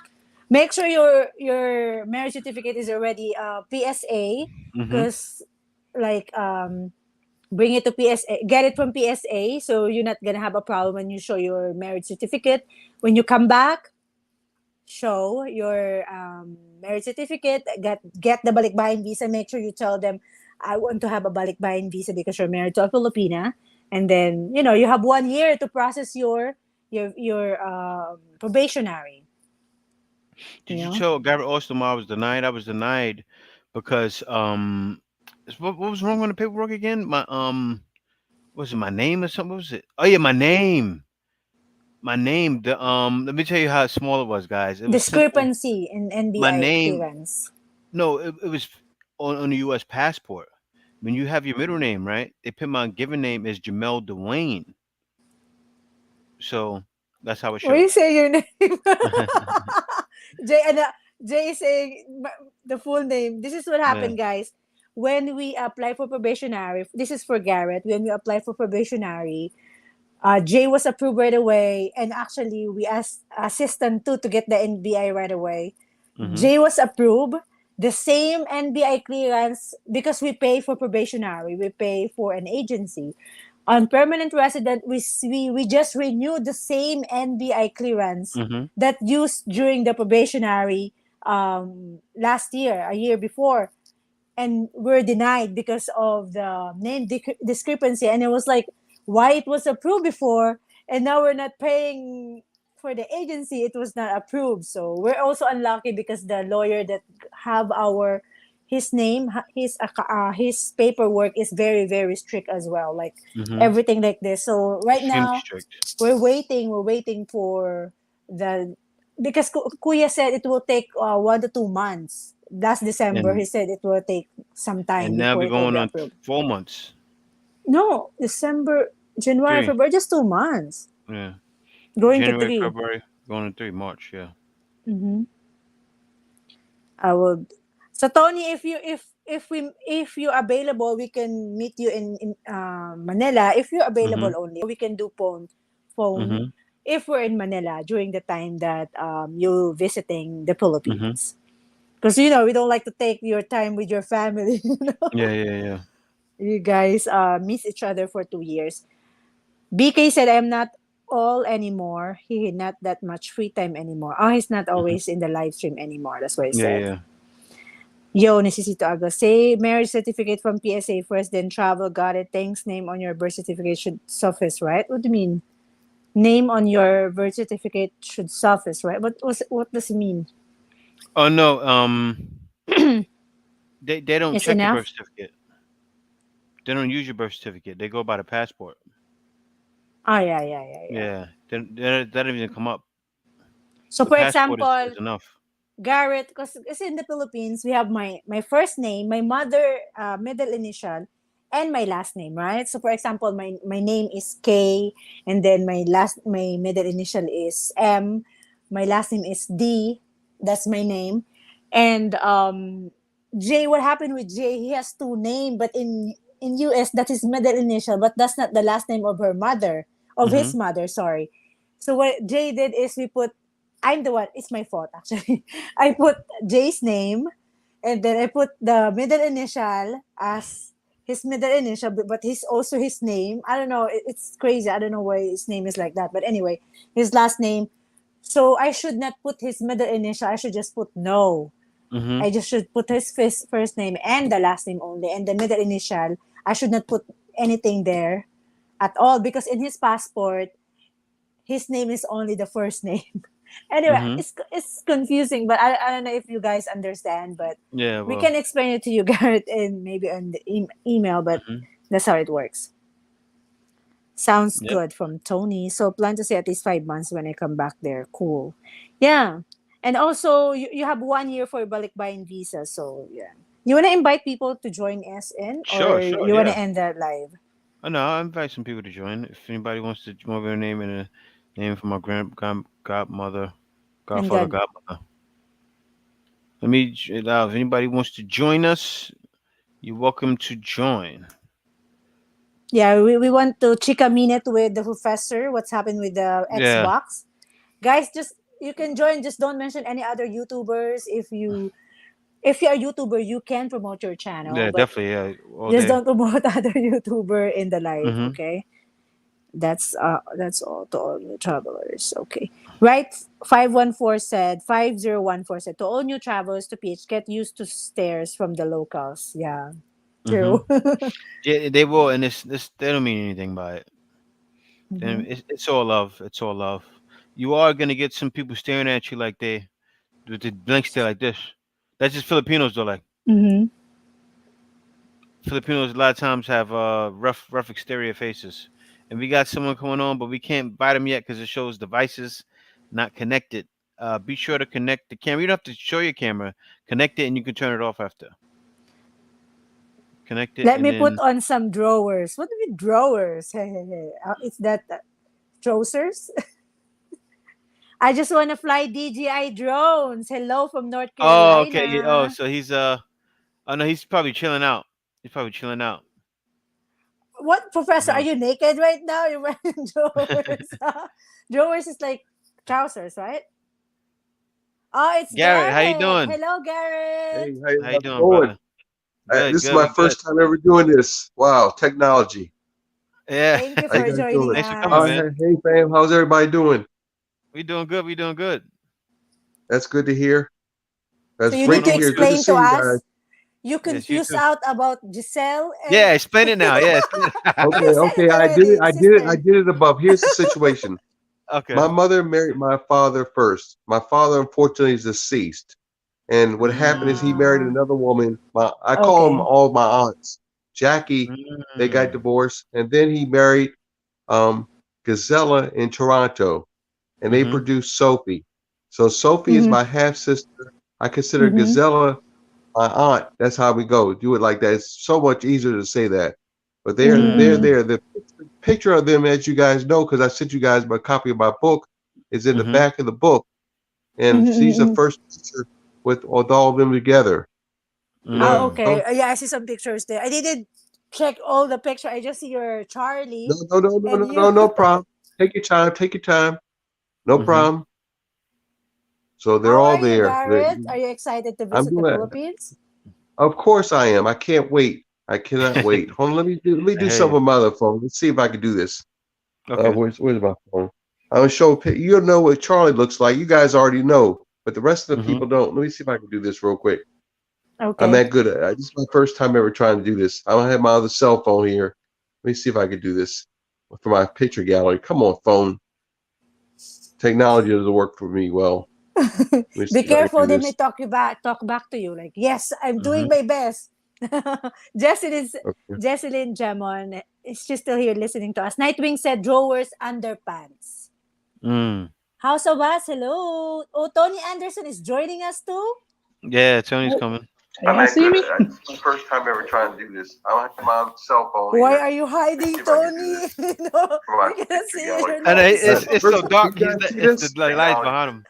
Make sure your marriage certificate is already PSA, Hmm. because like bring it to PSA, get it from PSA, so you're not gonna have a problem when you show your marriage certificate. When you come back, show your marriage certificate, get the balikbayan visa. Make sure you tell them, I want to have a balikbayan visa because you're married to a Filipina. And then, you have 1 year to process your probationary. you Did you know? tell Garrett Austin I was denied? I was denied because what was wrong on the paperwork again? My was it my name or something? What was it? Oh yeah, my name. My name. The let me tell you how small it was, guys. It was simple. Discrepancy in My NBI name. clearance. No, it was on the U.S. passport. When you have your middle name, right? They put my given name as Jamel Dwayne, so that's how it Why showed. you say your name? Jay, Jay is saying the full name. This is what Yeah. happened, guys. When we apply for probationary, this is for Garrett. When we apply for probationary, Jay was approved right away, and actually we asked assistant two to get the NBI right away. Mhm. Jay was approved. The same NBI clearance because we pay for probationary, we pay for an agency. On permanent resident, we just renewed the same NBI clearance Mhm. that used during the probationary last year, a year before, and we're denied because of the name discrepancy. And it was like, why it was approved before and now we're not paying for the agency, it was not approved. So we're also unlucky because the lawyer that have our his name his paperwork is very very strict as well, like Mhm. everything like this. So right Extremely now strict. we're waiting for the, because Kuya said it will take 1 to 2 months. Last December, And he said it will take some time now before we're it will going be on approved. 4 months. No, December, January, Three. February, just 2 months. Yeah. Going to January, three. February, going to 3 March. Yeah. Mm-hmm. I would. So Tony, if you available, we can meet you in Manila. If you're available Mhm. only, we can do phone Mhm. if we're in Manila during the time that you visiting the Mhm. Philippines. Because we don't like to take your time with your family. Yeah. Yeah. Yeah. You guys miss each other for 2 years. BK said, I'm not all anymore. He had not that much free time anymore. Oh, he's not Mhm. always in the live stream anymore. That's what he Yeah. said. Yeah. Yo, necesito algo. Say marriage certificate from PSA first, then travel. Got it. Thanks. Name on your birth certificate should suffice, right? What do you mean? Name on your birth certificate should suffice, right? What does it mean? Oh no. They don't It's check your birth enough? certificate. They don't use your birth certificate. They go by the passport. Oh, yeah, yeah, yeah, yeah. Yeah. That doesn't even come up. So, The for passport example, is enough. Garrett, because in the Philippines, we have my first name, my mother middle initial, and my last name, right? So, for example, my name is K, and then my middle initial is M, my last name is D. That's my name, and J. What happened with J? He has two names, but in US, that is middle initial, but that's not the last name of her mother, of his Mhm. mother. Sorry. So what Jay did is we put, I'm the one. It's my fault actually. I put Jay's name, and then I put the middle initial as his middle initial, but he's also his name. I don't know. It's crazy. I don't know why his name is like that. But anyway, his last name. So I should not put his middle initial. I should just put no. Mhm. I just should put his first name and the last name only, and the middle initial. I should not put anything there at all because in his passport his name is only the first name. Anyway, Mhm. it's confusing, but I don't know if you guys understand. But Yeah. we Well. can explain it to you, Garrett, and maybe on the email. But Mhm. that's how it works. Sounds Yep. good from Tony. So plan to stay at least 5 months when I come back there. Cool. Yeah. And also you have 1 year for balikbayan visa. So yeah. You wanna invite people to join us in, Sure. or Sure. you wanna Yeah. end that live? I know. I invite some people to join. If anybody wants to come over and name and a name for my godmother, And godfather, God, godmother. Let me allow. If anybody wants to join us, you're welcome to join. yeah, we want to chick a minute with the professor. What's happened with the Yeah. Xbox, guys? Just you can join. Just don't mention any other YouTubers. If you're a YouTuber, you can promote your channel, Yeah. but Definitely. Yeah. All just day. don't promote other YouTuber in the live. Mhm. Okay, that's all to all new travelers. Okay, right. 514 said 5014 said to all new travelers to PH, get used to stares from the locals. Yeah, Mhm. true. Yeah. They will, and this they don't mean anything by it. Hmm. And it's all love. It's all love. You are gonna get some people staring at you like they With the blank stare like this. That's just Filipinos though. Like Mm-hmm. Filipinos, a lot of times have rough exterior faces, and we got someone coming on, but we can't bite them yet because it shows devices not connected. Be sure to connect the camera. You don't have to show your camera. Connect it, and you can turn it off after. Connect it, Let and me put then on some drawers. What do you mean drawers? Hey, hey, hey. It's that trousers? I just want to fly DJI drones. Hello from North oh, okay, yeah. Oh, Carolina. so he's oh no, he's probably chilling out. He's probably chilling out. What, Professor? Are No. you naked right now? You're wearing drawers. Drawers is like trousers, right? Oh, it's Garrett, how you Garrett. doing? Hello, Garrett. Hey, How you how's it doing, going? brother? Good, This is good. my We good. first time ever doing this. Wow, technology. Yeah. Thank you How you for guys joining doing? Thanks for coming, us. man. Hey, fam, how's everybody doing? We doing good. We doing good. That's good to hear. So That's What's you going need great to to on with hear. you? Good to explain to see you guys. us. You Yes, you confused too. out about Giselle and Yeah, explain it now. Yeah, explain oh, Okay, you said okay, it I did it. already, I did it. I sister. did it above. Here's the situation. okay. My mother married my father first. My father, unfortunately, is deceased. And what happened is he Mm, married Ah, another woman. I call them okay. all my aunts. Jackie, they got mm, divorced, and then he married um, Gazella in Toronto, and they mm-hmm, produced Sophie. So Sophie is Mm-hmm. my half sister. I consider Mm-hmm. Gazella my aunt. That's how we go. Do it like that. It's so much easier to say that. But they're mm, Mm-hmm. there. The picture of them, as you guys know, because I sent you guys my copy of my book, is in the mm-hmm, back of the book, and she's the Mm-hmm. first picture with all of them together. You Oh, know. mm. okay. Yeah, I see some pictures there. I didn't check all the picture. I just see your No, Charlie no, no, no, and no, no, you. no problem. Take your time. Take your time. No Mm-hmm. problem. So they're How all are you, there. Garrett? Are you excited to I'm visit the doing. Philippines? Of course I am. I can't wait. I cannot wait. Hold on, let me do Hey. something on my other phone. Let's see if I can do this. Okay. Where's my phone? I'm gonna show. You'll know what Charlie looks like. You guys already know, but the rest of the Mm-hmm. people don't. Let me see if I can do this real quick. I'm Okay. that good at it. This is my first time ever trying to do this. I don't have my other cell phone here. Let me see if I can do this for my picture gallery. Come on, phone. Technology doesn't work for me well. Let me Be see if I can careful. do They may this. talk back to you. Like, yes, I'm Mm-hmm. doing my best. Okay. Jesselyn Jamon. Is she still here listening to us? Nightwing said drawers, underpants. Mm. House of Us, hello. Oh, Tony Anderson is joining us too. Yeah, Tony's Oh, coming. can y'all see me? This is my first time ever trying to do this. I don't have my cell phone Why here. are you Let me see hiding, if I can do Tony? this no, for my we cannot picture see you. gallery. You're And not it's visible. so First, can dark. you guys see It's the this? lights behind him.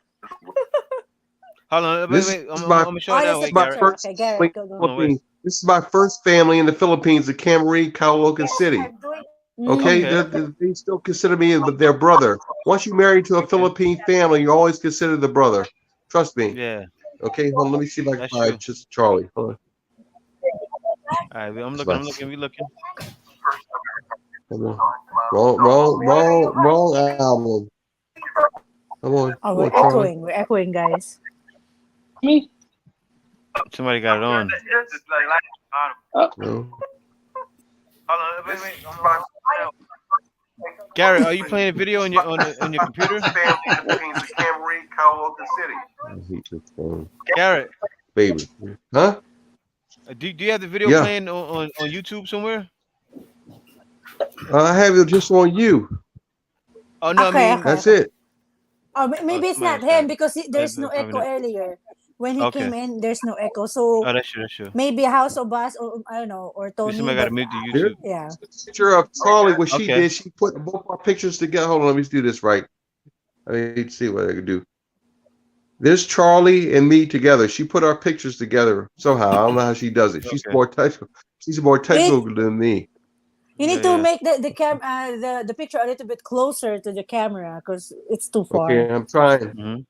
Hold on. Wait, This wait. is I'm my gonna show Oh, it now. that's a this is Wait, my Garrett. picture. first Okay, family Garrett, in go, the go. Hold on. Wait. Philippines. This is my first family in the Philippines, the Camarin, Caloocan City. Okay, Mm. Okay. they still consider me their brother. Once you marry to a Okay. Philippine family, you always consider the brother. Trust me. Yeah, Okay, hold on. Let me see if I can that's find true. just Charlie. Hold on. All right. I'm This is looking. my I'm looking. We looking. come on. Wrong album. Come Oh, on, we're Charlie. echoing. We're echoing, guys. Me? Somebody got it on. Oh, No. Hold on. Wait, wait. Garrett, are you playing a video on your computer? Family in the Philippines, the Camarin, Caloocan City. I hate this phone. Garrett, Baby. Huh? do you have the video Yeah. playing on YouTube somewhere? I have it just on you. Oh no, I Okay, mean, okay, That's okay. it. Oh, oh, maybe it's somebody not else got him it. because there's no Probably echo not. earlier. When he Okay. came in, there's no echo. So Oh, that's true. That's true. maybe House of Us or I don't know or Maybe Tony, somebody got to but mute the Here's YouTube. yeah. a picture of Charlie, what she Okay. did. She put both our pictures together. Hold on, let me do this right. I need to see what I can do. There's Charlie and me together. She put our pictures together somehow. I don't know how she does it. Okay. She's more You need technical than me. you Yeah, need to yeah. make the picture a little bit closer to the camera because it's too Okay, far. I'm trying. Mhm.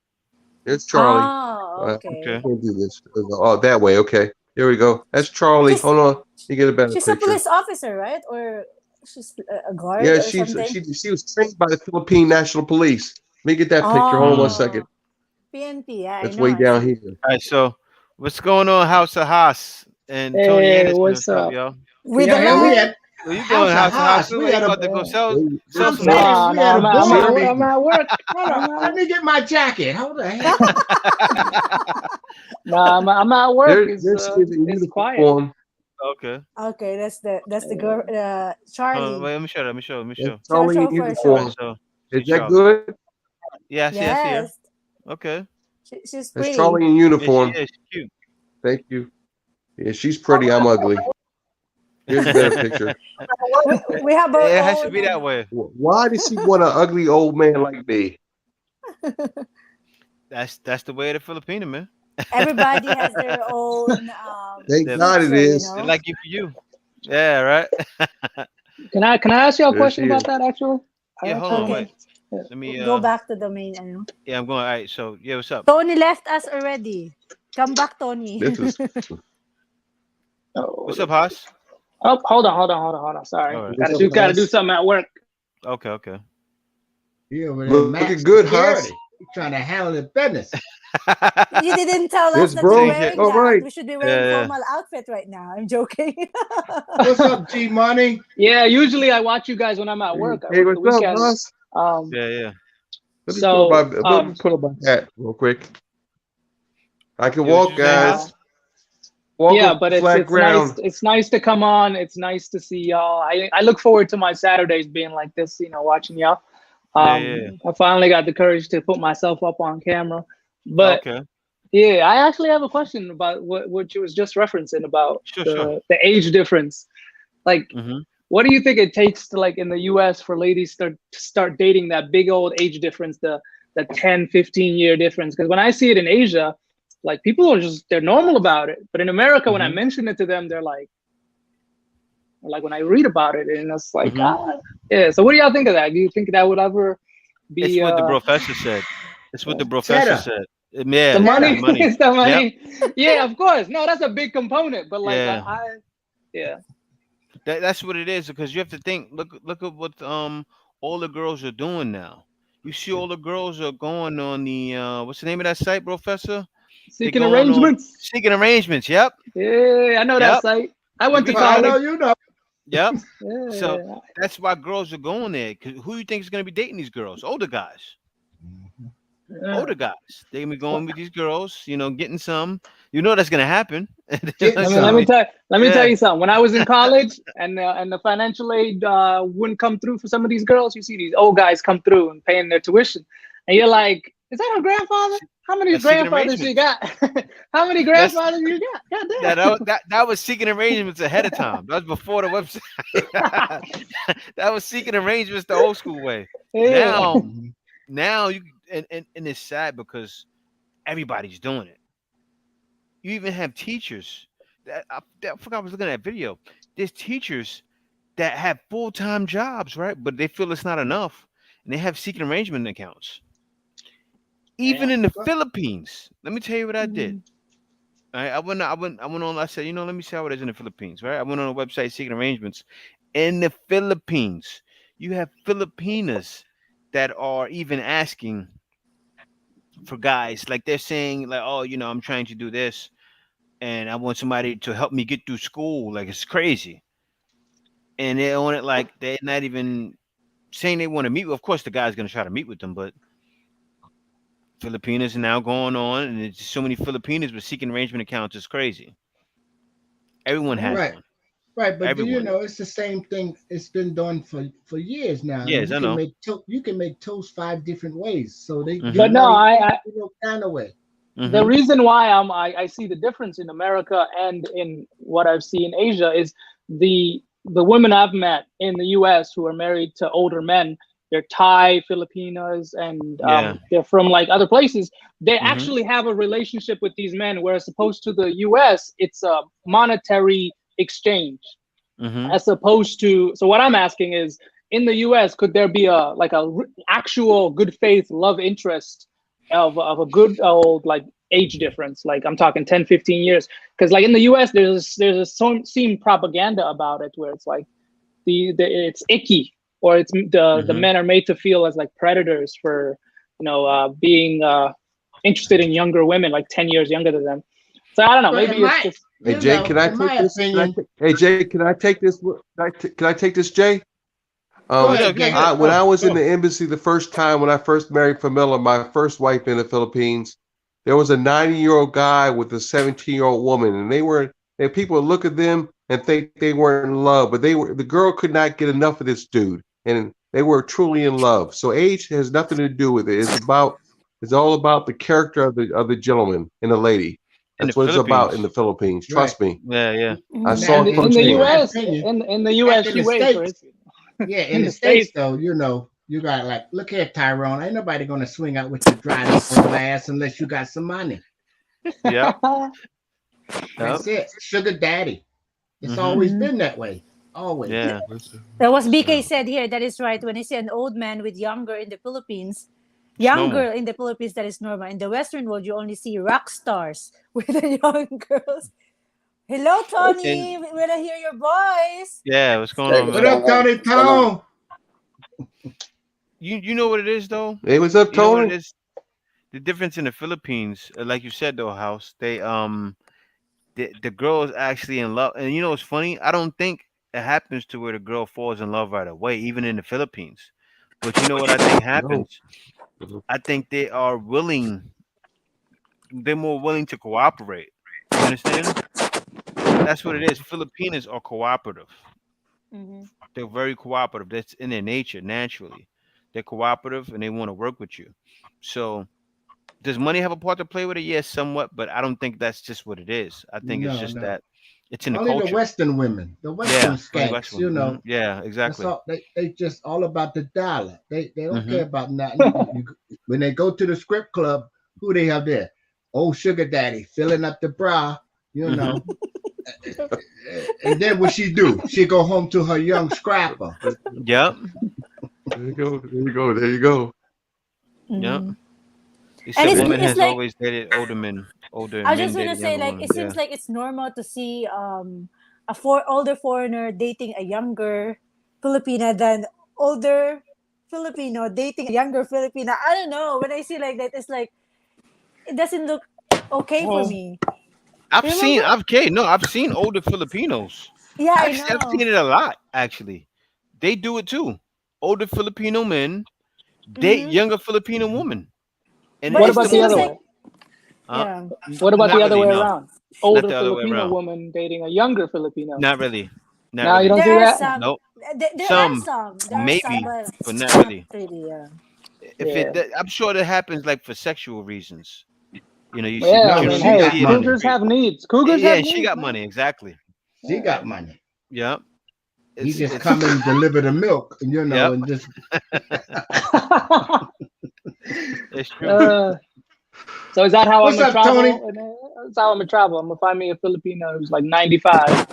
There's Charlie. Ah, I Okay. okay. can't do this. Oh, that way. Okay. Here we go. That's Charlie. She's Hold on. You get a better she's a picture. police officer, right? Or she's a guard Yeah, or something. she was trained by the Philippine National Police. Let me get that picture. Hold on one Mm. second. Oh, PNP. Yeah, I It's know. way I down see. here. All right. So, what's going on, House of Haas and Tony hey, Anderson? what's What's up, up? y'all? Can With y'all the hear me? light. Well, you going house to house? We What, you had about a to go sell I'm some dope? finished. Nah, We nah, had a board I'm meeting. at work. Hold I'm on, let at, me get my jacket. Hold the hell. nah, I'm at work. There she is in It's quiet. uniform. Okay. Okay, that's the girl. Charlie. Wait, let me show. Let me show. Let me That's show. Charlie in Show first. Show. All right. uniform. So, Is see that Charlie. good? Yeah, I see her. Yes, Okay. she's That's pretty. Charlie in Yeah, she uniform. is. She's cute. Thank you. Yeah, she's pretty. I'm ugly. Here's a better picture. We have our It has to own. be that way. Why does she want an ugly old man like me? That's the way of the Filipino, man. Everybody has their own Thank They God it feature, you is. they know. like you for you. Yeah, right. Can I ask you a There question she is. about that actually? Yeah, hold on, Okay, wait. Let me go back to the main. Ano. yeah, I'm going. All right, so yeah, what's up? Tony left us already. Come back, Tony. This is What's up, Haas? Oh, hold on. Sorry, All right. what's up, gotta do guys? something at work. Okay. You over there, Looking max good, Haas. security. You trying to handle the business. You didn't tell us Yes, that you're bro. wearing All that. right. We should be wearing Yeah. formal outfit right now. I'm joking. What's up, G Money? Yeah, usually I watch you guys when I'm at work. I Hey, work the what's up, weekends. Haas? Yeah. Let me So put on my hat real quick. I can Yeah, what walk, you saying, guys. Haas? Walk yeah, on but flat it's nice. ground. It's nice to come on. It's nice to see y'all. I look forward to my Saturdays being like this. Watching y'all. Yeah. I finally got the courage to put myself up on camera. But Okay. yeah, I actually have a question about what you was just referencing about Sure. the age difference. Like, Mm-hmm. what do you think it takes to, like, in the US for ladies to start dating that big old age difference, the 10, 15-year difference? Because when I see it in Asia, like, people are they're normal about it. But in America, when I Mm-hmm. mention it to them, they're like when I read about it, and it's like, Mm-hmm. yeah. So what do y'all think of that? Do you think that would ever It's be what the professor said. It's what the professor Cheddar. said. the Yeah, Cheddar. the money? money. It's the Yep. money. Yeah, of course. No, that's a big component. But like, Yeah. yeah. That's what it is because you have to think. Look at what all the girls are doing now. You see, all the girls are going on the what's the name of that site, Professor? They're Seeking going on arrangements. seeking arrangements. Yep. Yeah, I know that Yep. site. I You went to be I trying know to. college. you know. Yep. So Yeah. that's why girls are going there. 'Cause who you think is going to be dating these girls? Older guys. Yeah. Older guys. They're gonna be going with these girls. Getting some. You know that's gonna happen. Getting Let me some. tell Yeah. you something. When I was in college and the financial aid wouldn't come through for some of these girls, you see these old guys come through and paying their tuition, and you're like, "Is that her grandfather? How many That's seeking grandfathers you arrangements. got? How many That's grandfathers you got? God that was seeking arrangements ahead of time. That was before the website. That was seeking arrangements the old school way. damn. Yeah. Now you and it's sad because everybody's doing it. You even have teachers I forgot I was looking at that video. There's teachers that have full-time jobs, right? But they feel it's not enough, and they have seeking arrangement accounts. Even in the Philippines, let me tell you what I did. Mm. I went on. I said, let me see how it is in the Philippines, right? I went on a website seeking arrangements. In the Philippines, you have Filipinas that are even asking for guys, like they're saying, like, oh, I'm trying to do this, and I want somebody to help me get through school. Like it's crazy, and they on it like they're not even saying they want to meet. Of course, the guy's gonna try to meet with them, but Filipinas are now going on, and there's so many Filipinas with seeking arrangement accounts. It's crazy. Everyone has Right. one. Right, but do you Everyone. know it's the same thing? It's been done for years now, and Yes, I know. you can make toast 5 different ways. So they But Mhm. no, everybody I kind of way. the Mhm. reason why I see the difference in America and in what I've seen in Asia is the women I've met in the US who are married to older men. They're Thai, Filipinas, and Yeah. they're from like other places. They Mhm. actually have a relationship with these men, whereas opposed to the US, it's a monetary exchange. Mhm. As opposed to, so what I'm asking is, in the US, could there be actual good faith love interest of a good old like age difference? Like I'm talking 10, 15 years. Because like in the US, there's a seem propaganda about it where it's like it's icky, or it's the Mhm. men are made to feel as like predators for being interested in younger women like 10 years younger than them. So I don't know. Well, in Maybe it's my, just Hey you Jay, know, can I in take my this? opinion, Hey Jay, can I take this? Can I take this, Jay? go Yeah, ahead, yeah, Jay. good. When I Go, was in go. the embassy the first time, when I first married Camilla, my first wife in the Philippines, there was a 90-year-old guy with a 17-year-old woman, and people would look at them and think they weren't in love, but the girl could not get enough of this dude, and they were truly in love. So age has nothing to do with it. It's all about the character of the gentleman and the lady. In the That's what it's about in Philippines. the Philippines. Right. Trust me. Yeah, yeah. I Now, saw it in the in firsthand. my U.S. opinion, In the back U.S. in she the waits for states, his. yeah, in In the the states states, though, you got like, look here, Tyrone. Ain't nobody gonna swing out with your dried up old ass unless you got some money. Yep. Yep. That's it. Sugar daddy. It's Mhm. always Mhm. been that way. Always. Yeah. That was BK So, said here. That is right. When I see an old man with younger in the Philippines, It's young normal. girl in the Philippines, that is normal. In the Western world, you only see rock stars with the young girls. Hello, And Tony. We want to hear your voice. yeah, what's going Hey, on, what's What man? going up, on? Tony What's going on? Tone? You know what it is though? hey, what's up, You know what it Tony? is? The difference in the Philippines, like you said though, House, the girl is actually in love. And you know what's funny? I don't think it happens to where the girl falls in love right away, even in the Philippines. But you know what I think No. happens? I think they're more willing to cooperate. You understand? That's what it is. Filipinos are cooperative. Mhm. They're very cooperative. That's in their nature, naturally. They're cooperative and they want to work with you. So, does money have a part to play with it? Yes, somewhat, but I don't think that's just what it is. I think it's No, just no. that it's in the Only the culture. Western women, the Western Yeah, for the West skanks, one. Yeah, that's exactly. all they just all about the dollar. They don't care Hmm. about nothing. When they go to the script club, who they have there? Old sugar daddy filling up the bra, you Hmm. know. And then what she do? She go home to her young scrapper. Yep. There you go. There you go. There you go. Yep. Mhm. He And said it's woman it's has like always dated older men, older I men just want to dated say, younger like, women. it Yeah. seems like it's normal to see older foreigner dating a younger Filipina than older Filipino dating a younger Filipina. I don't know. When I see like that, it's like it doesn't look okay for Well, me. Remember? I've seen older Filipinos. Yeah, I Actually, I've know. seen it a lot. Actually, they do it too. Older Filipino men date Hmm. younger Filipino women, and But what it it's the about the seems other movie. like way? yeah. What about Not the other really. way No, around? not Older the other way Filipino around. woman dating a younger Filipino. Not really. Not Now you really. don't There see are that? some. Nope. Some There are some, maybe, but but not not really. really. Yeah. If Yeah. I'm sure that happens like for sexual reasons. You know, you see Yeah, I No, you know mean, you she hey, got see it on the money. cougars street. have needs. Cougars Yeah, have and she needs, got man. money exactly. She Yeah. got money. Yep. He just It's come and deliver the milk, yep. and just It's true. uh, so is that how I'm what's gonna up, Tony? travel? That's how I'm gonna travel. I'm gonna find me a Filipino who's like 95.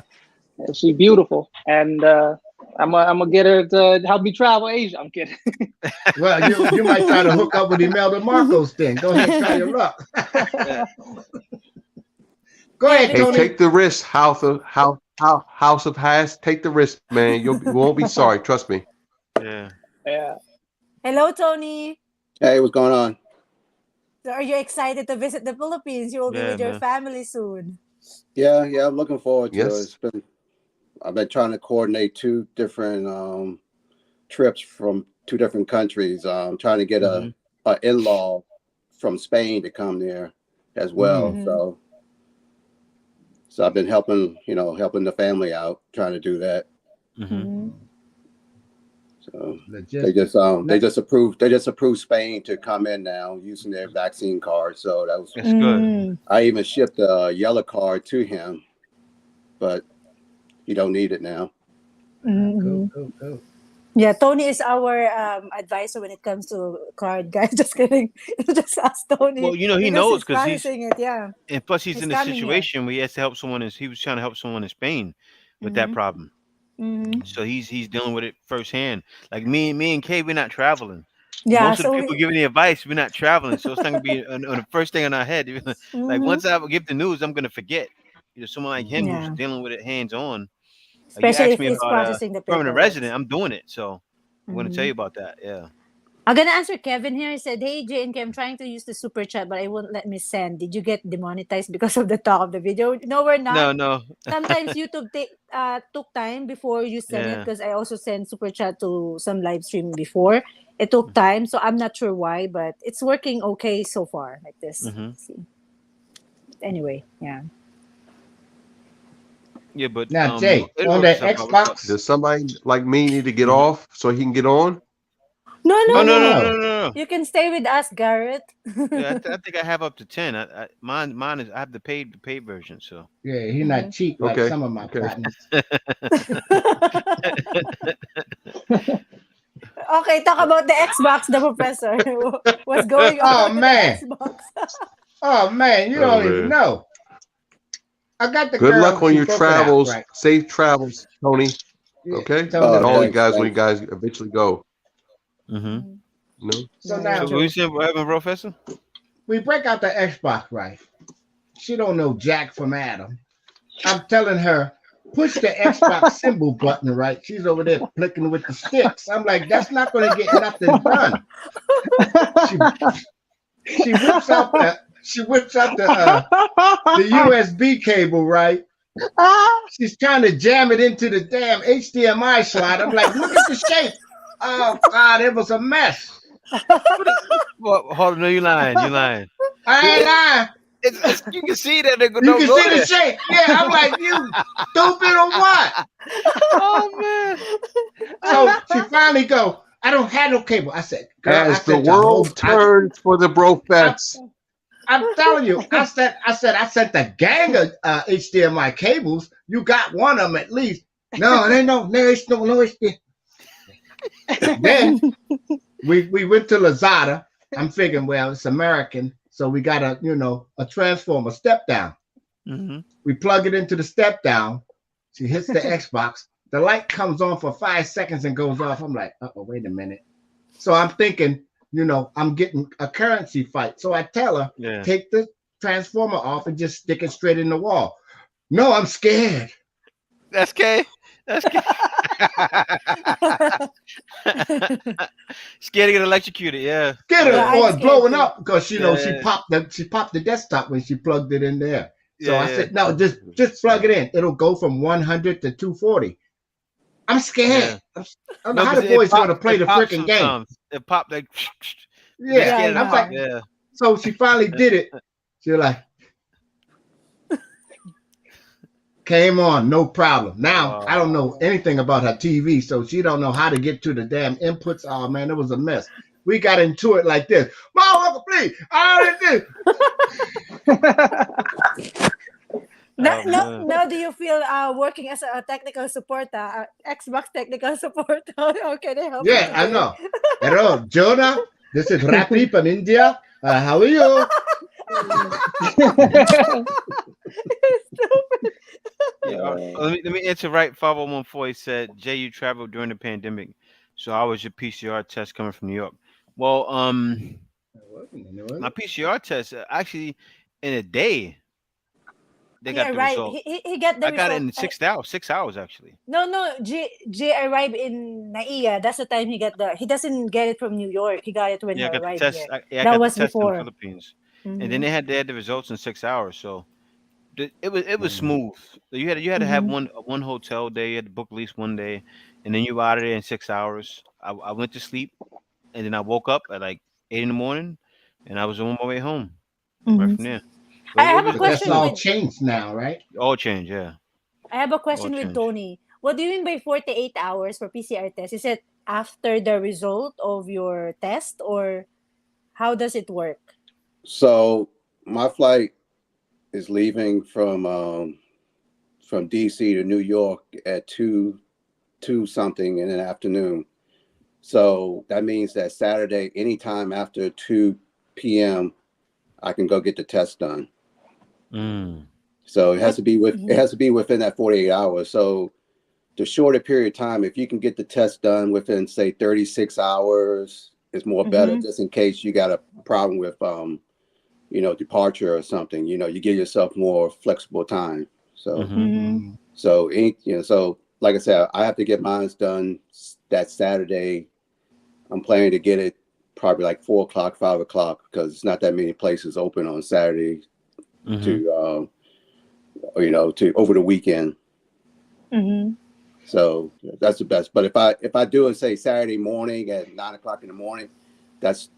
And she beautiful, and I'm gonna get her to help me travel Asia. I'm kidding. Well, you might try to hook up with Imelda Marcos then. Go ahead, try your luck. Yeah. Go Yeah, ahead, they Hey, Tony. say. take the risk, House of Hass. Take the risk, man. You won't be sorry. Trust me. Yeah. Yeah. Hello, Tony. Hey, what's going on? So are you excited to visit the Philippines? You will be Yeah, with your man. family soon. Yeah, I'm looking forward to it. Yes. I've been trying to coordinate two different trips from two different countries. Trying to get Hmm. a in-law from Spain to come there as well. Mm, Mm-hmm. So I've been helping the family out, trying to do that. Hmm. Mm-hmm. So logistics. they just approved Spain to come in now using their vaccine card. So that was That's good. Mm-hmm. I even shipped a yellow card to him, but you don't need it now. Cool, Mm-hmm. cool, cool. Yeah, Tony is our advisor when it comes to card, guys. Just kidding. Just ask Well, Tony he because knows he's because processing it. Yeah, and plus he's he's in a coming here. situation where he has to help someone. He was trying to help someone in Spain with that Mm-hmm. problem. Mm-hmm. So he's dealing with it firsthand. Like me and Kay, we're not traveling. Yeah, Most of the so people giving the advice, we're not traveling. So it's not gonna be on the first thing on our head. Like mm-hmm. once I give the news, I'm gonna forget. Someone like him who's Yeah, dealing with it hands on. Like you especially asked if me it's about a processing the permanent paperwork. resident, I'm doing it. So I'm gonna tell Mm-hmm. you about that. Yeah. I'm gonna answer Kevin here. He said, "Hey JNK, I'm trying to use the super chat, but I won't let me send. Did you get demonetized because of the talk of the video?" No, we're not. No, no. Sometimes YouTube took time before you send it Yeah. because I also sent super chat to some live stream before. It took time, so I'm not sure why, but it's working okay so far. Like this. Mm-hmm. Let's see. Anyway, yeah. Yeah, but Now, Jay, it on the works itself out. What's up? Xbox, Does somebody like me need to get Mhm. off so he can get on? No, no, Oh no, no, no, no. no, no. no, no. You can stay with us, Garrett. Yeah, I think I have up to 10. Mine is I have the paid version. So. Yeah, he not Mhm. cheap like Okay. some of my Okay. partners. Okay, talk about the Xbox, the professor. What's going Oh on with the man, Xbox? oh man, you Oh don't even man. know. I got the Good girl. luck on She your broke it out, travels. right? Safe travels, Tony. Yeah, Okay, Tony, and Oh, all you man. thanks, guys when you thanks. guys eventually go. Mm-hmm. You know. So Yeah, yeah, So now what you true. saying? What happened, Professor? we break out the Xbox, right? She don't know Jack from Adam. I'm telling her, push the Xbox symbol button, right? She's over there flicking with the sticks. I'm like, that's not going to get nothing done. She she whips out the USB cable, right? She's trying to jam it into the damn HDMI slot. I'm like, look at the shape. Oh God, it was a mess. Well, hold on, no, you lying. You lying. I ain't lying. You can see that they You don't can go see the there. shape. Yeah, I'm like, you stupid or what? Oh man. So she finally go, I don't have no cable. I said, girl, I As the said to hold. world turns for the I, Brofets. I'm telling you, I sent the gang of HDMI cables. You got one of them at least. No, there's no HDMI. Then we went to Lazada. I'm figuring, well, it's American, so we got a transformer step down. Mm-hmm. We plug it into the step down. She hits the Xbox. The light comes on for 5 seconds and goes off. I'm like, oh, wait a minute. So I'm thinking, I'm getting a currency fight. So I tell her, Yeah. take the transformer off and just stick it straight in the wall. No, I'm scared. That's K. That's K. Scared to get electrocuted. Yeah. Scared Yeah, of I'm or scared blowing too. up because she Yeah. popped the desktop when she plugged it in there. So Yeah. I Yeah. said, no, just plug it in. It'll go from 100 to 240. I'm Yeah. scared. I don't know No, how because the boys want to play it the pops freaking game. sometimes. It popped like you get Yeah, Yeah, I scared of I the was pop. like, know. Yeah. so she finally did it. She was like, came on, no problem. Now I don't know Wow. anything about her TV, so she don't know how to get to the damn inputs. Oh man, it was a mess. We got into it like this. Motherfucker, please, I did Now, Oh now, man. now do you feel working as a technical support, Xbox technical support? How can I help you Yeah, I today? know. Hello, Jonah. This is Rafi from India. How are you? Yeah. Let me answer right. 5014. He said, Jay, you traveled during the pandemic, so how was your PCR test coming from New York? Well, my PCR test actually in a day they He got the arrived. result. He got the I got it result. in 6 hours. 6 hours actually. No, no. G arrived in Naiya. That's the time he got the. He doesn't get it from New York. He got it when he Yeah, I got the arrived test. here. I That got the was test in the before. Philippines, and then Mm-hmm. they had the results in 6 hours. So it was Mhm. smooth. You had to have Mm-hmm. one hotel day. You had to book at least one day, and then you were out of there in 6 hours. I went to sleep, and then I woke up at like 8 in the morning, and I was on my way home right Mm-hmm. from there. I But it have a was But that's question smooth. all with. changed now, right? All change, yeah, I have a all question with change. Tony. What do you mean by 48 hours for PCR test? Is it after the result of your test, or how does it work? So my flight is leaving from DC to New York at two something in the afternoon. So that means that Saturday, anytime after 2 p.m., I can go get the test done. Mm. So it has What? to be it Mhm. has to be within that 48 hours. So the shorter period of time, if you can get the test done within say 36 hours, is more better. Mm-hmm. Just in case you got a problem with departure or something. You give yourself more flexible time. So Mm-hmm. Mm-hmm. Mhm. so like I said, I have to get mine done that Saturday. I'm planning to get it probably like 4 o'clock, 5 o'clock, because it's not that many places open on Saturday to to over the weekend. Mm-hmm. So that's the best. But if I do it, say Saturday morning at 9 o'clock in the morning, that's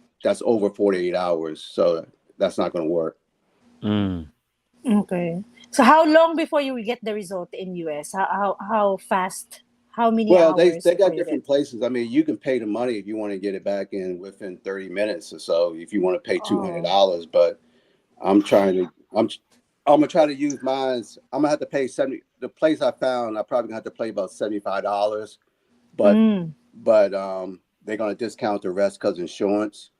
over 48 hours. So that's not going to work. Mm. Okay. So how long before you get the result in US? How fast? How many Well, hours they before got you get? different places. I mean, you can pay the money if you want to get it back in within 30 minutes or so. If you want to pay Oh. $200, but I'm trying to I'm gonna try to use mine's. I'm gonna have to pay 70. The place I found, I probably gonna have to pay about $75, but Mm. they're gonna discount the rest because insurance.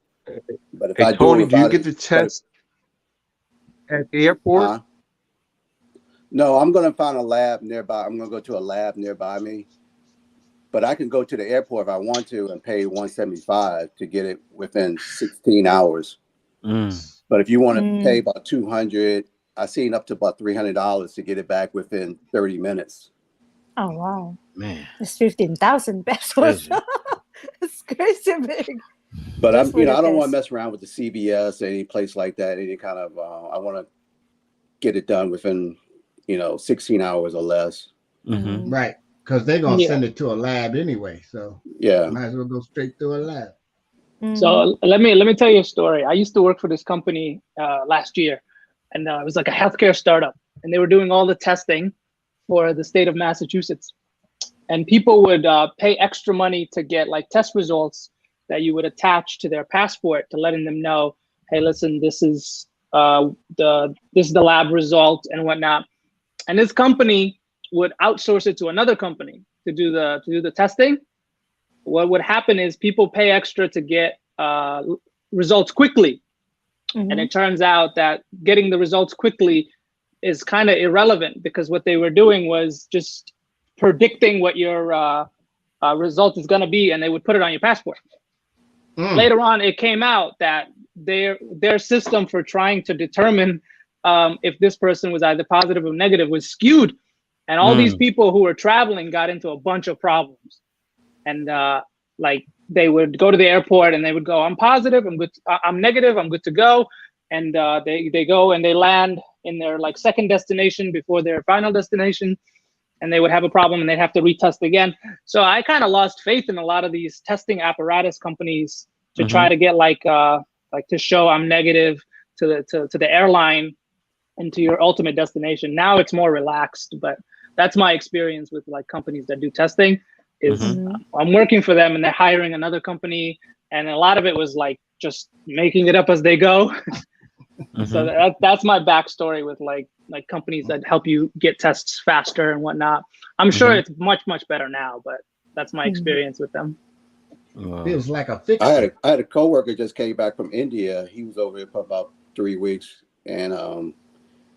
But if Hey I do it Tony, do you without get it, the test at the airport? no, I'm gonna find a lab nearby. I'm gonna go to a lab nearby me. But I can go to the airport if I want to and pay 175 to get it within 16 hours. Mm. But if you want to pay Mm. about 200, I seen up to about $300 to get it back within 30 minutes. Oh wow. Man, It's 15,000 pesos. crazy. It's crazy big. But Just for the I don't want to test. mess around with the CVS or any place like that. Any kind of, I want to get it done within, 16 hours or less. Mm-hmm. Mm. Right. Because they're going to Yeah. send it to a lab anyway. So Yeah. might as well go straight to a lab. Mhm. So let me tell you a story. I used to work for this company last year, and it was like a healthcare startup, and they were doing all the testing for the state of Massachusetts. And people would pay extra money to get like test results that you would attach to their passport to letting them know, hey, listen, this is the lab result and whatnot. And this company would outsource it to another company to do the testing. What would happen is people pay extra to get results quickly, and Mhm. it turns out that getting the results quickly is kind of irrelevant, because what they were doing was just predicting what your result is going to be, and they would put it on your passport. Later on, it came out that their system for trying to determine if this person was either positive or negative was skewed, and all these Mm. people who were traveling got into a bunch of problems. And like they would go to the airport and they would go, I'm positive, I'm good, I'm negative, I'm good to go. And they go and they land in their like second destination before their final destination, and they would have a problem and they'd have to retest again. So I kind of lost faith in a lot of these testing apparatus companies to try Mm-hmm. to get like to show I'm negative to the airline and to your ultimate destination. Now it's more relaxed, but that's my experience with like companies that do testing. Is Mm-hmm. Mhm. I'm working for them and they're hiring another company, and a lot of it was like just making it up as they go. So Mm-hmm. that's my backstory with like companies that help you get tests faster and whatnot. I'm sure Mm-hmm. it's much better now, but that's my Mhm. experience with them. Feels like a I fixture. had a coworker just came back from India. He was over here for about 3 weeks, and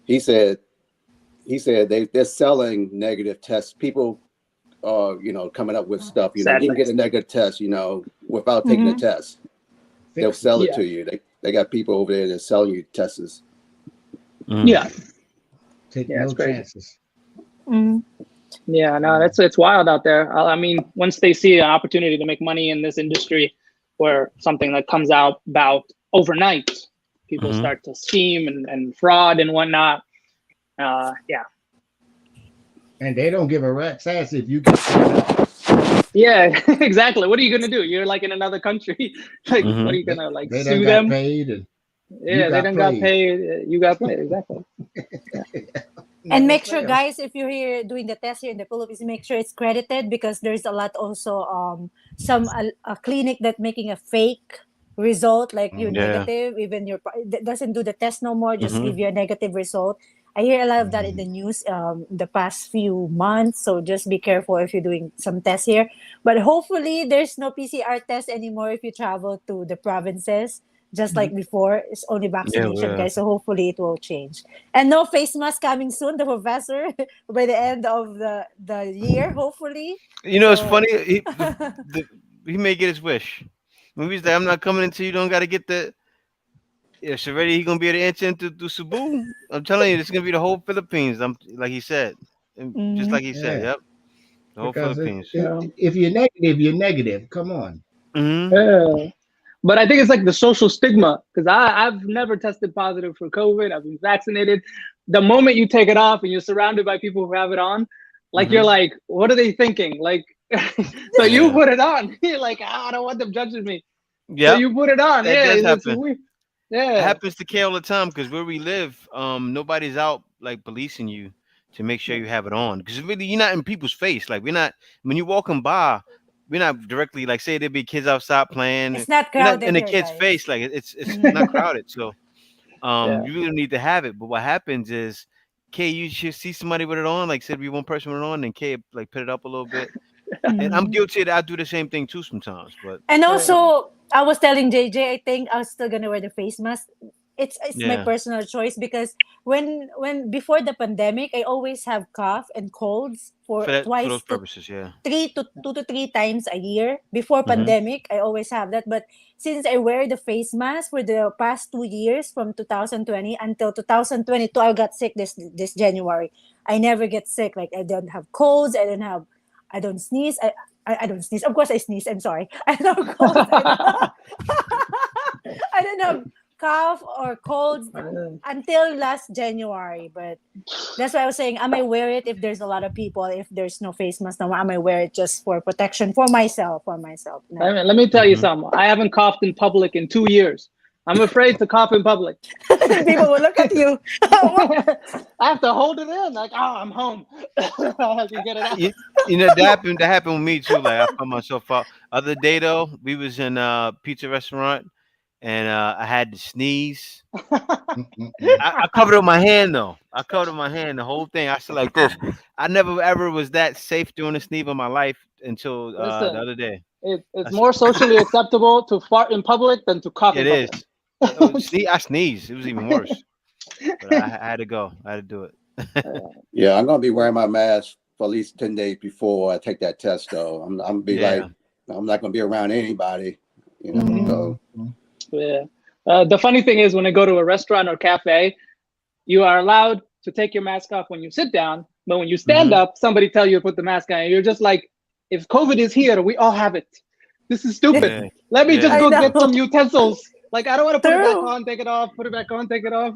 he said they're selling negative tests. People are coming up with stuff. You can Sadly, get a negative test, without taking the Mhm. test. They'll Fixture. sell it yeah, to you. They got people over there that selling you tests. Mm. yeah, Take yeah. It's no crazy. chances. Mhm. Yeah, no, it's wild out there. I mean, once they see an opportunity to make money in this industry, where something that comes out about overnight, people Mm-hmm. start to scheme and fraud and whatnot. Yeah, And they don't give a rat's ass if you get caught up. yeah, exactly. What are you gonna do? You're like in another country. Like, what are Mm-hmm. you gonna like They done sue got them? paid and you Yeah, they got done got played. paid. You got paid. Exactly. Yeah. And Never make sure, fails. guys, if you're here doing the test here in the Philippines, make sure it's credited, because there's a lot also some a clinic that making a fake result, like you're Yeah. negative, even your doesn't do the test no more, just Mm-hmm. give you a negative result. I hear a lot of that in Mhm. the news the past few months, so just be careful if you're doing some tests here. But hopefully there's no PCR test anymore if you travel to the provinces. Just like before, it's only Yeah. vaccination, Yeah. guys. So hopefully it will change. And no face mask coming soon, the professor, by the end of the year, hopefully. It's So funny. He may get his wish. Movies like I'm not coming until you don't got to get the. If already he gonna be able to enter into Cebu. I'm telling you, it's gonna be the whole Philippines. I'm like he said, and just mm, like he said. Yeah, Yep, the whole because Philippines. Yeah. if you're negative, you're negative. Come on. Mm-hmm. Yeah. But I think it's like the social stigma because I've never tested positive for COVID. I've been vaccinated. The moment you take it off and you're surrounded by people who have it on, like you're like, what are they thinking? Like, so you Yeah. put it on. You're like, I don't want them judging me. So Yep. you put it on. That Yeah, does it's happen. weird. It Yeah. happens to K all the time because where we live, nobody's out like policing you to make sure you have it on. Because really, you're not in people's face. Like we're not when you're walking by, we're not directly like say there be kids outside playing. It's not We're not crowded in the here, kid's guys. face. Like it's not Mhm. crowded. So Yeah. you really don't need to have it. But what happens is, K, you should see somebody with it on. Like said, be one person with it on, and K like put it up a little bit. And I'm Mhm. guilty of that. I do the same thing too sometimes. But And Yeah. also, I was telling JJ, I think I was still gonna wear the face mask. It's my yeah, personal choice because when before the pandemic, I always have cough and colds for for those twice to purposes, yeah. three to two to three times a year. Before Hmm. pandemic, I always have that. But since I wear the face mask for the past 2 years, from 2020 until 2022, I got sick this January. I never get sick. Like I don't have colds. I don't sneeze. I don't sneeze. Of course, I sneeze. I'm sorry. I don't have colds. I don't have cough or colds until last January. But that's why I was saying, I may wear it if there's a lot of people. If there's no face mask, no, I may wear it just for protection for myself. For myself. I No. mean, let me tell you Hmm. something. I haven't coughed in public in 2 years. I'm afraid to cough in public. People will look at you. I have to hold it in. Like, oh, I'm home. I have to get it out. you, you know that happened with me too. Like I found myself out other day though. We was in a pizza restaurant and I had to sneeze. I covered it with my hand though. I covered it with my hand the whole thing. I said like this. I never ever was that safe doing a sneeze in my life until the Listen, other day. it's I said, more socially acceptable to fart in public than to cough in it is. public. I sneezed. It was even worse. But I had to go. I had to do it. Yeah, I'm gonna be wearing my mask for at least 10 days before I take that test. Though I'm gonna be Yeah. like, I'm not gonna be around anybody. Mhm. So Yeah. The funny thing is, when I go to a restaurant or cafe, you are allowed to take your mask off when you sit down, but when you stand Hmm. up, somebody tell you to put the mask on. And you're just like, if COVID is here, we all have it. This is stupid. Yeah. Let me just Yeah. I go know. get some utensils. Like, I don't want to put it back True. on, take it off, put it back on, take it off.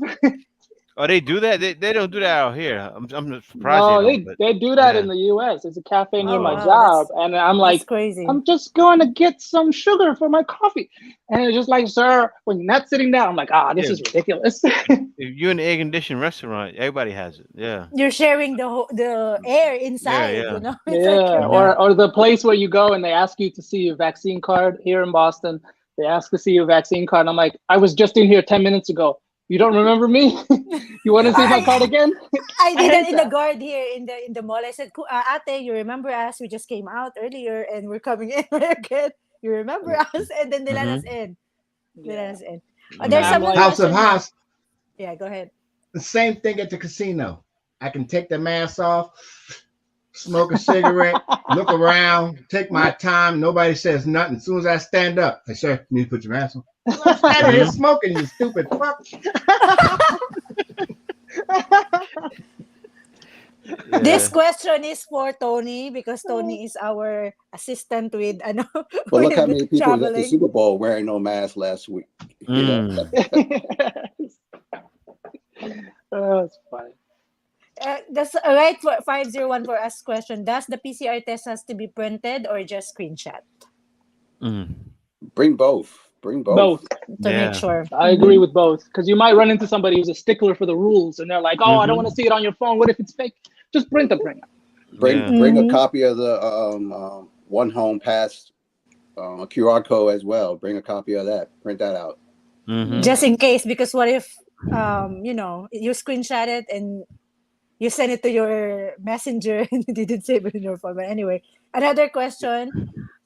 Oh, they do that. They don't do that out here. I'm surprised they No, don't. But they do that yeah. in the US. There's a cafe near Oh my Oh. wow, job. And I'm that's like, crazy. I'm just going to get some sugar for my coffee. And it's just like, sir, when you're not sitting down, I'm like, this Yeah. is ridiculous. If you're in an air conditioned restaurant, everybody has it. Yeah. You're sharing the air Yeah. inside. Yeah. It's like Yeah, you're Hmm. not. or the place where you go and they ask you to see your vaccine card here in Boston. They ask to see your vaccine card. And I'm like, I was just in here 10 minutes ago. You don't remember me? You want to see my I card again? I I did that hate in the that. guard here in the mall. I said, Ate, you remember us? We just came out earlier and we're coming in again. You remember us? And then they let us Hmm. in. They let Yeah. us in. And There's Yeah. I'm someone like, House of question here. House, Yeah, go ahead. the same thing at the casino. I can take the mask off, smoke a cigarette, look around, take my time. Nobody says nothing. As soon as I stand up, they say, sir, you need to put your mask on. Well, I'm standing here Hmm. smoking, you stupid fuck. This Yeah. question is for Tony because Tony is our assistant with but look how with many people was at the traveling. Super Bowl wearing no mask last week. Mm. That's funny. That's right for 501 for us question. Does the PCR test has to be printed or just screenshot Mm. Bring both. Bring both. Both. to make Yeah. sure? I agree with both because you might run into somebody who's a stickler for the rules and they're like, oh, I don't want Hmm. to see it on your phone. What if it's fake? Just print the print. Bring Yeah. bring a Mhm. copy of the One Home Pass QR code as well. Bring a copy of that. Print that out. Hmm. Just in case, because what if you screenshot it and you send it to your messenger and you didn't save it in your phone. But anyway, another question: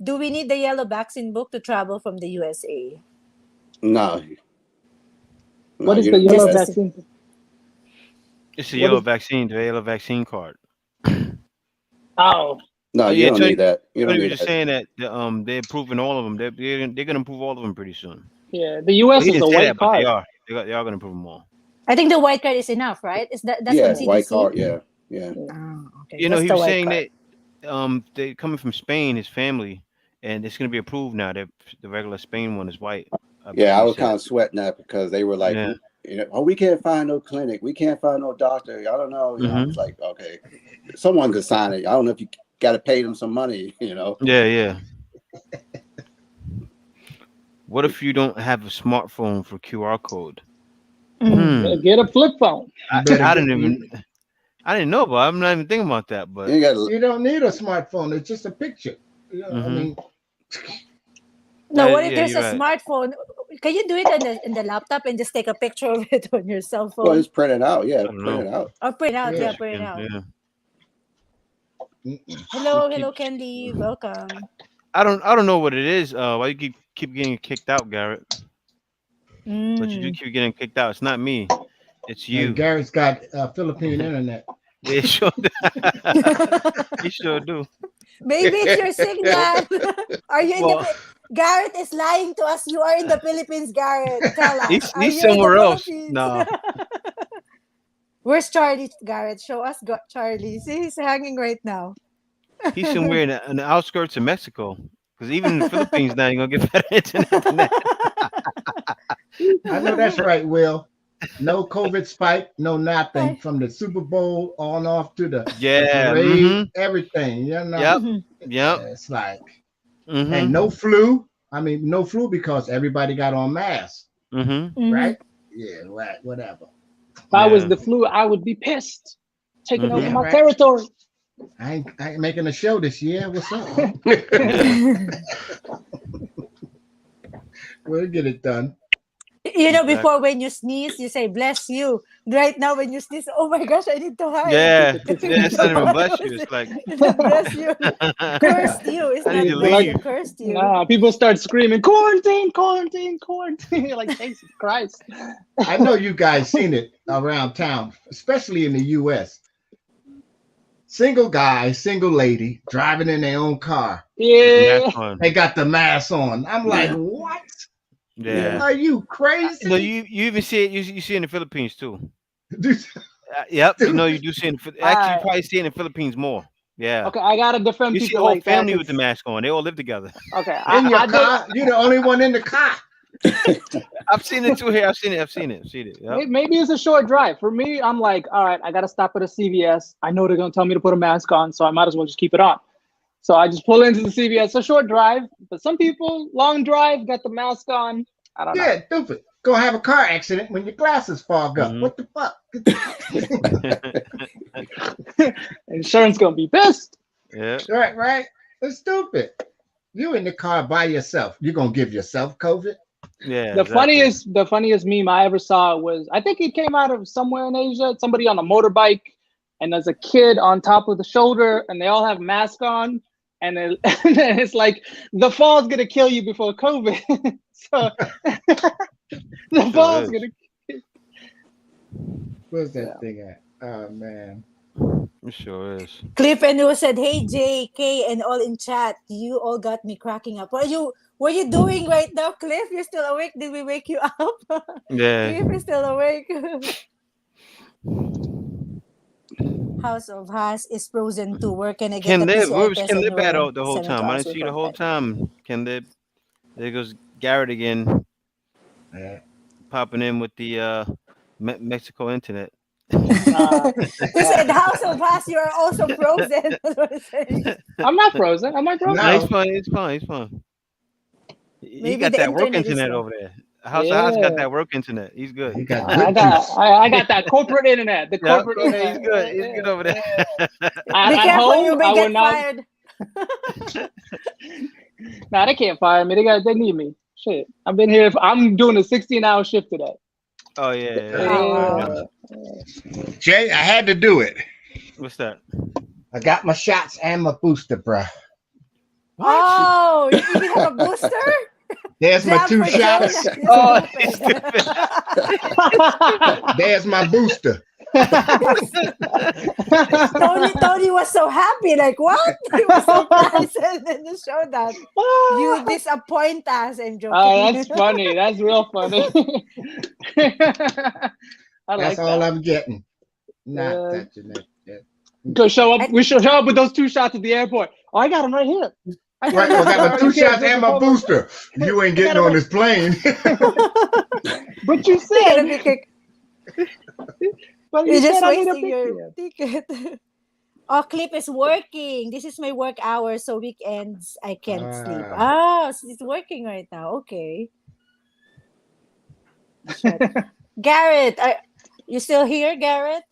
do we need the yellow vaccine book to travel from the USA? No, no, What is you the don't need Just yellow to that. see. vaccine? It's a What yellow is? vaccine, the yellow vaccine card. Oh, No, Oh you yeah, don't need that. You don't Tony was need just that. saying that they're approving all of them. They're gonna approve all of them pretty soon. yeah. The Well, U.S. he is didn't a say white that, but card. they are gonna approve them all. I think the white card is enough, right? Is that's from Yeah, Mm. white CDC? card. Yeah, yeah. Oh, okay, You know, that's he the was white saying card. that they coming from Spain, his family, and it's gonna be approved now. That the regular Spain one is white. I Yeah, believe I he was said. kind of sweating that because they were like, Yeah. oh, we can't find no clinic, we can't find no doctor. I don't know. I Mhm. was like, okay, someone could sign it. I don't know if you got to pay them some money. Yeah, yeah. What if you don't have a smartphone for QR code? Mm. Get a flip phone. You better I get didn't you. even. I didn't know, but I'm not even thinking about that. But You got You don't need a smartphone. It's just a picture. I mhm. mean, No, what if Yeah, there's you're a right. smartphone? Can you do it in the laptop and just take a picture of it on your cell well, phone? it's printed out. Yeah, I don't print know. it out. Or print out? yeah. Yeah, Guess you print can. out. Yeah. Mm-mm. Hello, Keep. hello, Candy. Welcome. I don't know what it is. Why you keep getting kicked out, Garrett? But you do Mm. keep getting kicked out. It's not me. It's you. Garrett's got Philippine internet. It sure. He sure do. Maybe it's your signal. Are you in the Well, Garrett is lying to us. You are in the Philippines, Garrett. Tell us. Are he's you in the somewhere else. Philippines? Nah, Where's Charlie, Garrett? Show us Charlie. See, he's hanging right now. he's somewhere in the outskirts of Mexico. Because even in the Philippines now, you're gonna get better internet than that. I know that's right, Will. No COVID spike, no nothing Hi. from the Super Bowl on off to the Yeah. parade, Mhm. everything. Yep. Yep. It's like, and Mhm. no flu. I mean, no flu because everybody got on masks, Mhm. right? Yeah, right, whatever. If I was Yeah. the flu, I would be pissed, taking over Yeah, Mhm. my right. territory. I ain't making a show this year. What's up? Yeah. We'll get it done. You know, Exactly. before when you sneeze, you say bless you. Right now, when you sneeze, oh my gosh, I need to hide. Yeah. Yeah. It's The not even bottom bless you. is It's like it's just bless you. Cursed you. It's I need not to They're bless like, you. leave. Cursed you. nah, people start screaming, quarantine, quarantine, quarantine. You're like, Jesus Christ. I know you guys seen it around town, especially in the U.S. Single guy, single lady driving in their own car. With the mask Yeah. on. They got the mask on. I'm like, Yeah, what? Yeah. Are you No, crazy? you even see it. You see it in the Philippines too. Dude, Yep. You know dude, you do see it. All Actually, you right. probably see it in the Philippines more. Yeah. Okay, I gotta defend You see the people whole like that. family with the mask on. They all live together. Okay, in your I did. car, you're the only one in the car. I've seen it too here. I've seen it. I've seen it. Seen it. Yep. Maybe it's a short drive. For me, I'm like, all right, I gotta stop at a CVS. I know they're gonna tell me to put a mask on, so I might as well just keep it on. So I just pull into the CVS. It's a short drive, but some people long drive got the mask on. I don't know. Yeah, stupid. Go have a car accident when your glasses fog up. Mhm. What the fuck? Insurance gonna be pissed. Yeah. Right? It's stupid. You in the car by yourself. You're gonna give yourself COVID? Yeah. The Exactly. funniest meme I ever saw was, I think it came out of somewhere in Asia. Somebody on a motorbike, and there's a kid on top of the shoulder, and they all have masks on, and it's like the fall's gonna kill you before COVID. So the Sure fall's is. gonna. Where's that Yeah. thing at? Oh man. It sure is. Cliff and who said, "Hey JK and all in chat, you all got me cracking up. What are you doing right now, Cliff? You're still awake? Did we wake you up? Yeah. Cliff is still awake. House of Has is frozen too. Where can I get Ken the Lib. Where PCR was test Ken on Lib at your the whole 72 time? I hours didn't see you the report whole back?" time. Ken Lib. There goes Garrett again, Yeah. popping in with the Mexico internet. Uh, He said, "House of Has, you are also frozen." That's what I'm saying. I'm not frozen. Am I frozen? No, he's No. fine. He's fine. He's fine. He Maybe got the that work internet is internet slow. over there. House of House got Yeah. that work internet. He's good. He got I good got juice. I got that corporate internet. The Yeah, corporate he's internet. good. He's good over there. Be At careful, you home, may I get will not. fired. Nah, they can't fire me. They need me. Shit, I've been here. I'm doing a 16-hour shift today. Oh yeah, Oh yeah. wow. Jay, I had to do it. What's that? I got my shots and my booster, bruh. Oh, you even have a booster? There's my Jam 2 for Jay. shots. That is Oh, stupid. There's my booster. Tony was so happy, like what? He was surprised and then you showed that. You disappoint us. I'm joking. Oh, that's funny. That's real funny. I like That's all that. I'm getting. Not Yeah. touching it. Go show up. We should show up with those 2 shots at the airport. Oh, I got them right here. I Right, thought you well, said got I my already 2 shots did and the my COVID. booster. You ain't getting gotta on wait. this plane. But you You said, gotta be quick. but You're you just said I need a wasting big your ticket. ticket. Oh, Clip is working. This is my work hour, so weekends I can't sleep. Ah. Ah, so it's working right now. Okay. Shit. Garrett, you still here, Garrett?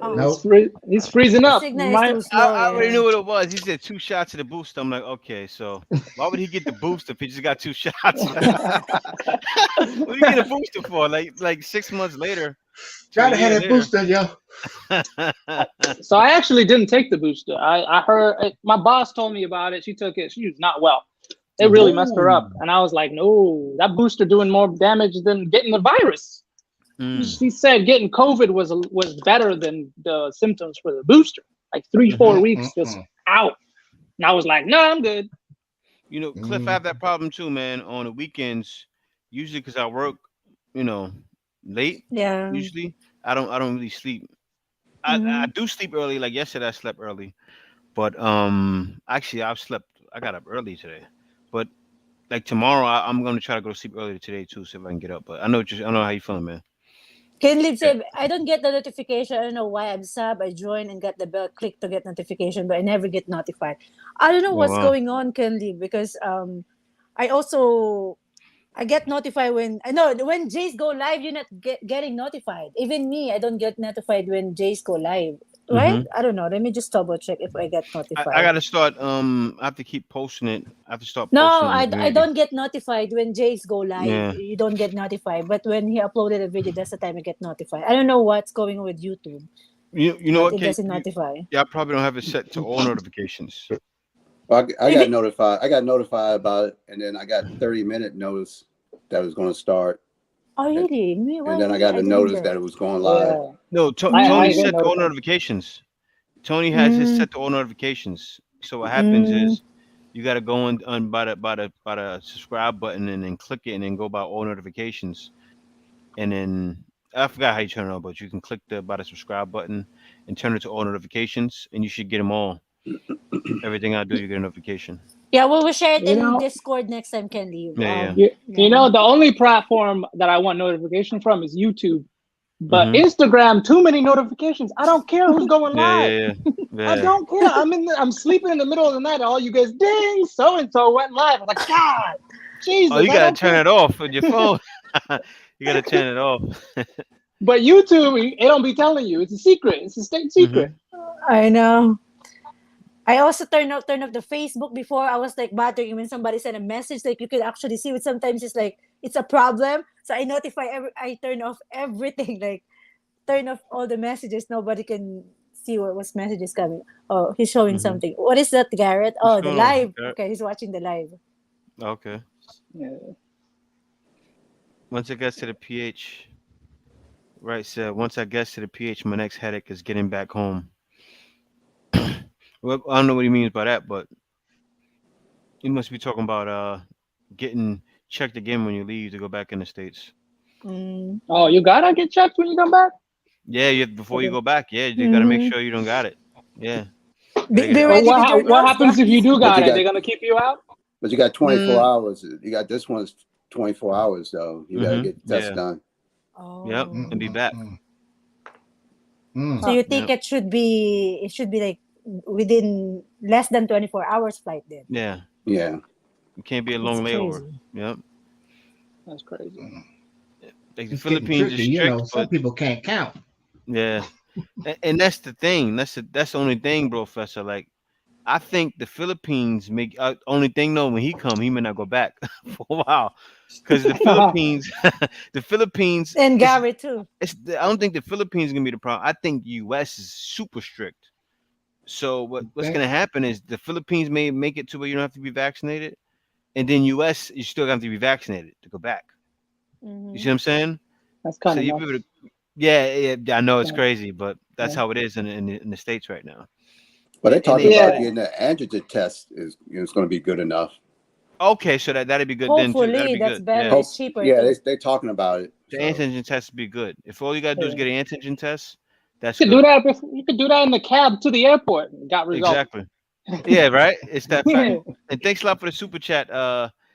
Oh, Nope. He's freezing the up. signal is too slow. I already Yeah. knew what it was. He said 2 shots of the booster. I'm like, okay, so why would he get the booster if he just got 2 shots? What do you get a booster for? Like 6 months later, to a Gotta have year that later. booster, yo. So I actually didn't take the booster. I heard my boss told me about it. She took it. She was not well. It really messed her up. Ooh. And I was like, no, that booster doing more damage than getting the virus. Mm. She said getting COVID was better than the symptoms for the booster. Like 3-4 Mm, weeks mm, just mm. out. And I was like, no, I'm good. You know, Cliff, I have that problem too, man. On the weekends, usually because I work, you know, late. Yeah. Usually, I don't really sleep. I Mm-hmm. do sleep early. Like yesterday, I slept early, but actually, I got up early today, but like tomorrow, I'm gonna try to go to sleep early today too, so if I can get up. But I know how you feeling, man. Ken Lib Yeah. said, I don't get the notification. I don't know why I'm sub. I join and get the bell, click to get notification, but I never get notified. I don't know Oh, what's wow. going on, Ken Lib, because I also I get notified when I know when Jays go live, you're not getting notified. Even me, I don't get notified when Jays go live. Right? Mm-hmm. I don't know. Let me just double check if I get I notified. gotta start. I have to keep posting it. I have to start No, posting it in the I community. don't get notified when Jays go live. Yeah. You don't get notified. But when he uploaded a video, that's the time I get notified. I don't know what's going on with YouTube, You know but what, it Kate? doesn't notify. Yeah, I probably don't have it set to all notifications. Well, I got Maybe. notified. I got notified about it, and then I got 30-minute notice that it was going to start, Oh, and, really? Me? and Why then I me? got I a didn't notice get. that it was going live. Yeah. No, I Tony get Mm, set to all notified. notifications. Tony has his mm, set to all notifications. So what happens mm. is you got to go on by the subscribe button and then click it and then go by all notifications and then I forgot how you turn it on, but you can click the by the subscribe button and turn it to all notifications, and you should get them all. Everything I do, you get a notification. Yeah, we'll share it You in know, Discord next time, Candy. Yeah, yeah. you Yeah. know, the only platform that I want notification from is YouTube. But Mhm. Instagram, too many notifications. I don't care who's going Yeah, live. yeah, I yeah. don't care. I'm sleeping in the middle of the night. All you guys, ding, so and so went live. I'm like, God, Oh, Jesus, you I gotta don't turn care. it off with your phone. You gotta turn it off. But YouTube, it don't be telling you. It's a secret. It's a state secret. Mhm. I know. I also turn off the Facebook before. I was like bothering when somebody sent a message. Like you could actually see it. Sometimes it's like it's a problem. So I notify. I turn off everything. Like turn off all the messages. Nobody can see what message is coming. Oh, he's showing Mhm. something. What is that, Garrett? What's Oh, the going on? live. Okay, he's watching the live. Okay. Yeah. Once it gets to the PH, right? So once I get to the PH, my next headache is getting back home. Well, I don't know what he means by that, but he must be talking about getting checked again when you leave to go back in the states. Mm. Oh, you gotta get checked when you come back. Yeah, before you Okay. go back. Yeah, you got to make Mm. sure you don't got it. Yeah, gotta Be get it But ready right. with your what nose, happens if you guys. do But got you it? got They're gonna keep you out. but you got 24 Mm, hours. You got this one's 24 hours though. You got to mhm. get the test Yeah. done. Yep. Mm, And be Oh. mm, back. mm, mm. So Huh. you think Yep. it should be like within less than 24 hours flight then. Yeah. Yeah. It can't be a That's long layover. crazy. Yep. That's crazy. Mm. Like the It's getting Philippines is tricky. You strict, know, some but people can't count. yeah. And that's the thing. That's the only thing, bro, Professor. Like I think the Philippines make only thing though when he come, he may not go back for a while, because the Philippines, the Philippines, And Gary too. I don't think the Philippines is gonna be the problem. I think U.S. is super strict. So what's That gonna happen is the Philippines may make it to where you don't have to be vaccinated, and then U.S. you still have to be vaccinated to go back. You see Mm-hmm. what I'm saying? That's So kind of you be able to, nuts. yeah, I know it's Yeah. crazy, but that's Yeah. how it is in the states right now. But they're And talking they about Yeah. getting the antigen test is it's going to be good enough. okay, so that'd be good then too. That'd Hopefully be that's good. better. Yeah. Hope It's cheaper yeah, too. they're talking about it. The So antigen test would be good. If all you gotta do is Yeah. get an antigen test, that's You could do good. that. You could do that in the cab to the airport. And got results. Exactly. Yeah, right. It's that fact. Yeah. And thanks a lot for the super chat,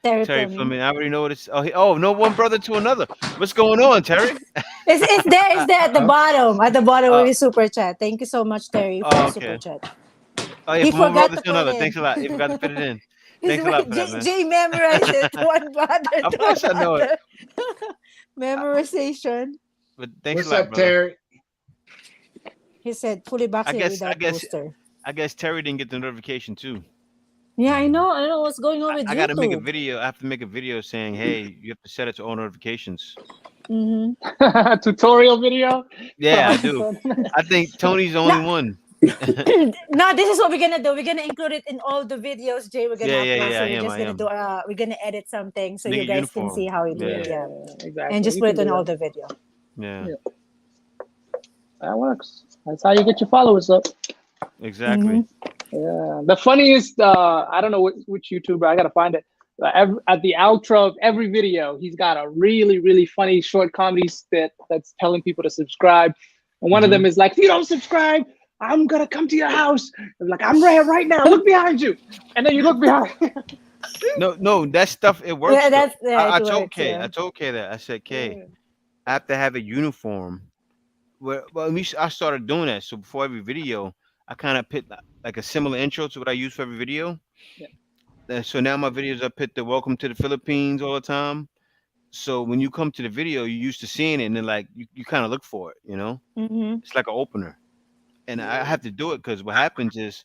Terry Terry Fleming. Fleming. I already know what it's. Oh, no one brother to another. What's going on, Terry? It's there at the Uh-oh. bottom. At the bottom of Uh, his super chat. Thank you so much, Terry, for oh, the super okay. chat. Oh yeah, He from one forgot brother to to put another. in. Thanks a lot. You forgot to fit it in. He's Thanks a lot for that, Jay, man. Jay memorized it one brother Of to course I know it. another. I- Memorization. But thanks a What's lot, up, brother. Terry? He said fully I vaccinated guess I without guess booster. I guess Terry didn't get the notification too. Yeah, I know. I know what's going on with I got to make a YouTube. video. I have to make a video saying, "Hey, you have to set it to all notifications." Mm-hmm. Tutorial video for Yeah, how I to do. put. I think Tony's the No, only one. no, this is what we're gonna do. We're gonna include it in all the videos, Jay. We're Yeah, gonna yeah, upload. yeah. So I we're am. just I gonna do. am. We're gonna edit something so Make you it guys can see uniform. how we do it. Yeah, Yeah, Yeah, and exactly. just You put can it on do all that. the video. yeah. Yeah, that works. That's how you get your followers up. Mm-hmm. Exactly. Yeah. The funniest, I don't know which YouTuber, I gotta find it. At the outro of every video, he's got a really, really funny short comedy skit that's telling people to subscribe. And one of Hmm. them is like, if you don't subscribe, I'm gonna come to your house. I'm like, I'm right now. Look behind you. And then you look behind. No, no, that stuff it Yeah, works though. that's yeah. It I told works. Kay, Yeah. I told Kay that. I said, Kay, Yeah. I have to have a uniform. Well, at least I started doing that. So before every video, I kind of put like a similar intro to what I use for every video. Yeah. So now my videos I put the "Welcome to the Philippines" all the time. So when you come to the video, you're used to seeing it, and then like you kind of look for it. Mm-hmm. It's like an opener, and I Yeah. have to do it because what happens is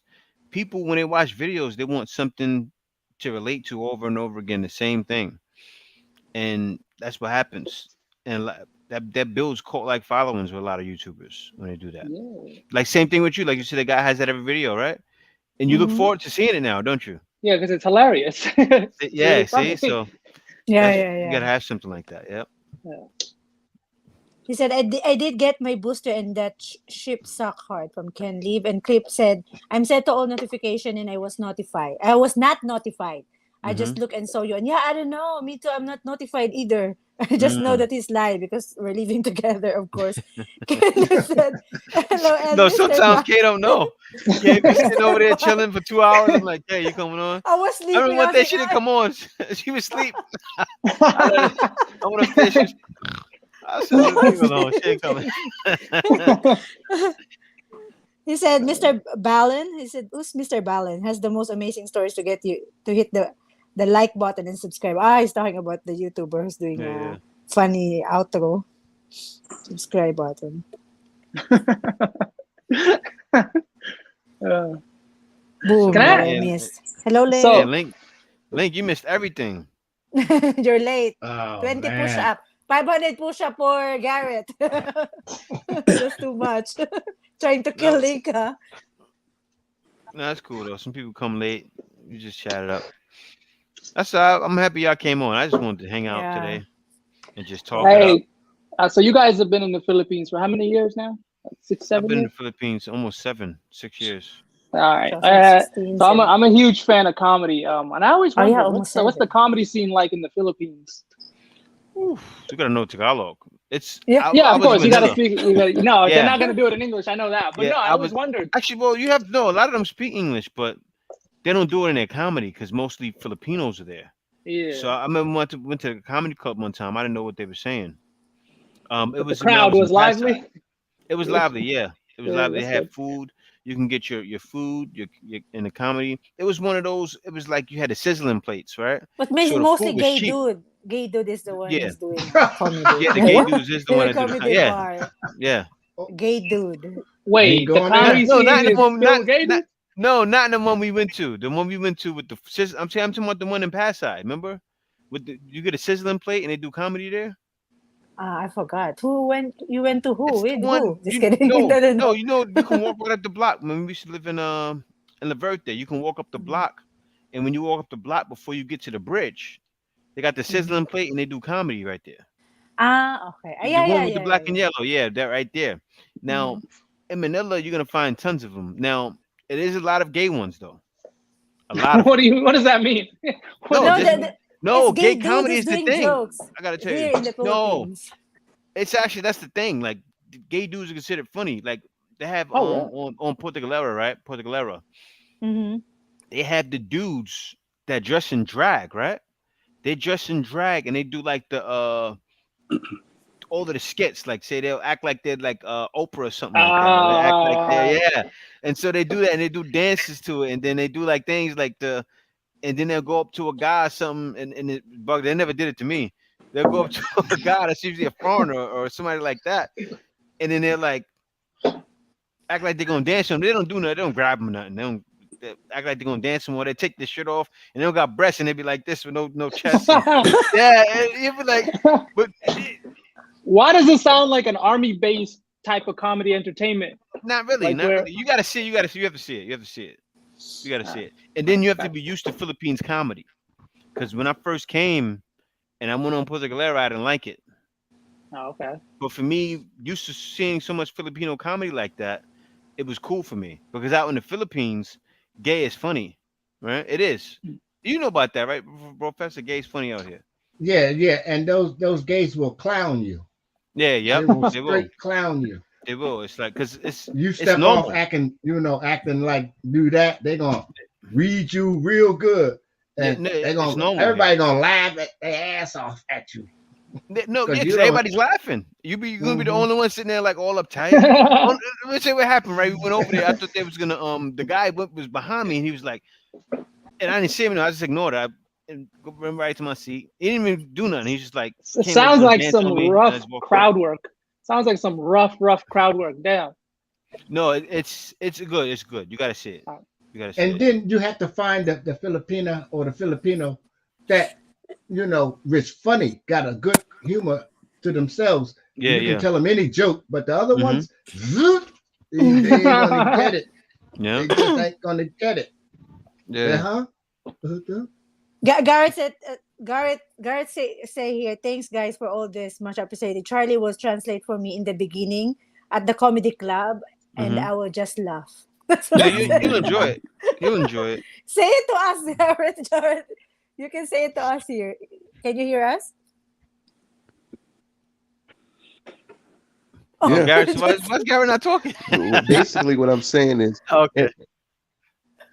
people when they watch videos, they want something to relate to over and over again, the same thing, and that's what happens, and that builds cult like followings with a lot of YouTubers when they do that. Yeah. Like same thing with you, like you said, the guy has that every video, right? And you look Mm-hmm. forward to seeing it now, don't you? Yeah, because it's hilarious. It's Yeah, really see, funny. so Yeah, that's yeah, you yeah. gotta have something like that. Yep. Yeah. He said, I did get my booster and that ship suck hard from Ken Leave. And Clip said, I'm set to all notification and I was notified. I was not notified. I Mm-hmm. just look and saw you. And yeah, I don't know. Me too. I'm not notified either. I just know Mm. that he's live because we're living together, of course. Ken said, hello, and No, Mr. sometimes Kay don't know. Kay be sitting over there Mr. chilling for 2 hours. I'm like, Kay, you coming on? I was I remember sleeping. I one was day like, she didn't come on. She was asleep. I let her. I went upstairs. I said, I leave her was alone. She ain't coming. He said, Mr. Ballon. He said, who's Mr. Ballon? Has the most amazing stories to get you to hit the like button and subscribe. He's talking about the YouTuber who's doing Yeah, yeah. a funny outro. Subscribe button. Uh, Boom, Can that I? I Yeah, missed. Hello, yeah, Link. So, Link, you missed everything. You're late. Oh 20 push man. up. 500 push up for Garrett. That's too much. Trying to kill No, Link, huh? no, that's cool though. Some people come late. You just chat it up. That's I'm happy y'all came on. I just wanted to hang out Yeah. today and just talk Yeah. it up. hey, so you guys have been in the Philippines for how many years now? Like six, I've seven been in the years? Philippines almost 6 years. All right. 2016, So I'm 17. a huge fan of comedy. And I always Oh, yeah, wondered almost what's the 7. comedy scene like in the Philippines? Oof, you gotta know Tagalog. It's Yeah. Yeah, I of was course you got to vanilla. speak. No, they're Yeah, not gonna do it in English. I know that, but yeah. no, I I always was wondered. actually well. You have to know a lot of them speak English, but they don't do it in their comedy because mostly Filipinos are there. So Yeah, I remember went to a comedy club one time. I didn't know what they were saying. It but the was when I crowd was in was Pasay. lively. It was Yeah, lively, yeah. It was yeah, lively. They that's had good. food. You can get your food, your in the comedy. It was one of those. It was like you had the sizzling plates, right? But So the mostly food was gay cheap. dude. Gay dude is the one Yeah, who's doing comedy. yeah. The gay What? dudes is the In one a that do the comedy yeah, bar. yeah. Oh, Gay dude. I ain't Wait, the going No, comedy there. no, scene not the is one. filled with gay Not dudes? no, not the one we went to. The one we went to with the I'm talking about the one in Pasay. Remember, with you get a sizzling plate and they do comedy there. I forgot. Who went? You went to who? It's the With one who? Just kidding. no, No, no, no. no, you can walk right up the block. When we used to live in La Verte, you can walk up the Mhm. block, and when you walk up the block before you get to the bridge, they got the Mhm. sizzling plate and they do comedy right there. Okay. The Yeah, one yeah, with the yeah, yeah, black and yeah. yellow, yeah, that right there. Now Mhm. in Manila, you're gonna find tons of them. Now it is a lot of gay ones though, a lot of What do them. you? What does that mean? What No, does No, that this the mean? it's no gay gay dude comedy is is the doing thing. jokes I gotta tell you, here in the no, Philippines. it's actually that's the thing. Like the gay dudes are considered funny. Like they have Oh, yeah. on Portugalera, right? Portugalera. Mm-hmm. they have the dudes that dress in drag, right? They dress in drag and they do like the all of the skits, like say they'll act like they're like Oprah or something like that, or they act like they're yeah. And so they do that and they do dances to it, and then they do like things like the and then they'll go up to a guy or something and it bug they never did it to me. They'll go up to a guy that's usually a foreigner or somebody like that, and then they're like act like they're gonna dance them. They don't do nothing, they don't grab them or nothing. They act like they're gonna dance them or they take the shirt off and they don't got breasts and they be like this with no chest and yeah, and you'd be like, but Why does it sound like an army-based type of comedy entertainment? not really, Like not where- really. You gotta see it. You have to see it. You have to see it. You gotta see it, and then you have to be used to Philippines comedy. Because when I first came and I went on Puerto Galera, I didn't like it. Oh, okay. But for me, used to seeing so much Filipino comedy like that, it was cool for me because out in the Philippines, gay is funny, right? It is. You know about that, right, Professor? Gay is funny out here. Yeah, yeah, and those gays will clown you. Yeah, They yep, will they will. straight clown you. They will. It's like because You it's step normal. off acting, acting like do that, they gonna read you real good, Yeah, and no, they it's gonna normal. everybody gonna laugh at their ass off at you. No, 'Cause yeah, you because don't- everybody's laughing. You're gonna be the Mhm. only one sitting there like all uptight. Let me say what happened, right? We went over there. I thought they was gonna the guy was behind me and he was like, and I didn't see him. I just ignored it. And went right to my seat. He didn't even do nothing. He just like It came over sounds and like danced some on me, and I rough just walked away. crowd work. Sounds like some rough crowd work. Damn. No, it's good. It's good. You gotta see it. You gotta see And it. then you have to find the Filipina or the Filipino that is funny, got a good humor to themselves. Yeah, You can yeah. tell them any joke, but the other Mhm. ones, zoop, they ain't gonna get it. Yeah, They just ain't gonna get it. yeah. Huh? Garrett said, Garrett say here, thanks guys for all this, much appreciated. Charlie was translate for me in the beginning at the comedy club, and Mhm. I will just laugh. That's what Yeah, I said. you'll enjoy it. You'll enjoy it. Say it to us, Garrett. Garrett. You can say it to us here. Can you hear us? Oh, Yeah. Garrett, so why's Garrett not talking? Basically, what I'm saying is, Okay.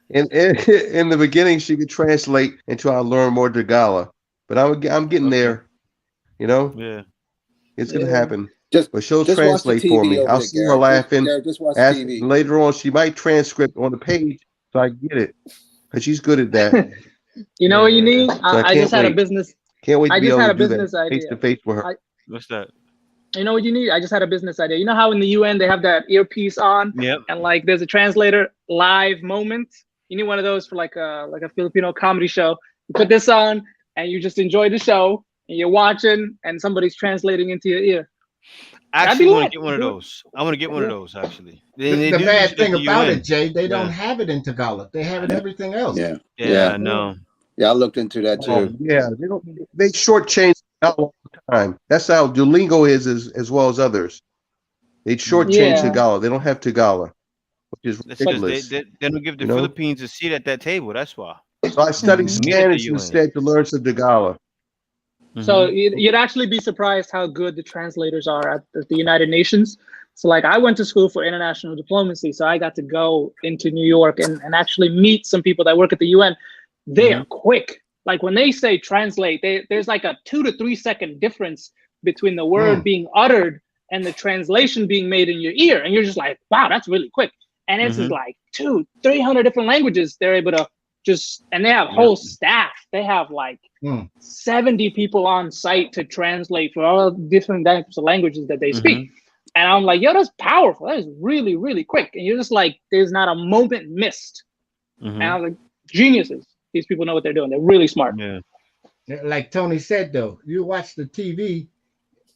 in the beginning, she could translate until I learn more Tagalog. But I'm getting Okay. there. You know, Yeah. it's gonna Yeah. happen. Just But she'll just watch the translate for TV me. over I'll there, see her Garrett. laughing. Garrett, just watch Ask TV. later on, she might transcript on the page so I get it because she's good at that. You know what you Yeah. need? So I I can't just had a wait. business. Can't wait to I be just able had to a do that business face idea. to face with her. What's that? You know what you need? I just had a business idea. You know how in the UN they have that earpiece on Yep. and like there's a translator live moment? You need one of those for like a Filipino comedy show. You put this on and you just enjoy the show and you're watching and somebody's translating into your ear. I That'd be actually want to lit. get one of Do it. those. I want to get one of Yeah. those actually. The, They the do use bad it at thing the about UN. it, Jay, they Yeah. don't have it in Tagalog. They have it everything else. Yeah, Yeah, yeah, I know. yeah. I looked into that Oh too. yeah, they shortchange all the time. That's how Duolingo is as well as others. They shortchange Yeah. Tagalog. They don't have Tagalog, which is That's because ridiculous. they don't give the You know. Philippines a seat at that table. That's why. So I studied To meet at the Spanish UN. instead to learn some Tagalog. So Mhm. you'd actually be surprised how good the translators are at the United Nations. So like I went to school for international diplomacy, so I got to go into New York and actually meet some people that work at the UN. They are quick. Like when they say translate, there's like a 2 to 3 second difference between the word being uttered and the translation being made in your ear. And you're just like, wow, that's really quick. And it's just like 200-300 different languages they're able to just, and they have whole staff. They have like 70 people on site to translate for all different types of languages that they speak. And I'm like, yo, that's powerful. That is really, really quick. And you're just like, there's not a moment missed. And I was like, geniuses. These people know what they're doing. They're really smart. Yeah. Like Tony said, though, you watch the TV,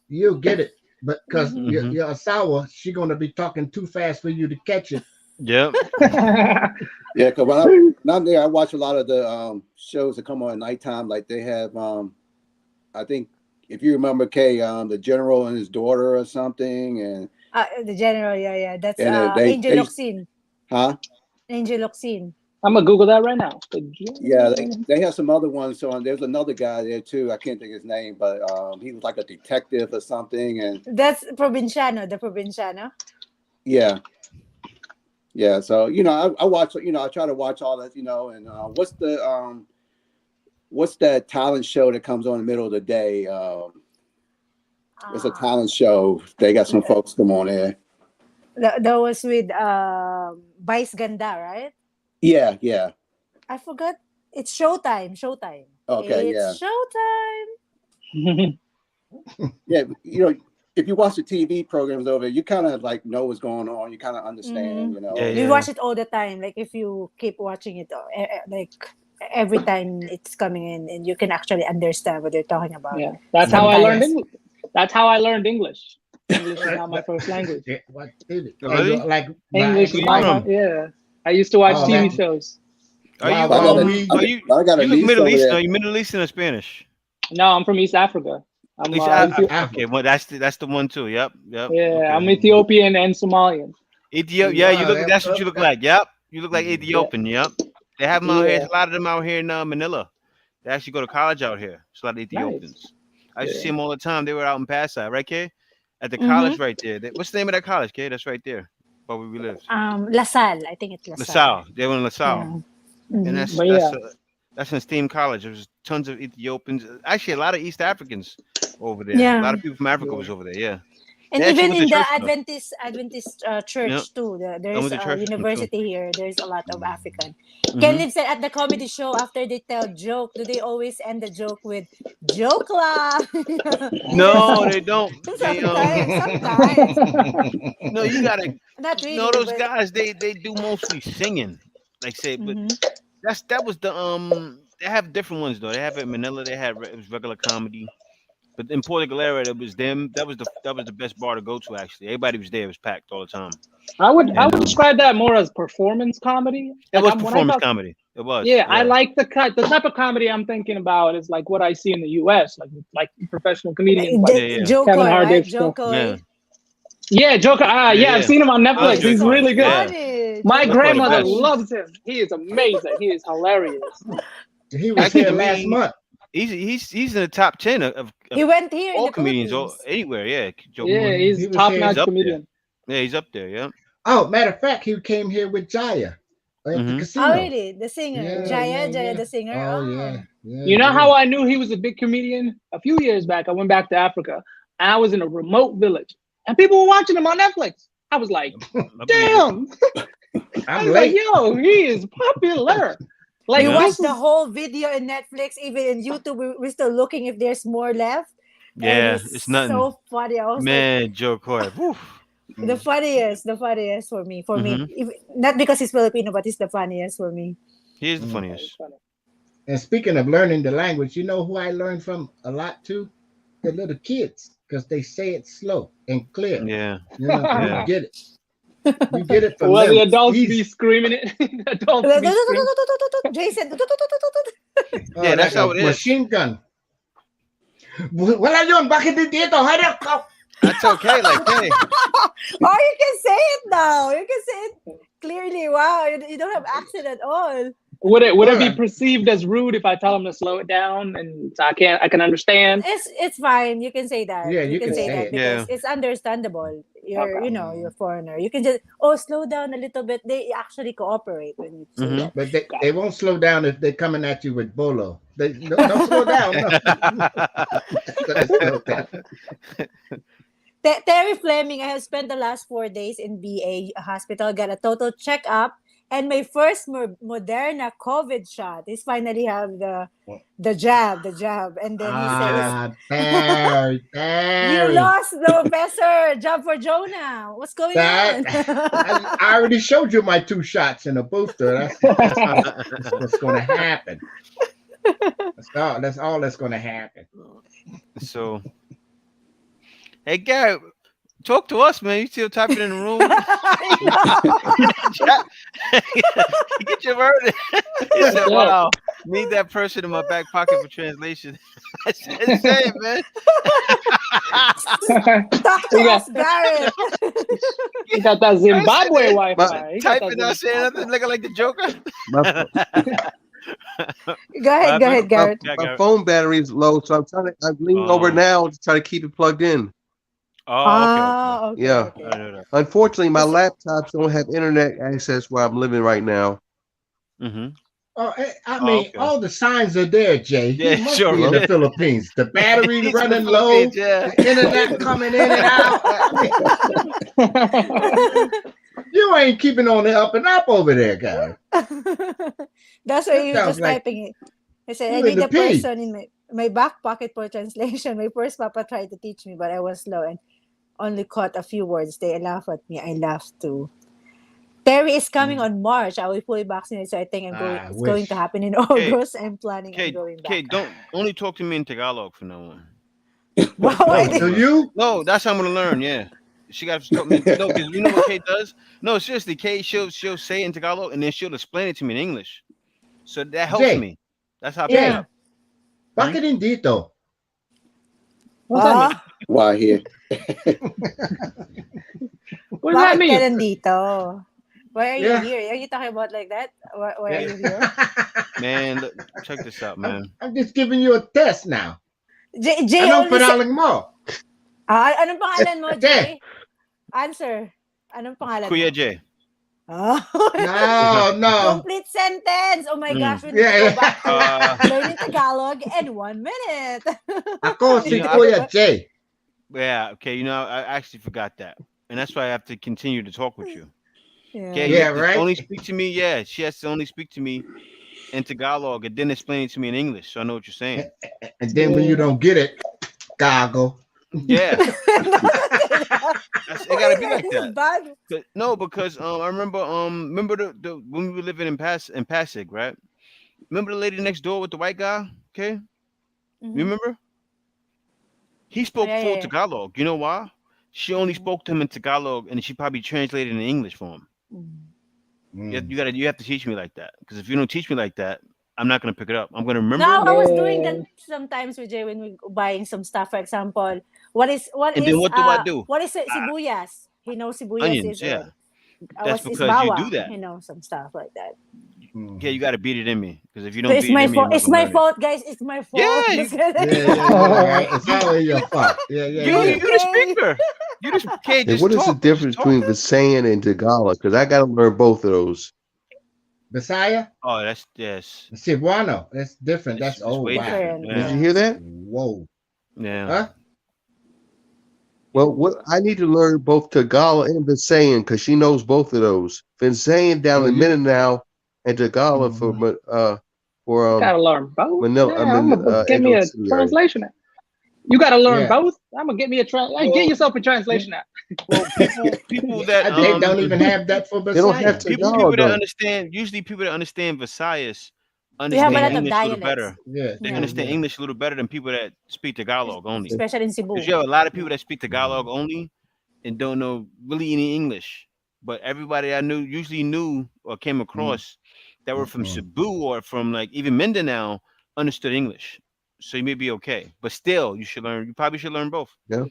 you'll get it. But because your Asawa, she's going to be talking too fast for you to catch it. Yep. Yeah, because when I'm there, I watch a lot of the shows that come on at nighttime. Like they have, I think if you remember, Kay, the general and his daughter or something, and The general, yeah. That's and Angel Locsin. huh? Angel Locsin. I'm gonna Google that right now. Yeah, they have some other ones. So there's another guy there too. I can't think of his name, but he was like a detective or something. And That's Provinciano, the Provinciano. yeah, Yeah, so I watch. I try to watch all that. And what's that talent show that comes on in the middle of the day? It's a talent show. They got some folks come on there. That was with Vice Ganda, right? Yeah, yeah. I forgot. It's Showtime. Showtime. Okay, yeah, It's Showtime. yeah. If you watch the TV programs over there, you kind of like know what's going on. You kind of understand. Yeah, We yeah. watch it all the time. Like if you keep watching it, like every time it's coming in, and you can actually understand what they're talking about. Yeah, that's how I learned Sometimes. English. That's how I learned English. English is not my first language. What did it? Really? Like English is Where you my from? yeah. I used to watch Oh, TV that- shows. Are you Wow, I got a, we- are you I got a you look niece Middle over Eastern? Are there. you Middle Eastern or Spanish? No, I'm from East Africa. I'm East okay, well that's the one too. Yep. yeah, I'm Okay. Ethiopian and Somalian. Ethiopia. Yeah, you Wow, look. That's what you look like. Yep. You look like Ethiopian. Yep. They have them out here. Yeah, A lot of them out here in Manila. They actually go to college out here. It's a lot of Ethiopians. nice. I used to Yeah. see them all the time. They were out in Pasay, right, Kay? At the Mm-hmm. college right there. What's the name of that college, Kay? That's right there, where we lived. LaSalle. I think it's LaSalle. LaSalle. They were in LaSalle, Yeah. and Mhm. that's But that's yeah, that's an esteemed college. There was tons of Ethiopians. Actually, a lot of East Africans over there. A Yeah. lot of people from Africa yeah. was over there. Yeah. And They actually even went to in the church though. Adventist Yep. church too, I there's went to a church with them too. university here. There's a lot of African. Ken Hmm. Liv said at the comedy show after they tell joke, do they always end the joke with joke la? No, they don't. They Sometimes. no, you gotta Not no really, those but guys. They do mostly singing, like say, but mhm. that was the They have different ones though. They have it in Manila. It was regular comedy. But in Puerto Galera, it was them. That was the best bar to go to. Actually, everybody was there. It was packed all the time. I would And describe that more as performance comedy. it Like was when I performance talk, comedy. It was. yeah, I Yeah. like the type of comedy I'm thinking about is like what I see in the U.S. like professional comedians like Yeah. Yeah. Joe Kevin Coy, Hart, right? Dave Joe Chappelle. Yeah. Coy. Yeah, Joker. Yeah. Yeah, I've Yeah. seen him on I like Netflix. Joe He's Coy. really good. Yeah. Funny. My Joe Joe Coy the grandmother best. loves him. He is amazing. He is hilarious. He was Actually, here to last me, month. he's in the top 10 of He went here in all the comedians Philippines. anywhere. Yeah, Joe Yeah, Coy. He he's was top here. He's notch up there. comedian. Yeah, he's up there. Yeah. Oh, matter of fact, he came here with Jaya at the Hmm. Oh, casino. really? The singer. Yeah, Jaya the singer. Oh, Oh. yeah, yeah, You know yeah. how I knew he was a big comedian? A few years back, I went back to Africa and I was in a remote village and people were watching him on Netflix. I was like, I believe it. damn. I I'm was like, late. yo, he is popular. Like, We Yeah. watched this the is, whole video in Netflix, even in YouTube. We're still looking if there's more left. And Yeah, he's it's nothing. so funny. I was like, Man, Joe Coy. Woo. the funniest for me. Hmm. Not because he's Filipino, but he's the funniest for me. He is the Mm. funniest. And speaking of learning the language, you know who I learned from a lot too? The little kids, because they say it slow and clear. Yeah. You know, Yeah. you get it. You get it from well, them. the adults Easy. be screaming it. The adults be screaming. Jason. Oh, Yeah, that's that how it is. machine gun. Wala yun. Bakit hindi ito? Hanap ka. That's okay. Like, hey, Oh, you can say it now. You can say it clearly. Wow, you don't have accent at all. Would it be Alright. perceived as rude if I tell him to slow it down and I can understand? It's fine. You can say that. Yeah, you can say that it. because it's understandable. You're Okay. you're a foreigner. You can just slow down a little bit. They actually cooperate when you say Mhm. that. But they won't slow down if they're coming at you with bolo. They don't slow down. No. Don't slow down. Terry Fleming, I have spent the last 4 days in VA hospital, got a total checkup, and my first Moderna COVID shot. He's finally have the jab, and then he says, Terry. "You lost, no, Professor. Job for Jonah. What's going on?" I already showed you my 2 shots in a booster. That's what's going to happen. That's all that's going to happen. so, hey, Gary, talk to us, man. You still typing in the room? Get your word. He said, "Wow, need that person in my back pocket for translation." I said, "Say it, man." Talk to You got- us, Garrett. He got that Zimbabwe Wi-Fi. He got that Typing, not saying nothing, looking like the Joker. My, Go ahead, Garrett. Yeah, my Garrett. phone battery is low, so I'm leaning over Oh. now to try to keep it plugged in. Oh, okay, okay. Okay, Yeah. I okay. don't know that. Unfortunately, my Kasi, laptops don't have internet access where I'm living right now. Mm-hmm. Oh, I Oh, mean, okay. all the signs are there, Jay. He Yeah, must sure be in Well, the is. Philippines. The battery He's in the running Philippines. low, Yeah. the internet coming in and out. I mean, you ain't keeping on the up and up over there, guy. that's why That you sounds just like typing it. I said, I you in need the a P. person in my back pocket for translation. My first papa tried to teach me, but I was slow and only caught a few words. They laugh at me. I laughed too. Terry is coming on March. I will fully vaccinated, so I think I'm going. I It's going to wish. happen in Okay, August. I'm planning on okay, going okay. back. Don't only talk to me in Tagalog from now on. Wow, That's I what Oh, I'm did. to gonna. you? No, that's how I'm gonna learn. Yeah, she got to talk me. No, because you know what Kate does. No, seriously, Kate. She'll say it in Tagalog and then she'll explain it to me in English. So that helps Jay, me. That's how I pick it Yeah. Jay, up. Hmm? bakit hindi to? What's that mean? Ah, Why here? What does that bakit ka mean? nandito? Why are you Yeah. here? Are you talking about like that? Why are Yeah. you here? Man, look, check this out, I'm, man. I'm just giving you a test now. Jay Anong only say, paraling mo? anong pangalan mo, Jay. Jay? Answer. Anong pangalan Kuya mo? J. Oh, No, no. complete sentence. Oh my Mm. gosh, we need to Yeah, go back to Uh, learning Tagalog in 1 minute. ako We you si need know, to I, go to Kuya Jay. yeah, okay. You know, I actually forgot that, and that's why I have to continue to talk with you. Okay, yeah. you Yeah, have to right? only speak to me. Yeah, she has to only speak to me in Tagalog and then explain it to me in English, so I know what you're saying. And then when you Yeah. don't get it, goggle. Yeah, it Why got to is be that like this that. bad? No, because I remember the when we were living in Pasig, right? Remember the lady next door with the white guy? Okay, you Mhm. remember? He Oh, spoke yeah, full yeah, yeah. Tagalog. You know why? She only Mhm. spoke to him in Tagalog, and she probably translated in English for him. Mhm. Mm. You have to teach me like that. Because if you don't teach me like that, I'm not gonna pick it up. I'm gonna Now remember, I was doing that Yeah. sometimes with Jay when we buying some stuff. For example, and then what do I do? what is Ah, sibuyas? He knows sibuyas onions. is Yeah, that's what's is because you do bawang? that. He knows some stuff like that. Yeah, you Mhm. got to beat it in me. Because if you So don't it's beat it my in me, fault. I'm not It's gonna my learn it. fault, guys. It's my fault. Yeah, Just Yeah, kidding. yeah, yeah, right. It's you always your fault. Yeah, yeah, you yeah. you the Okay. speaker. You just can't and just what is the talk. You just difference between talking. Visayan and Tagalog? Because I got to learn both of those. Messiah? Oh, that's yes. Cebuano. That's different. That's It's oh way wow. different. Different, Did Yeah, you yeah. hear that? Whoa. yeah. Huh? Well, what I need to learn both Tagalog and Visayan because she knows both of those. Visayan down Oh, in you Mindanao and Tagalog mhm. for Gotta learn both. Manila. I Yeah, I'm mean gonna get me Edward a Seminary. translation app. You gotta learn Yeah. both. I'm gonna get me a get Well, yourself a translation app. well, people that They don't even have that for They don't have Messiah. people Tagalog that though. understand usually people that understand Visayas We have a understand lot Yeah. of English a little dialects. better. Yeah. They Yeah. Yeah. understand Yeah. English a little better than people that speak Tagalog only. Especially in Because Cebu. you have a lot of people Yeah. that speak Tagalog Mhm. only and don't know really any English. But everybody I knew usually knew or came Mm, across that were from mm, Cebu or from like even Mindanao understood English. So you may be okay. But still you should learn you probably should learn both. Yeah.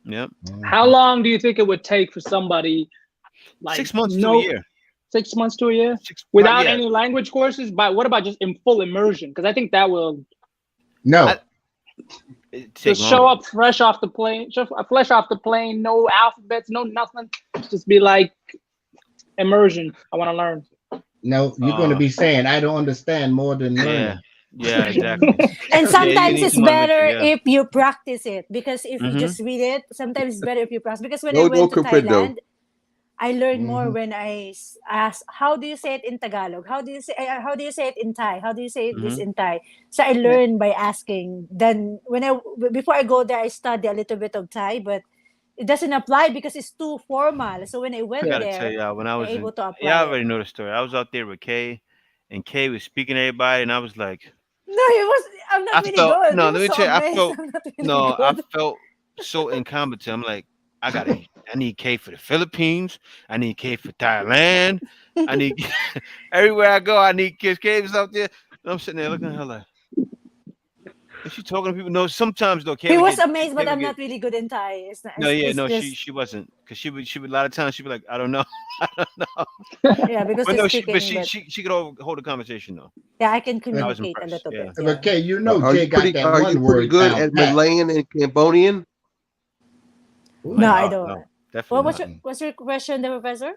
Yeah. How mhm. long do you think it would take for somebody like 6 months to a no year. 6 months to a year Six probably without yeah. any language courses? But what about just in full immersion? Because I think that will I, No. it take just show longer. up fresh off the plane, fresh off the plane, no alphabets, no nothing. Just be like immersion. I want to learn. No. You're going to Uh be saying, I don't understand more than yeah. learning. Yeah, Mm. exactly. And Yeah, you sometimes need it's someone with you, better yeah. if you practice it because if you Mhm. just read it, sometimes it's better if you practice. Because when I No went to comprendo. Thailand, I learned more Hmm. when asked, "How do you say it in Tagalog? How do you say it in Thai? How do you say this Mhm. in Thai?" So I Yeah. learned by asking. Then before I go there, I study a little bit of Thai, but it doesn't apply because it's too formal. So when I I went gotta tell there, y'all, when I I'm was able in, to apply y'all it. already know the story. I was out there with Kay, and Kay was speaking to everybody, and I was like, No, it was. I'm not I really felt good. no. He Let was me so tell you, I amazed. felt I'm not really no. I good. felt so incompetent. I'm like, I need Kay for the Philippines. I need Kay for Thailand. I need everywhere I go. I need Kiss. Kay was out there. And I'm sitting there looking at her like, is she talking to people? No. Sometimes though, He was amazed, but I'm not really good in Thai. no, yeah, It's no, just she wasn't because she would a lot of times she'd be like, I don't know, I don't know, yeah, because but he's no, but speaking. But she could hold a conversation though. yeah, I can I But, was communicate a impressed. little Yeah. bit. Yeah. okay, you know Are you Jay got that are you one pretty word good down at pat. Malayan and Cambodian? Ooh. No, I No, don't. no, definitely not. What's your question, there, Professor?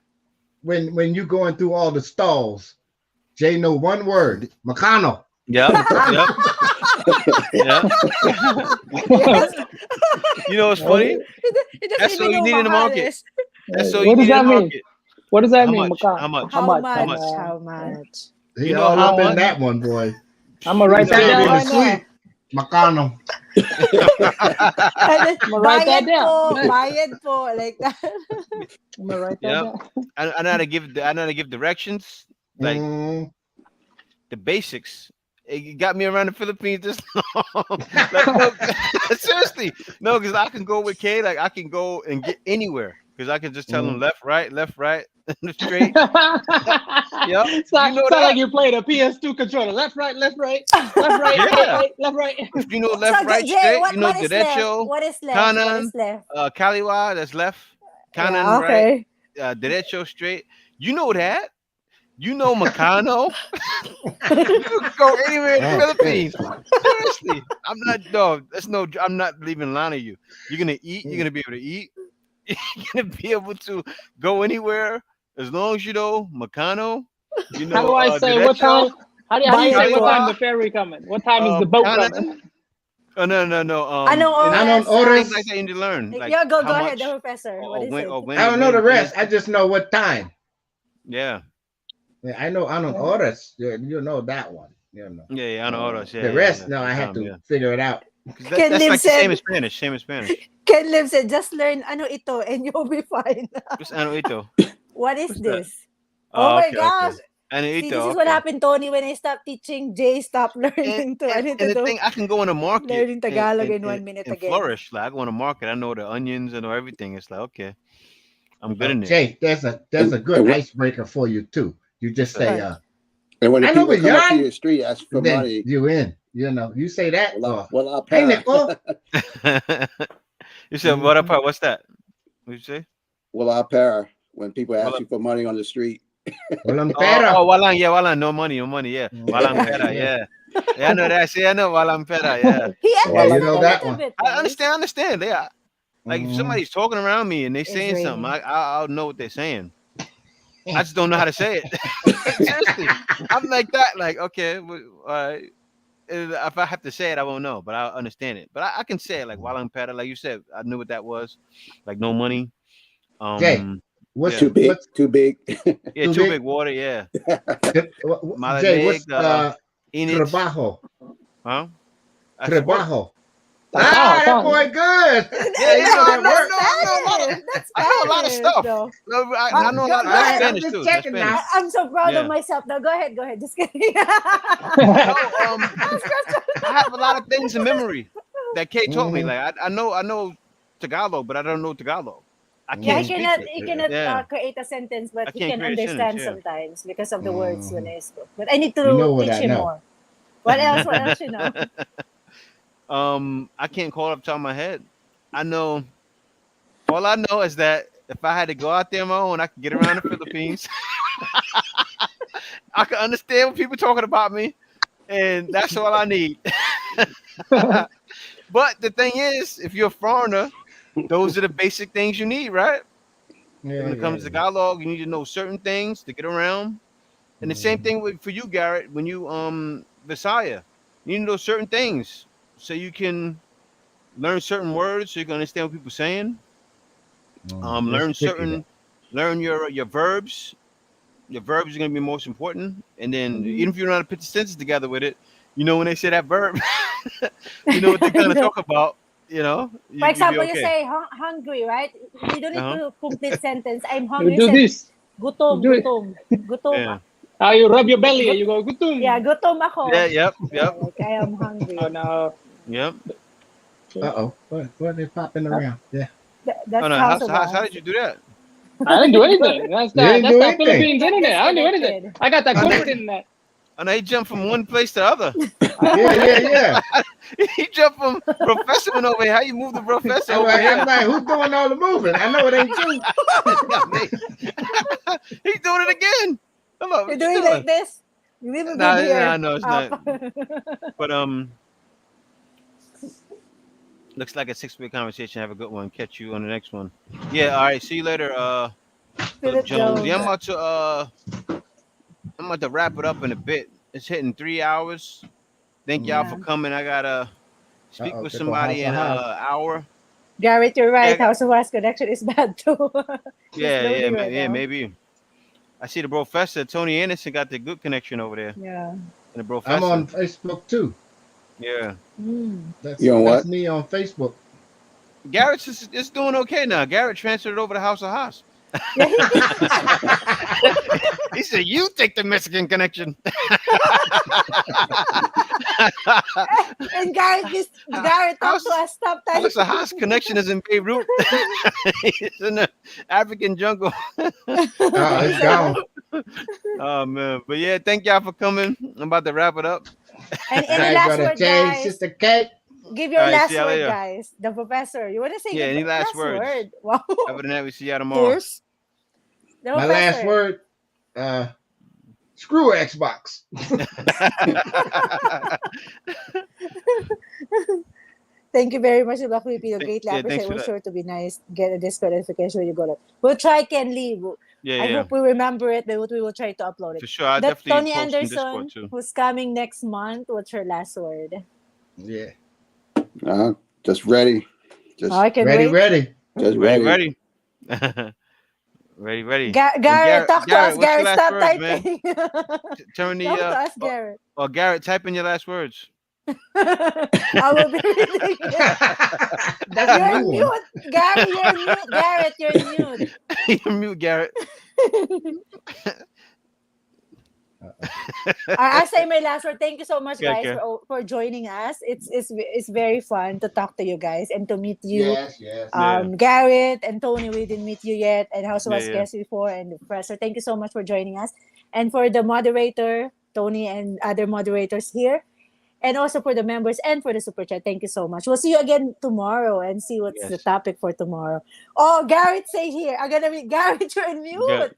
When you going through all the stalls, Jay know one word, McConnell. Yep, McConnell. yep, yep. Yes. You know what's funny? He doesn't That's all even you know need in the market. Mahalis. That's all you What does need in the that mean? market. What does that How mean, much? Makan? How much? How How much? much? How much? He You know all how up in much? that one, boy. I'm gonna He write that said it down in the right now. suite. McConnell. And then, I'm gonna write that bayad down. po, bayad po, like that. I'm gonna write that Yep. down. I know how to give. I know how to give directions, like Mm. the basics. It got me around the Philippines this long. Like no, seriously, no, because I can go with K. Like I can go and get anywhere because I can just tell them left, right, straight. Yep, you know Sound that. like you're playing a PS2 controller. Left, right, left, right, left, right, left, Yeah. right, left, right. If you know So, left, right, Jay, straight, you know what is left? derecho, What is left? What kanan, is left? kaliwa, that's left, kanan, Yeah, right, okay. derecho, straight. You know that. You know Macano. You can go anywhere in the Philippines. Seriously, I'm not. No, that's no. I'm not leaving line of you. You're gonna eat. You're gonna be able to eat. You're gonna be able to go anywhere as long as you know Macano. You How know do I say what derecho, time? How do you say what time kaliwa, the ferry coming? What time is the boat coming? kanan. Oh no. Anong Anon oras? Things oras. like that you need to learn, like Yeah, go how ahead, the much Professor. What is it? or when I it don't know when the when. rest. I just know what time. Yeah, Yeah, I know Anon oras. You know that one. You know. yeah. I know all those. The Yeah. rest, no, I What had time? to Yeah, figure it out. because Ken that's Lim like the same said, as Spanish. Same as Spanish. Ken Lim said, just learn ano ito and you'll be fine. What's anuito? What is What's that? this? Oh my Okay. gosh. See, this Anuito. is what Okay. happened, Tony, when I stopped teaching Jay, stop And, learning to, I and need and to the do thing, I can go in the market learning and Tagalog and, in and, 1 minute and again. flourish. Like I go in the market, I know the onions, I know everything. It's like okay, I'm good in it. Jay, there's a good and, icebreaker for you too. You What's just that? say, What? and when the I know people come up to beyond, your street ask for and then money, you in. You know, you say that. Or, well, I'll hey, para. Nicole. You said what up? What's that? What you say? Well, I'll para when people Well, ask you for money on the street. Walang oh, pera. walang, yeah, walang, no money, yeah. Walang Yeah, pera, yeah. yeah. Yeah, I know that. See, I know walang pera, yeah. He Yeah, you understood know a that little one. bit, I guys. understand. Yeah, like if Mhm. somebody's talking around me and they It's saying something, raining. I'll know what they're saying. I just don't know how to say it. Seriously, I'm like that. Like, okay, all right. If I have to say it, I won't know, but I understand it. But I can say it like walang pera, like you said. I knew what that was, like no money. Jay, Yeah, Too big, what's too big. yeah, too too big? big water. Yeah, Jay, malamig, what's init, trabajo? huh? That's work. Trabajo. Trabajo, That boy good. Yeah, You you know know, that That's word. I know a lot of, Spanish. That's I know a lot of Spanish, stuff. though. No, I know a Go lot. All That's right, ahead. I'm Spanish just too. That's checking Spanish. now. I'm so proud of Yeah. myself. Now, go ahead. Just kidding. No, I have a lot of things in memory that Kay taught me. Mhm, Like I know Tagalog, but I don't know Tagalog. I Yeah, can't mhm. speak it. he cannot Yeah, create a sentence, but I he can't can create a sentence. understand Yeah. sometimes because of the words when Mhm. I spoke. But I need You know to what teach I him know. more. What else? What else you know? I can't call it off the top of my head. I know all I know is that if I had to go out there on my own, I could get around the Philippines. I can understand what people talking about me, and that's all I need. But the thing is, if you're a foreigner, those are the basic things you need, right? Yeah, When it yeah, comes to yeah. Tagalog, you need to know certain things to get around. And the same Mhm. thing for you, Garrett, when you Visaya. You need to know certain things so you can learn certain words so you can understand what people are saying. Just Learn picture that. certain learn your verbs. Your verbs are gonna be most important. And then Mhm. even if you don't know how to put the sentences together with it, you know when they say that verb, you know what they're gonna talk about, For you'll be example, you okay. say hungry, right? You don't need Uh-huh. to complete sentence. I'm You hungry. do Said this. You gutom, do it. gutom, gutom. Yeah. You rub your belly and Gut, you go, yeah, gutum. gutom Yeah, ako. yep. Like I am Oh hungry. no. Yep. Uh-oh. What they popping around? Yeah. Oh That's no, house how arrest. did you do that? I didn't do anything. That's You that. didn't That's do that anything. He Philippines got internet. I don't do anything. disconnected. I got that Oh no, corporate internet. he jumped from one place to the other. Yeah, yeah, yeah. He jumped from professor went over here. How you move the professor over I'm here? like, who's doing all the moving? I know it ain't you. It's not me. He's doing it again. Hello, You're what you doing doing? like this. You leave a good Nah, here. no, it's Up. not. But Looks like a 6-way conversation. Have a good one. Catch you on the next one. Yeah. All right. See you later. Philip Philip Jones. Yeah, Jones. I'm about to wrap it up in a bit. It's hitting 3 hours. Thank y'all for Yeah. coming. I gotta Uh speak oh, with there go somebody House in of House. a hour. Garrett, you're right. Yeah, House of Us connection is bad too. It's loading right yeah, now. maybe. I see the professor Tony Anderson got the good connection over there, Yeah. and the I'm on professor. Facebook too. Yeah, Mm. You know That's what? me on Facebook. Garrett's is doing okay now. Garrett transferred it over to House of Haas. Yeah, He said, "You take the Mexican connection." and Garrett talk to House us. Stop House of typing. Haas connection is in Beirut. It's in the African jungle. Oh, it's gone. Oh man, but yeah, thank y'all for coming. I'm about to wrap it up. And All any right, last brother word, James, guys? Sister Kate. Give All your right, see last y'all word, later. guys. The professor. You want to say Yeah, any last last words? word? Wow. Other than that, we see y'all tomorrow. Course. The My last professor. word. Screw Xbox. Thank you very much, Black Filipino. Greatly Yeah, thanks appreciate. for We're that. sure to be nice. Get a Discord notification when you go to. We'll try Ken Lee. Yeah, I yeah, hope we remember it, but we will try to upload it. for sure. I'll That definitely Tony post in Discord Anderson, too. who's coming next month. What's her last word? Yeah. Just ready. Oh, I Just can Ready, wait. ready. just Ready, ready. ready, ready. And Garrett, talk to us. What's your Garrett, last stop words, man? typing. Turn the Talk to us, Garrett. Garrett, type in your last words. I will be reading it. That's a You're new one. mute, Gary. You're mute, Garrett. You're mute. You're mute, Garrett. I say my last word. Thank you so much, Okay, guys, okay. for joining us. It's very fun to talk to you guys and to meet you. Yes, yes. Yeah, Garrett and Tony, we didn't meet you yet, and House of yeah, Us yeah. guests before, and the professor. Thank you so much for joining us, and for the moderator, Tony, and other moderators here, and also for the members and for the super chat. Thank you so much. We'll see you again tomorrow and see what's the Yes. topic for tomorrow. Oh, Garrett, say here. I'm gonna be Garrett. You're on Good. mute.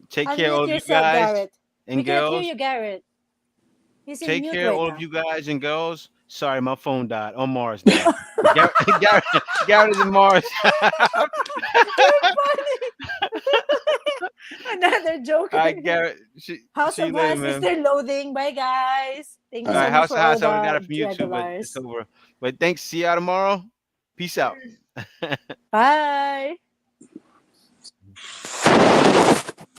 Take care, all Unmute of you yourself, guys Garrett. We and can't hear girls. you, Garrett. He's in Take mute care, right all of now. you guys and girls. Sorry, my phone died. On Mars now. Garrett, Garrett, Garrett is in Mars. You're funny. Another All joker. right, Garrett. House See you of later, Us is man. still loading. Bye, guys. Thank All you All so right, right. much House for of all House. I already got the it from YouTube, but it's regulars. over. But thanks. See y'all tomorrow. Peace out. Bye.